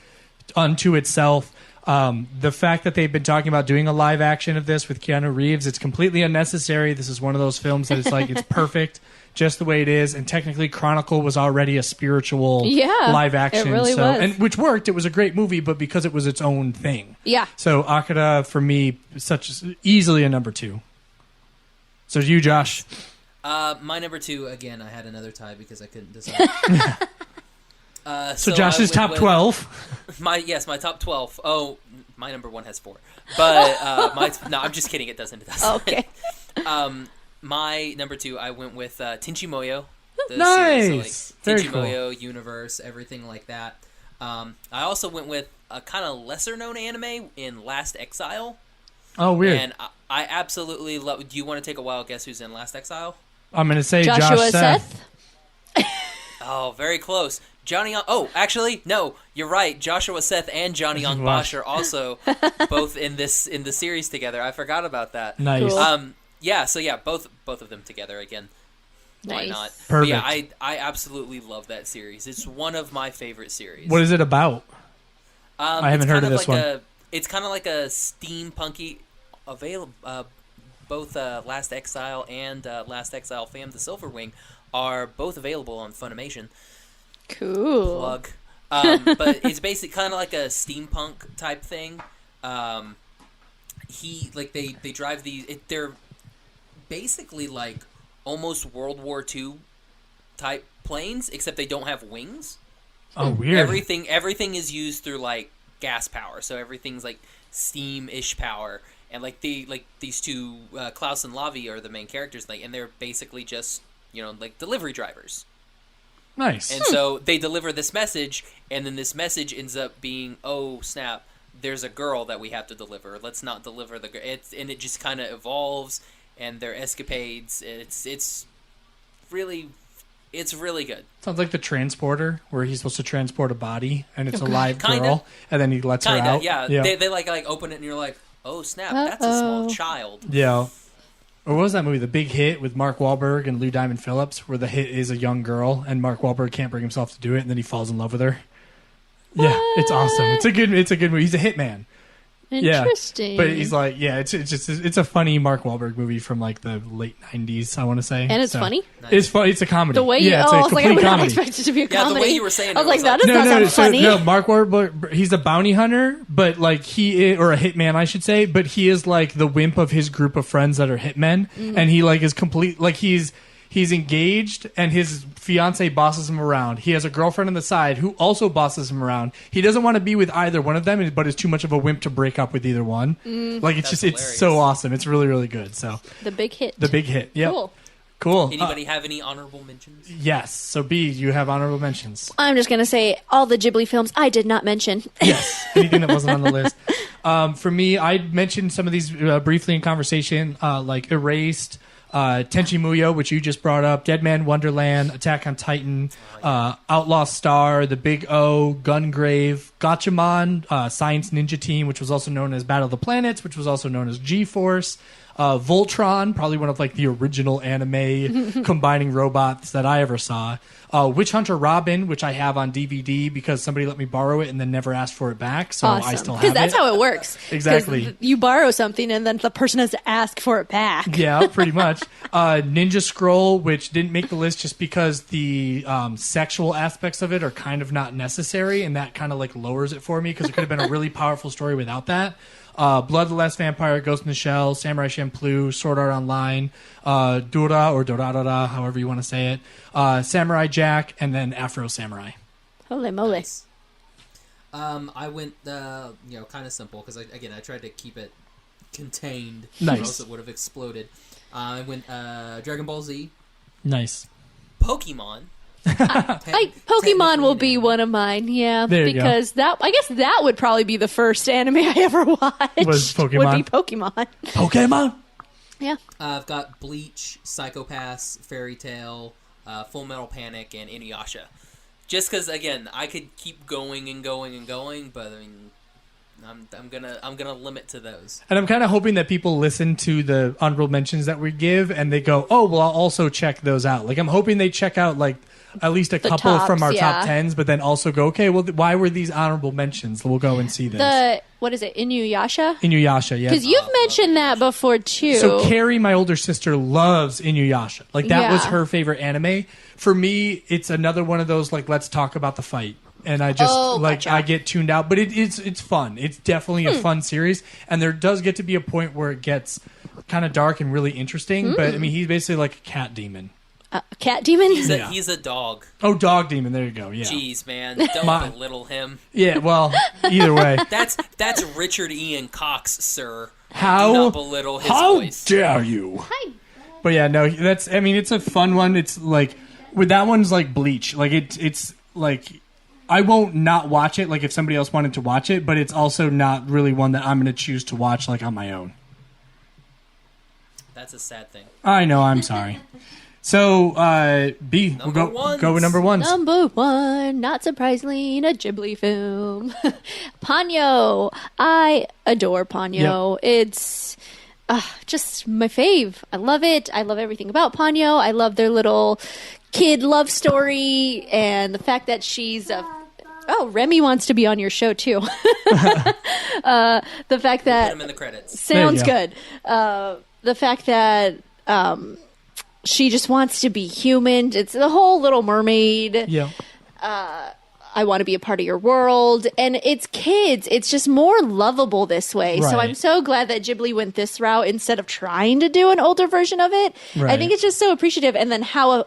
Speaker 3: unto itself. The fact that they've been talking about doing a live action of this with Keanu Reeves, it's completely unnecessary. This is one of those films that it's like it's perfect just the way it is. And technically, Chronicle was already a spiritual live action.
Speaker 2: It really was.
Speaker 3: And which worked. It was a great movie, but because it was its own thing.
Speaker 2: Yeah.
Speaker 3: So Akira, for me, easily a number 2. So you, Josh.
Speaker 5: My number 2, again, I had another tie because I couldn't decide.
Speaker 3: So Josh's top 12.
Speaker 5: My top 12. Oh, my number 1 has 4. But no, I'm just kidding. It doesn't.
Speaker 2: Okay.
Speaker 5: My number 2, I went with Tenchi Muyo.
Speaker 3: Nice.
Speaker 5: So, like, Tenchi Muyo universe, everything like that. I also went with a kind of lesser known anime in Last Exile.
Speaker 3: Oh, weird.
Speaker 5: And I absolutely love. Do you want to take a wild guess who's in Last Exile?
Speaker 3: I'm going to say
Speaker 2: Joshua
Speaker 3: Seth.
Speaker 5: Oh, very close. Johnny. Oh, actually, no. You're right. Joshua Seth and Johnny Young Bosch are also both in the series together. I forgot about that.
Speaker 3: Nice.
Speaker 2: Cool.
Speaker 5: Yeah. So yeah, both of them together again. Why not?
Speaker 3: Perfect.
Speaker 5: But yeah, I absolutely love that series. It's one of my favorite series.
Speaker 3: What is it about? I haven't heard of this one.
Speaker 5: It's kind of like a steampunky both Last Exile and Last Exile Fam the Silverwing are both available on Funimation.
Speaker 2: Cool.
Speaker 5: Plug. But it's basically kind of like a steampunk type thing. They drive these. They're basically like almost World War II type planes, except they don't have wings.
Speaker 3: Oh, weird.
Speaker 5: Everything is used through like gas power, so everything's like steam-ish power. And like these two, Klaus and Lavi are the main characters, and they're basically just like delivery drivers.
Speaker 3: Nice.
Speaker 5: And so they deliver this message, and then this message ends up being, oh snap, there's a girl that we have to deliver. Let's not deliver the girl. And it just kind of evolves, and their escapades. It's really good.
Speaker 3: Sounds like the Transporter, where he's supposed to transport a body, and it's a live girl, and then he lets her out.
Speaker 5: Yeah. They like open it, and you're like, oh snap, that's a small child.
Speaker 3: Yeah. Or what was that movie, The Big Hit, with Mark Wahlberg and Lou Diamond Phillips, where the hit is a young girl, and Mark Wahlberg can't bring himself to do it, and then he falls in love with her. What? Yeah, it's awesome. It's a good movie. He's a hitman.
Speaker 2: Interesting.
Speaker 3: But he's like, it's a funny Mark Wahlberg movie from like the late 90s, I want to say.
Speaker 2: And it's funny?
Speaker 3: Nice. It's funny. It's a comedy.
Speaker 2: The way
Speaker 3: it's
Speaker 2: I was like, I would not
Speaker 3: comedy.
Speaker 2: expect it to be a comedy.
Speaker 5: Yeah, the way you were saying it,
Speaker 2: I was like, that does not sound funny.
Speaker 3: No, Mark Wahlberg, he's a bounty hunter, but like or a hitman, I should say, but he is like the wimp of his group of friends that are hitmen, and he like is complete, like he's engaged, and his fiance bosses him around. He has a girlfriend on the side who also bosses him around. He doesn't want to be with either one of them, but is too much of a wimp to break up with either one. Like it's so awesome. It's really, really good. So
Speaker 2: the big hit.
Speaker 3: Yep. Cool.
Speaker 5: Anybody have any honorable mentions?
Speaker 3: Yes. So B, you have honorable mentions.
Speaker 2: I'm just gonna say all the Ghibli films I did not mention.
Speaker 3: Yes. Anything that wasn't on the list. For me, I mentioned some of these briefly in conversation, like Erased. Tenchi Muyo, which you just brought up, Dead Man Wonderland, Attack on Titan, Outlaw Star, The Big O, Gungrave, Gatchaman, Science Ninja Team, which was also known as Battle of the Planets, which was also known as G-Force, Voltron, probably one of like the original anime combining robots that I ever saw. Witch Hunter Robin, which I have on DVD because somebody let me borrow it and then never asked for it back, so I still have it.
Speaker 2: Because that's how it works.
Speaker 3: Exactly.
Speaker 2: You borrow something and then the person has to ask for it back.
Speaker 3: Yeah, pretty much. Ninja Scroll, which didn't make the list just because the sexual aspects of it are kind of not necessary, and that kind of like lowers it for me because it could have been a really powerful story without that. Blood of the Last Vampire, Ghost in the Shell, Samurai Champloo, Sword Art Online, Dora or Dorada, however you want to say it, Samurai Jack, and then Afro Samurai.
Speaker 2: Holy moly.
Speaker 5: Nice. I went, kind of simple because I tried to keep it contained.
Speaker 3: Nice.
Speaker 5: Or else it would have exploded. I went Dragon Ball Z.
Speaker 3: Nice.
Speaker 5: Pokemon.
Speaker 2: Pokemon will be one of mine, because that I guess that would probably be the first anime I ever watched.
Speaker 3: Was Pokemon?
Speaker 2: Would be Pokemon.
Speaker 3: Pokemon?
Speaker 2: Yeah.
Speaker 5: I've got Bleach, Psycho Pass, Fairy Tail, Full Metal Panic, and Inuyasha. Just because, again, I could keep going and going and going, but I mean, I'm gonna limit to those.
Speaker 3: And I'm kind of hoping that people listen to the honorable mentions that we give, and they go, "Oh, well, I'll also check those out." Like I'm hoping they check out like at least a couple
Speaker 2: tops,
Speaker 3: from our top 10s, but then also go, "Okay, well, why were these honorable mentions?" We'll go and see this.
Speaker 2: What is it? Inuyasha?
Speaker 3: Inuyasha, yeah.
Speaker 2: Because you've mentioned that before too.
Speaker 3: So Carrie, my older sister, loves Inuyasha. Like that was her favorite anime. For me, it's another one of those like let's talk about the fight. And I just
Speaker 2: gotcha.
Speaker 3: I get tuned out, but it's fun. It's definitely a fun series, and there does get to be a point where it gets kind of dark and really interesting. But I mean, he's basically like a cat demon.
Speaker 2: A cat demon?
Speaker 5: He's a dog.
Speaker 3: Oh, dog demon. There you go. Yeah.
Speaker 5: Jeez, man, don't belittle him.
Speaker 3: Yeah. Well, either way,
Speaker 5: that's Richard Ian Cox, sir.
Speaker 3: How?
Speaker 5: Do not belittle his voice.
Speaker 3: How dare you? Hi. But yeah, no. I mean, it's a fun one. It's like with that one's like Bleach. Like it's like. I won't not watch it, like if somebody else wanted to watch it, but it's also not really one that I'm going to choose to watch like on my own.
Speaker 5: That's a sad thing.
Speaker 3: I know, I'm sorry. So, B, we'll go with number ones.
Speaker 2: Number one, not surprisingly, in a Ghibli film. Ponyo. I adore Ponyo. Yep. It's just my fave. I love it. I love everything about Ponyo. I love their little kid love story and the fact that she's Remy wants to be on your show too. The fact that
Speaker 5: put him in the credits.
Speaker 2: Sounds good. The fact that she just wants to be human. It's the whole Little Mermaid.
Speaker 3: Yeah.
Speaker 2: I want to be a part of your world. And it's kids. It's just more lovable this way. Right. So I'm so glad that Ghibli went this route instead of trying to do an older version of it. Right. I think it's just so appreciative. And then how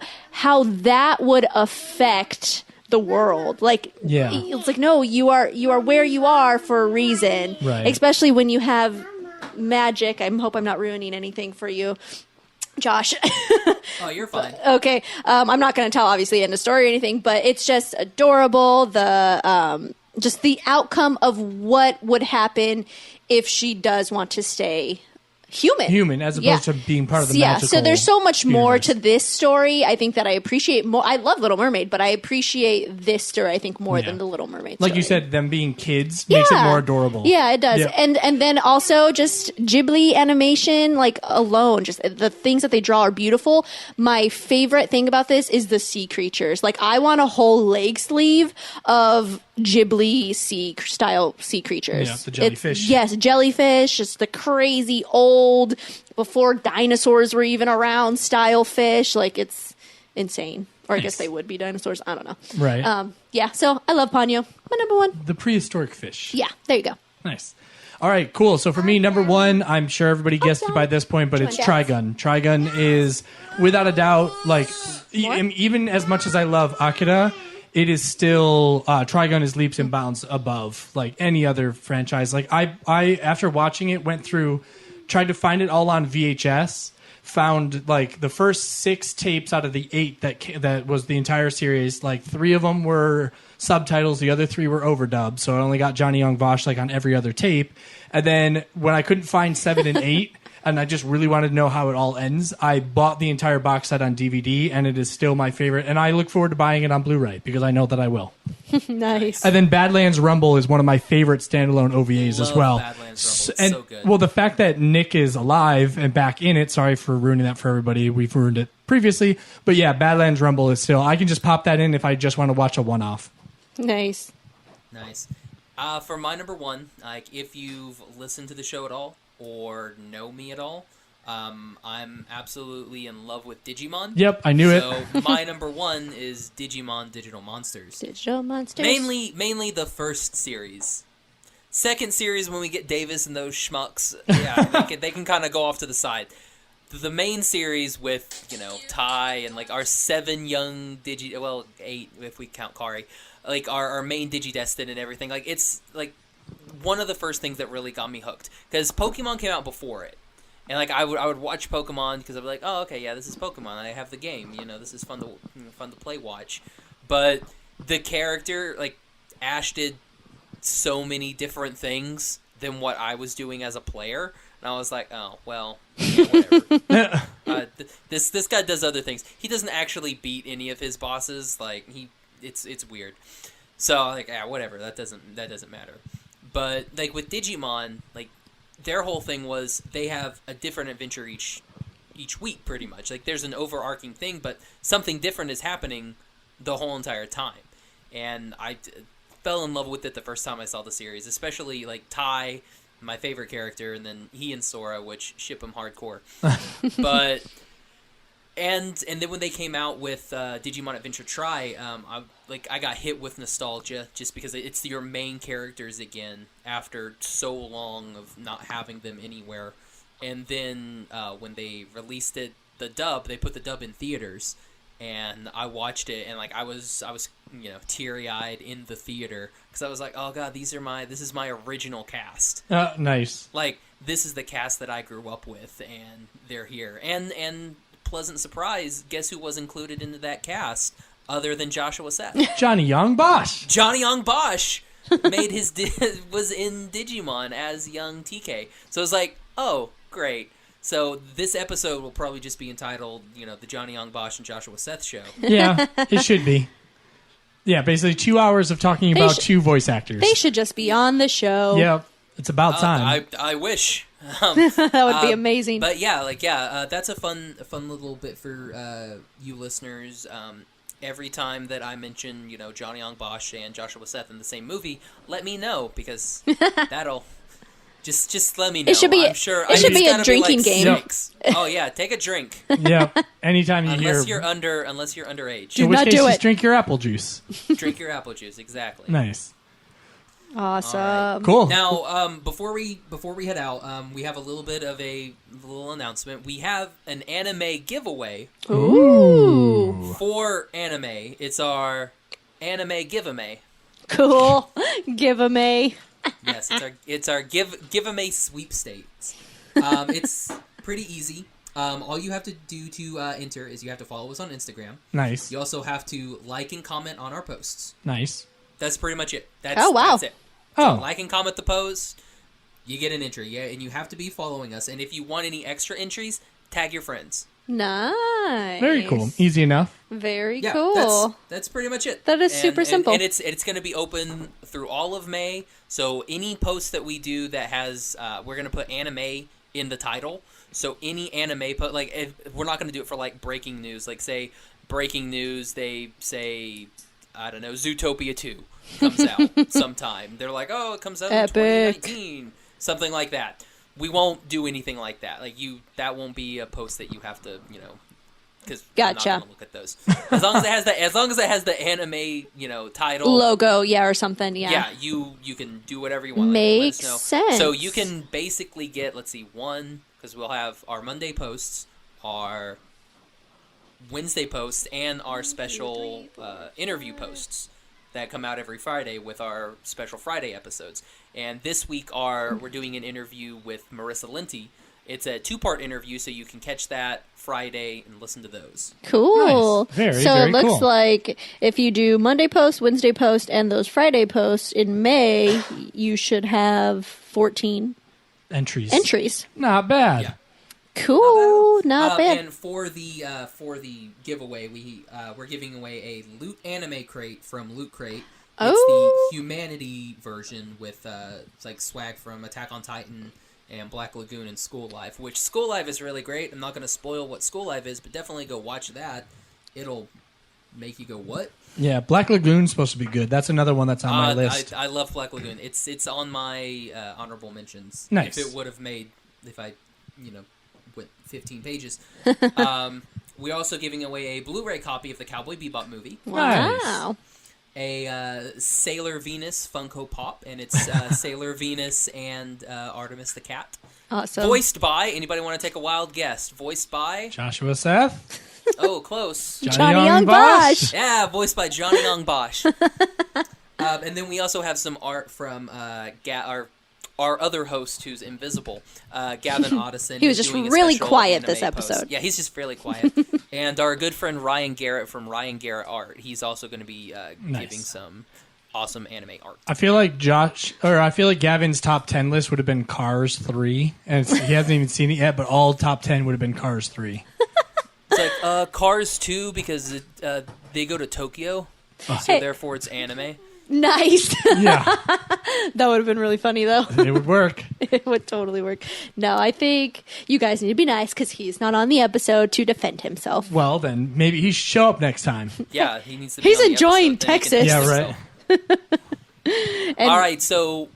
Speaker 2: that would affect the world. Like, it's like, no, you are where you are for a reason.
Speaker 3: Right.
Speaker 2: Especially when you have magic. I hope I'm not ruining anything for you, Josh.
Speaker 5: Oh, you're fine.
Speaker 2: Okay. I'm not going to tell, obviously, end of story or anything, but it's just adorable. Just the outcome of what would happen if she does want to stay human
Speaker 3: as opposed to being part of the magical
Speaker 2: so there's so much more
Speaker 3: universe.
Speaker 2: to this story. I think that I appreciate more. I love Little Mermaid, but I appreciate this story I think more than the Little Mermaid story.
Speaker 3: Like you said, them being kids makes it more adorable.
Speaker 2: Yeah, it does. And then also just Ghibli animation like alone, just the things that they draw are beautiful. My favorite thing about this is the sea creatures. Like I want a whole leg sleeve of Ghibli style sea creatures.
Speaker 3: Yeah, the jellyfish.
Speaker 2: Yes, jellyfish. It's the crazy old, before dinosaurs were even around style fish. Like, it's insane. Or I guess they would be dinosaurs. I don't know.
Speaker 3: Right.
Speaker 2: Yeah, so I love Ponyo. My number one.
Speaker 3: The prehistoric fish.
Speaker 2: Yeah, there you go.
Speaker 3: Nice. All right, cool. So for me, number one, I'm sure everybody guessed it by this point, but it's Trigun. Trigun is, without a doubt, like, even as much as I love AKIRA, it is still, Trigun is leaps and bounds above, like, any other franchise. Like, I after watching it, went through, tried to find it all on VHS, found, like, the first 6 tapes out of the 8 that was the entire series. Like, 3 of them were subtitles, the other 3 were overdubbed, so I only got Johnny Young Bosch, like, on every other tape. And then when I couldn't find 7 and 8, and I just really wanted to know how it all ends, I bought the entire box set on DVD, and it is still my favorite. And I look forward to buying it on Blu-ray, because I know that I will.
Speaker 2: Nice.
Speaker 3: And then Badlands Rumble is one of my favorite standalone OVAs as well.
Speaker 5: Badlands Rumble. It's
Speaker 3: And,
Speaker 5: so good.
Speaker 3: well, the fact that Nick is alive and back in it, sorry for ruining that for everybody. We've ruined it previously. But yeah, Badlands Rumble is still, I can just pop that in if I just want to watch a one-off.
Speaker 2: Nice.
Speaker 5: For my number one, like, if you've listened to the show at all or know me at all, I'm absolutely in love with Digimon.
Speaker 3: Yep, I knew it.
Speaker 5: So my number one is Digimon Digital Monsters.
Speaker 2: Digital Monsters.
Speaker 5: Mainly the first series. Second series, when we get Davis and those schmucks, yeah, they can kind of go off to the side. The main series with, Tai and, like, our 7 young 8 if we count Kari, like, our main Digidestin and everything. Like, it's, like, one of the first things that really got me hooked. Because Pokemon came out before it. And, like, I would watch Pokemon because I'd be like, oh, okay, yeah, this is Pokemon. I have the game. This is fun to play watch. But the character, like, Ash did so many different things than what I was doing as a player. And I was like, oh, well, whatever. This guy does other things. He doesn't actually beat any of his bosses. Like, it's weird. So, like, whatever. That doesn't matter. But, like, with Digimon, like, their whole thing was they have a different adventure each week, pretty much. Like, there's an overarching thing, but something different is happening the whole entire time. And I fell in love with it the first time I saw the series, especially, like, Tai, my favorite character, and then he and Sora, which ship him hardcore. But and then when they came out with Digimon Adventure Tri, I got hit with nostalgia just because it's your main characters again after so long of not having them anywhere. And then when they released it, the dub, they put the dub in theaters, and I watched it, and, like, I was teary-eyed in the theater because I was like, oh god, this is my original cast.
Speaker 3: Nice.
Speaker 5: Like, this is the cast that I grew up with, and they're here. And pleasant surprise, guess who was included into that cast other than Joshua Seth?
Speaker 3: Johnny Young Bosch.
Speaker 5: Johnny Young Bosch was in Digimon as young TK. So it was like, oh, great. So this episode will probably just be entitled, the Johnny Young Bosch and Joshua Seth show.
Speaker 3: Yeah, it should be. Yeah, basically 2 hours of talking about 2 voice actors.
Speaker 2: They should just be on the show.
Speaker 3: Yeah, it's about time.
Speaker 5: I wish.
Speaker 2: That would be amazing.
Speaker 5: But yeah, that's a fun little bit for you listeners. Every time that I mention, Johnny Young Bosch and Joshua Seth in the same movie, let me know, because that'll just let me know.
Speaker 2: It should be.
Speaker 5: I'm sure
Speaker 2: It should be a drinking game.
Speaker 5: 6. Oh yeah, take a drink.
Speaker 3: Yeah. Anytime you
Speaker 5: unless you're underage.
Speaker 3: In which
Speaker 2: not
Speaker 3: case,
Speaker 2: do
Speaker 3: just
Speaker 2: it.
Speaker 3: drink your apple juice.
Speaker 5: Drink your apple juice, exactly.
Speaker 3: Nice.
Speaker 2: Awesome.
Speaker 5: Right.
Speaker 3: Cool.
Speaker 5: Now, before we head out, we have a little bit of a little announcement. We have an anime giveaway.
Speaker 2: Ooh.
Speaker 5: For AniMay. It's our AniMay Give-A-May.
Speaker 2: Cool. Give-A-May.
Speaker 5: Yes, it's our Give-A-May sweepstakes. It's pretty easy. All you have to do to enter is you have to follow us on Instagram.
Speaker 3: Nice.
Speaker 5: You also have to like and comment on our posts.
Speaker 3: Nice.
Speaker 5: That's pretty much it.
Speaker 2: Wow.
Speaker 5: That's it. So
Speaker 3: Oh.
Speaker 5: like and comment the post, you get an entry. Yeah, and you have to be following us. And if you want any extra entries, tag your friends.
Speaker 2: Nice.
Speaker 3: Very cool. Easy enough.
Speaker 2: Very
Speaker 5: Yeah,
Speaker 2: cool.
Speaker 5: that's pretty much it.
Speaker 2: That is super simple.
Speaker 5: And it's going to be open through all of May. So any post that we do that has, we're going to put AniMay in the title. So any anime post, we're not going to do it for, like, breaking news. Like, say breaking news, they say I don't know, Zootopia 2 comes out sometime. They're like, oh, it comes out in 2019. Something like that. We won't do anything like that. Like that won't be a post that you have to, because
Speaker 2: Gotcha.
Speaker 5: I'm not gonna look at those. As long as it has the anime, title,
Speaker 2: logo, or something.
Speaker 5: Yeah, you can do whatever you want.
Speaker 2: Makes
Speaker 5: let us know.
Speaker 2: sense.
Speaker 5: So you can basically get, let's see, one, because we'll have our Monday posts, our Wednesday posts, and our special interview posts that come out every Friday with our special Friday episodes. And this week we're doing an interview with Marissa Linty. It's a 2-part interview, so you can catch that Friday and listen to those.
Speaker 2: Cool.
Speaker 3: Nice. Very,
Speaker 2: so
Speaker 3: very
Speaker 2: it looks
Speaker 3: cool.
Speaker 2: like if you do Monday post, Wednesday post, and those Friday posts in May, you should have 14 entries.
Speaker 3: Not bad.
Speaker 5: Yeah.
Speaker 2: Cool. Not bad.
Speaker 5: And for the giveaway, we're giving away a Loot Anime Crate from Loot Crate. It's the humanity version with it's like swag from Attack on Titan and Black Lagoon and School Life, which School Life is really great. I'm not going to spoil what School Life is, but definitely go watch that. It'll make you go, what?
Speaker 3: Yeah, Black Lagoon's supposed to be good. That's another one that's on my list.
Speaker 5: I love Black Lagoon. It's on my honorable mentions.
Speaker 3: Nice.
Speaker 5: If it would have made, if I, went 15 pages. We're also giving away a Blu-ray copy of the Cowboy Bebop movie.
Speaker 2: Wow.
Speaker 5: A Sailor Venus Funko Pop, and it's Sailor Venus and Artemis the cat.
Speaker 2: Awesome.
Speaker 5: Voiced by, anybody want to take a wild guess? Voiced by?
Speaker 3: Joshua Seth.
Speaker 5: Oh, close.
Speaker 2: Johnny Young Bosch.
Speaker 5: Yeah, voiced by Johnny Young Bosch. And then we also have some art from our other host, who's invisible, Gavin Otteson.
Speaker 2: He was just really quiet this episode.
Speaker 5: Post. Yeah, he's just really quiet. And our good friend Ryan Garrett from Ryan Garrett Art. He's also going to be giving some awesome anime art.
Speaker 3: I feel like Gavin's top 10 list would have been Cars 3, and he hasn't even seen it yet. But all top 10 would have been Cars 3.
Speaker 5: It's like Cars 2 because they go to Tokyo, so therefore it's anime.
Speaker 2: Nice.
Speaker 3: Yeah.
Speaker 2: That would have been really funny, though.
Speaker 3: It would work.
Speaker 2: It would totally work. No, I think you guys need to be nice because he's not on the episode to defend himself.
Speaker 3: Well, then maybe he should show up next time.
Speaker 5: Yeah, he needs to be
Speaker 2: He's
Speaker 5: on the
Speaker 2: enjoying
Speaker 5: episode, then he
Speaker 2: Texas.
Speaker 5: can
Speaker 3: Yeah,
Speaker 5: defend
Speaker 3: right.
Speaker 5: himself. All right, so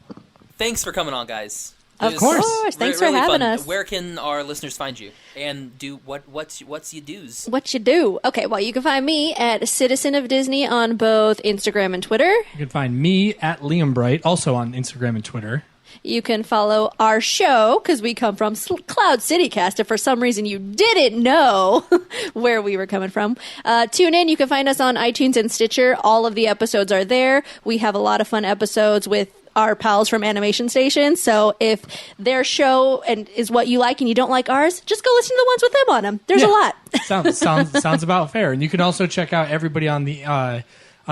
Speaker 5: thanks for coming on, guys.
Speaker 2: Of course. Thanks for having us.
Speaker 5: Where can our listeners find you? And do what's your do's?
Speaker 2: What you do? Okay, well, you can find me at Citizen of Disney on both Instagram and Twitter.
Speaker 3: You can find me at Liam Bright, also on Instagram and Twitter.
Speaker 2: You can follow our show, because we come from Cloud City Cast, if for some reason you didn't know where we were coming from. Tune in. You can find us on iTunes and Stitcher. All of the episodes are there. We have a lot of fun episodes with our pals from Animation Station. So if their show is what you like and you don't like ours, just go listen to the ones with them on them. There's a lot.
Speaker 3: Sounds about fair. And you can also check out everybody on the on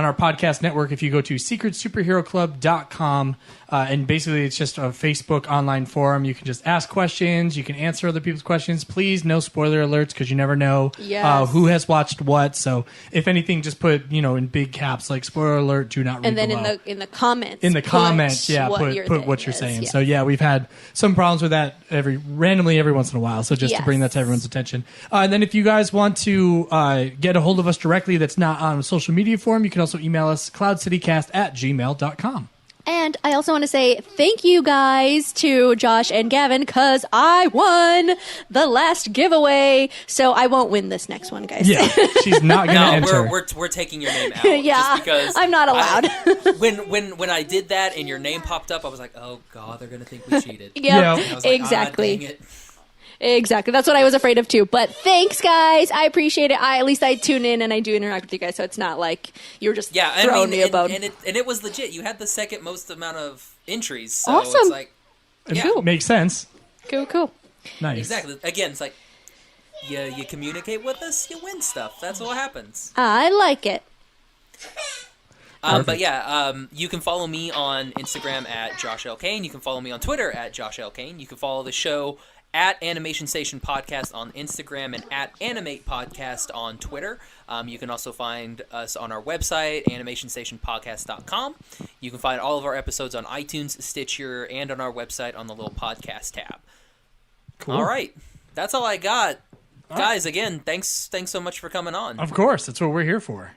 Speaker 3: our podcast network if you go to secretsuperheroclub.com. And basically it's just a Facebook online forum. You can just ask questions. You can answer other people's questions. Please, no spoiler alerts, because you never know who has watched what. So if anything, just put, in big caps, like spoiler alert, do not read
Speaker 2: and then
Speaker 3: below.
Speaker 2: in the comments.
Speaker 3: In the comments, put what you're saying. Yeah. So yeah, we've had some problems with that randomly every once in a while. So just to bring that to everyone's attention. And then if you guys want to get a hold of us directly that's not on a social media forum, you can also email us cloudcitycast@gmail.com.
Speaker 2: And I also want to say thank you guys to Josh and Gavin, because I won the last giveaway. So I won't win this next one, guys.
Speaker 3: Yeah, she's not going to enter.
Speaker 5: We're taking your name out.
Speaker 2: Yeah,
Speaker 5: just because
Speaker 2: I'm not allowed.
Speaker 5: When I did that and your name popped up, I was like, oh god, they're going to think we cheated.
Speaker 2: Yeah,
Speaker 5: and I was like,
Speaker 2: exactly.
Speaker 5: Dang it.
Speaker 2: Exactly. That's what I was afraid of too. But thanks, guys. I appreciate it. At least I tune in and I do interact with you guys, so it's not like you're just throwing me a bone.
Speaker 5: And it was legit. You had the second most amount of entries. So
Speaker 2: awesome.
Speaker 5: It's like,
Speaker 3: It makes sense.
Speaker 2: Cool.
Speaker 3: Nice.
Speaker 5: Exactly. Again, it's like, you communicate with us, you win stuff. That's what happens.
Speaker 2: I like it.
Speaker 5: But yeah, you can follow me on Instagram at Josh L. Kane. You can follow me on Twitter at Josh L. Kane. You can follow the show at Animation Station Podcast on Instagram and at Animate Podcast on Twitter. You can also find us on our website, animationstationpodcast.com. You can find all of our episodes on iTunes, Stitcher, and on our website on the little podcast tab.
Speaker 3: Cool.
Speaker 5: All right. That's all I got. Guys, again, thanks so much for coming on.
Speaker 3: Of course. That's what we're here for.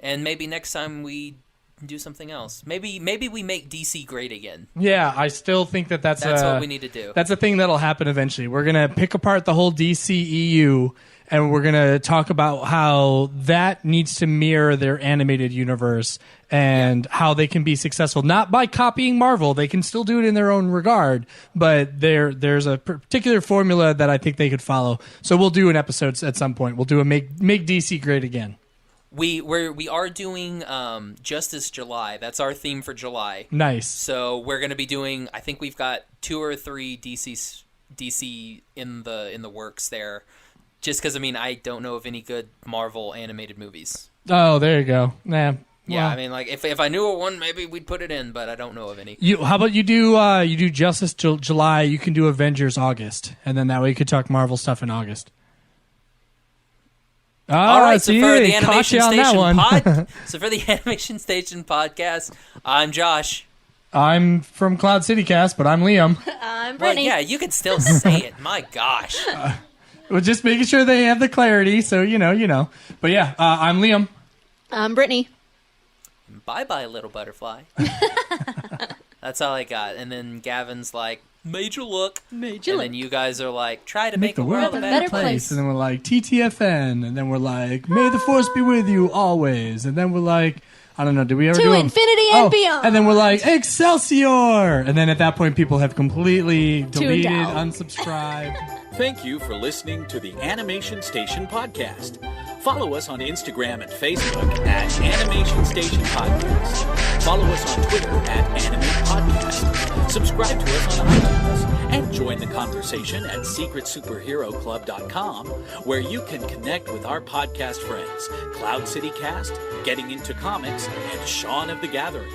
Speaker 5: And maybe next time we do something else. Maybe we make DC great again.
Speaker 3: Yeah, I still think that's
Speaker 5: what we need to do.
Speaker 3: That's a thing that'll happen eventually. We're going to pick apart the whole DCEU, and we're going to talk about how that needs to mirror their animated universe and how they can be successful. Not by copying Marvel. They can still do it in their own regard, but there's a particular formula that I think they could follow. So we'll do an episode at some point. We'll do a Make DC Great Again.
Speaker 5: We are doing Justice July. That's our theme for July.
Speaker 3: Nice.
Speaker 5: So we're going to be doing. I think we've got 2 or 3 DC in the works there. Just because I don't know of any good Marvel animated movies.
Speaker 3: Oh, there you go. Nah.
Speaker 5: Yeah, well, if I knew of one, maybe we'd put it in, but I don't know of any.
Speaker 3: How about you do Justice July? You can do Avengers August, and then that way you could talk Marvel stuff in August.
Speaker 5: All right, so for the Animation Station so for the Animation Station podcast, I'm Josh.
Speaker 3: I'm from Cloud City Cast, but I'm Liam.
Speaker 2: I'm Brittany.
Speaker 5: Well, yeah, you can still say it. My gosh.
Speaker 3: We're just making sure they have the clarity, so you know. But yeah, I'm Liam.
Speaker 2: I'm Brittany.
Speaker 5: Bye-bye, little butterfly. That's all I got. And then Gavin's like, Major look.
Speaker 2: And
Speaker 5: then you guys are like, try to make the world a better place.
Speaker 3: And then we're like, TTFN. And then we're like, may the force be with you always. And then we're like, I don't know, did we ever do
Speaker 2: infinity and beyond.
Speaker 3: And then we're like, Excelsior. And then at that point, people have completely deleted, unsubscribed.
Speaker 1: Thank you for listening to the Animation Station podcast. Follow us on Instagram and Facebook at Animation Station Podcast. Follow us on Twitter at AniMay Podcast. Subscribe to us on iTunes and join the conversation at SecretSuperheroClub.com, where you can connect with our podcast friends, Cloud City Cast, Getting Into Comics, and Shaun of the Gathering.